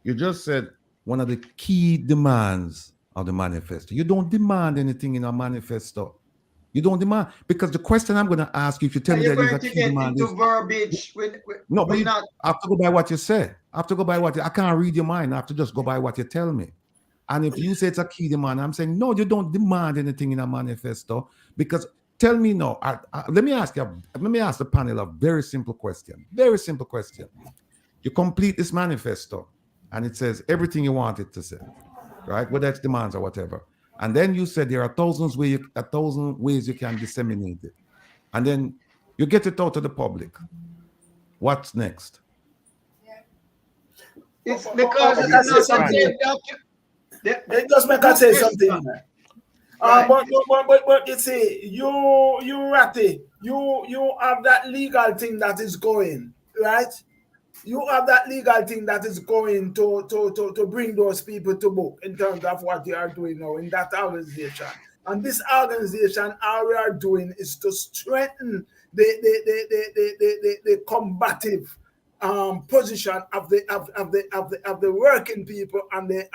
You just said one of the key demands of the manifesto. You don't demand anything in a manifesto. You don't demand, because the question I'm going to ask you, if you tell me that is a key demand, is verbiage no, but I have to go by what you said. I have to go by what I can't read your mind. I have to just go by what you tell me. And if you say it's a key demand, I'm saying no, you don't demand anything in a manifesto. Because tell me no. Let me ask the panel a very simple question. Very simple question. You complete this manifesto, and it says everything you want it to say, right? Whether it's demands or whatever. And then you said there are 1,000 ways you can disseminate it. And then you get it out to the public. What's next? It's because it's not they just make us say something. Right. But you see, you Ratty, you have that legal thing that is going, right? You have that legal thing that is going to bring those people to book in terms of what you are doing now in that organization. And this organization, all we are doing is to strengthen the combative position of the working people and the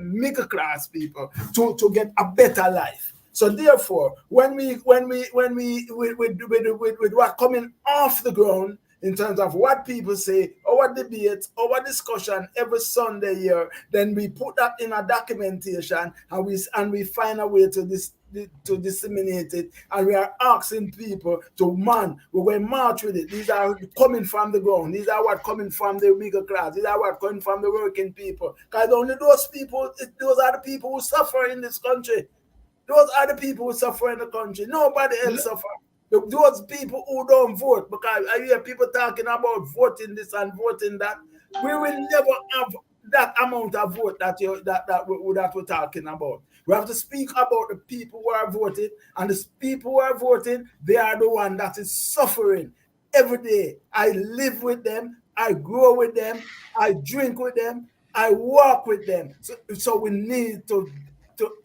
middle class people to get a better life. So therefore, when we are coming off the ground in terms of what people say, our debates, our discussion every Sunday here, then we put that in a documentation and we find a way to disseminate it, and we are asking people to we will march with it. These are coming from the ground. These are what coming from the middle class. These are what coming from the working people. Because only those are the people who suffer in this country. Those are the people who suffer in the country. Nobody else suffer. Those people who don't vote, because I hear people talking about voting this and voting that. We will never have that amount of vote that we're talking about. We have to speak about the people who are voting, and the people who are voting, they are the one that is suffering every day. I live with them, I grow with them, I drink with them, I walk with them. So we need to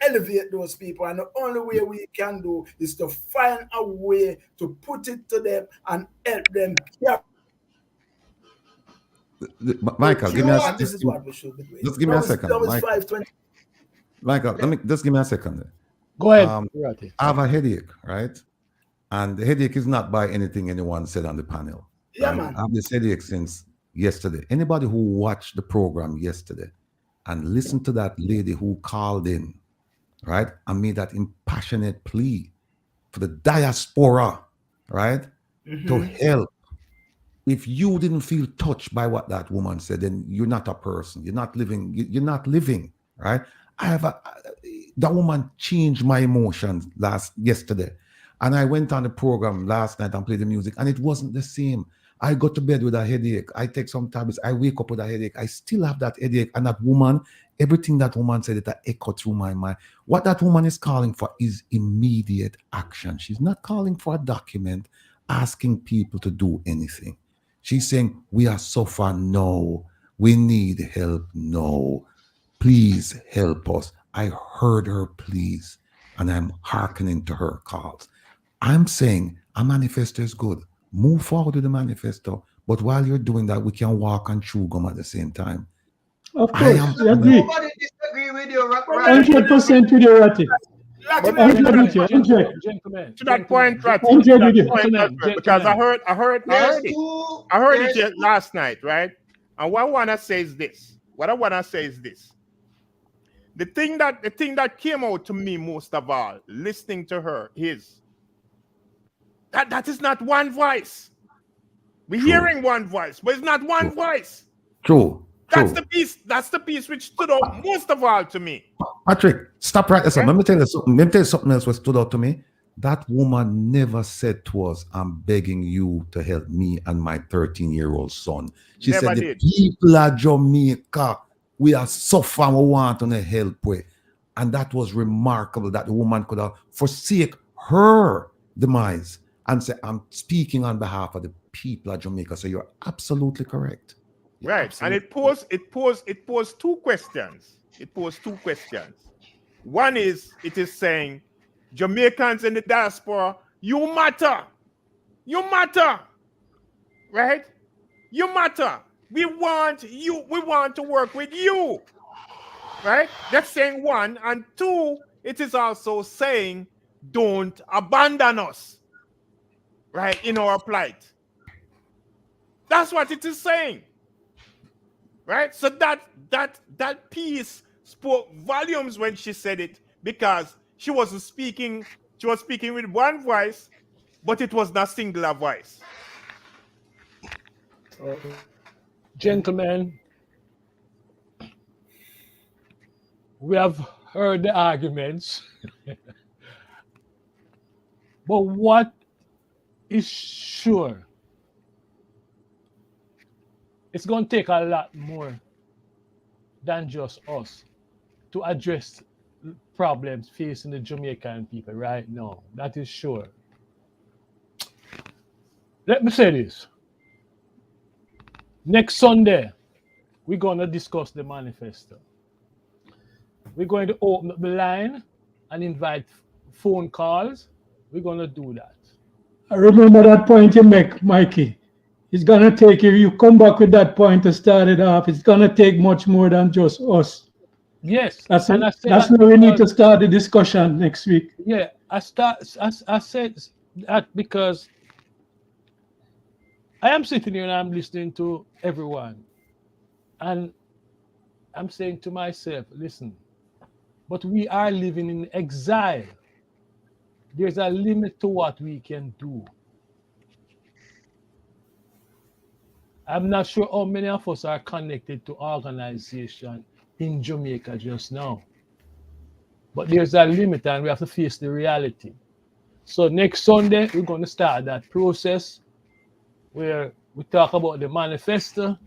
elevate those people, and the only way we can do is to find a way to put it to them and help them. Michael, give me a second. Just give me a second. Michael, let me just give me a second. Go ahead. I have a headache, right? And the headache is not by anything anyone said on the panel. Yeah, man. I have this headache since yesterday. Anybody who watched the program yesterday and listened to that lady who called in, right, and made that impassionate plea for the diaspora, right, to help. If you didn't feel touched by what that woman said, then you're not a person. You're not living. You're not living, right? That woman changed my emotions yesterday. And I went on the program last night and played the music, and it wasn't the same. I go to bed with a headache. I take some tablets. I wake up with a headache. I still have that headache. And that woman, everything that woman said, it echo through my mind. What that woman is calling for is immediate action. She's not calling for a document asking people to do anything. She's saying, we are suffering now. We need help now. Please help us. I heard her please, and I'm hearkening to her calls. I'm saying a manifesto is good. Move forward with the manifesto. But while you're doing that, we can walk and chew gum at the same time. Of course, we agree. Nobody disagree with you, right? 100% with you, Ratty. But 100 with you. 100. Gentlemen, to that point, right? 100 with you. Because I heard There's it. two. I heard there's it last night, right? And what I wanna say is this. What I wanna say is this. The thing that came out to me most of all, listening to her, is that is not one voice. We're hearing one voice, but it's not one voice. True. That's the piece which stood out most of all to me. Patrick, stop right there. Let me tell you something else what stood out to me. That woman never said to us, I'm begging you to help me and my 13-year-old son. She Never said, did. the people of Jamaica, we are suffering, we want to help with. And that was remarkable that the woman could have forsake her demise and say, I'm speaking on behalf of the people of Jamaica. So you're absolutely correct. You're Right. absolutely And it posed two questions. It posed two questions. One is, it is saying, Jamaicans in the diaspora, you matter. You matter. Right? You matter. We want to work with you. Right? That's saying one. And two, it is also saying, don't abandon us. Right? In our plight. That's what it is saying. Right? So that piece spoke volumes when she said it, because she was speaking with one voice, but it was not singular voice. Gentlemen, we have heard the arguments. But what is sure, it's going to take a lot more than just us to address problems facing the Jamaican people right now. That is sure. Let me say this. Next Sunday, we're going to discuss the manifesto. We're going to open up the line and invite phone calls. We're going to do that. I remember that point you make, Mikey. It's going to take you come back with that point to start it off. It's going to take much more than just us. Yes. That's that where we need to start the discussion next week. Yeah, I said that because I am sitting here and I'm listening to everyone. And I'm saying to myself, listen, but we are living in exile. There's a limit to what we can do. I'm not sure how many of us are connected to organization in Jamaica just now. But there's a limit and we have to face the reality. So next Sunday, we're going to start that process where we talk about the manifesto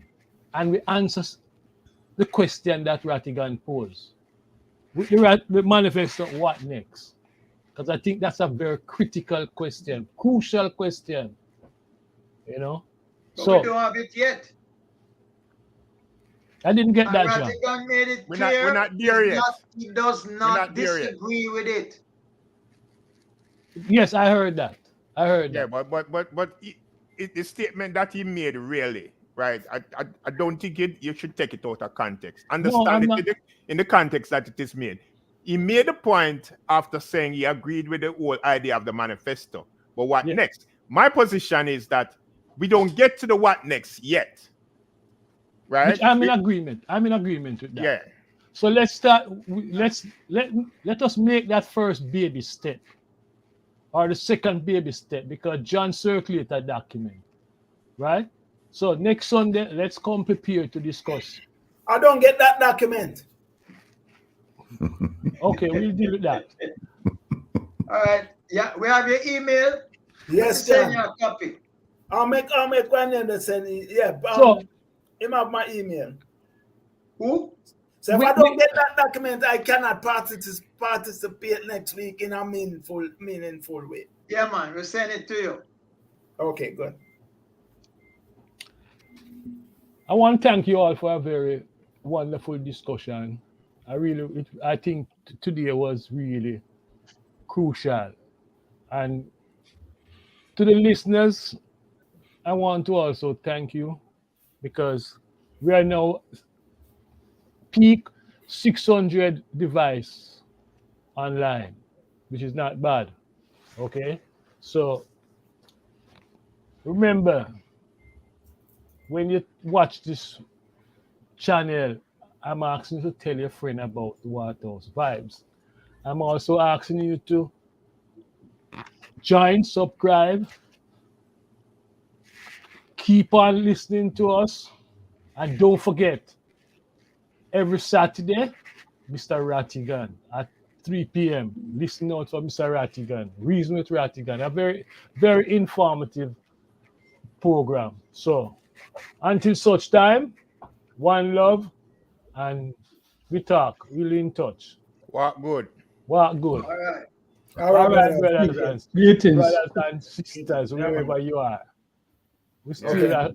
and we answer the question that Rattigan posed. With the manifesto, what next? Because I think that's a very critical question, crucial question. You know? But So we don't have it yet. I didn't get that, John. Rattigan made it We're clear. not there yet. He does not disagree with it. Yes, I heard that. Yeah, but the statement that he made, really, right? I don't think you should take it out of context. Understand it in the context that it is made. He made a point after saying he agreed with the whole idea of the manifesto. But what next? My position is that we don't get to the what next yet. Right? Which I'm in agreement. I'm in agreement with that. Yeah. So let's start. Let us make that first baby step, or the second baby step, because John circulated a document, right? So next Sunday, let's come prepared to discuss. I don't get that document. Okay, we'll deal with that. All right. Yeah, we have your email. Yes, Send John. you a copy. I'll make one name that send it. Yeah. So Him have my email. Who? So if I don't get that document, I cannot participate next week in a meaningful way. Yeah, man, we'll send it to you. Okay, good. I want to thank you all for a very wonderful discussion. I think today was really crucial. And to the listeners, I want to also thank you because we are now peak 600 device online, which is not bad. Okay, so remember when you watch this channel, I'm asking you to tell your friend about the White House vibes. I'm also asking you to join, subscribe, keep on listening to us, and don't forget every Saturday, Mr. Rattigan at 3 p.m. Listen out for Mr. Rattigan. Reason with Rattigan. A very, very informative program. So until such time, one love, and we talk. We'll in touch. What good? What good. All right. All right, brothers Greetings. and sisters, wherever you are. We still Okay. are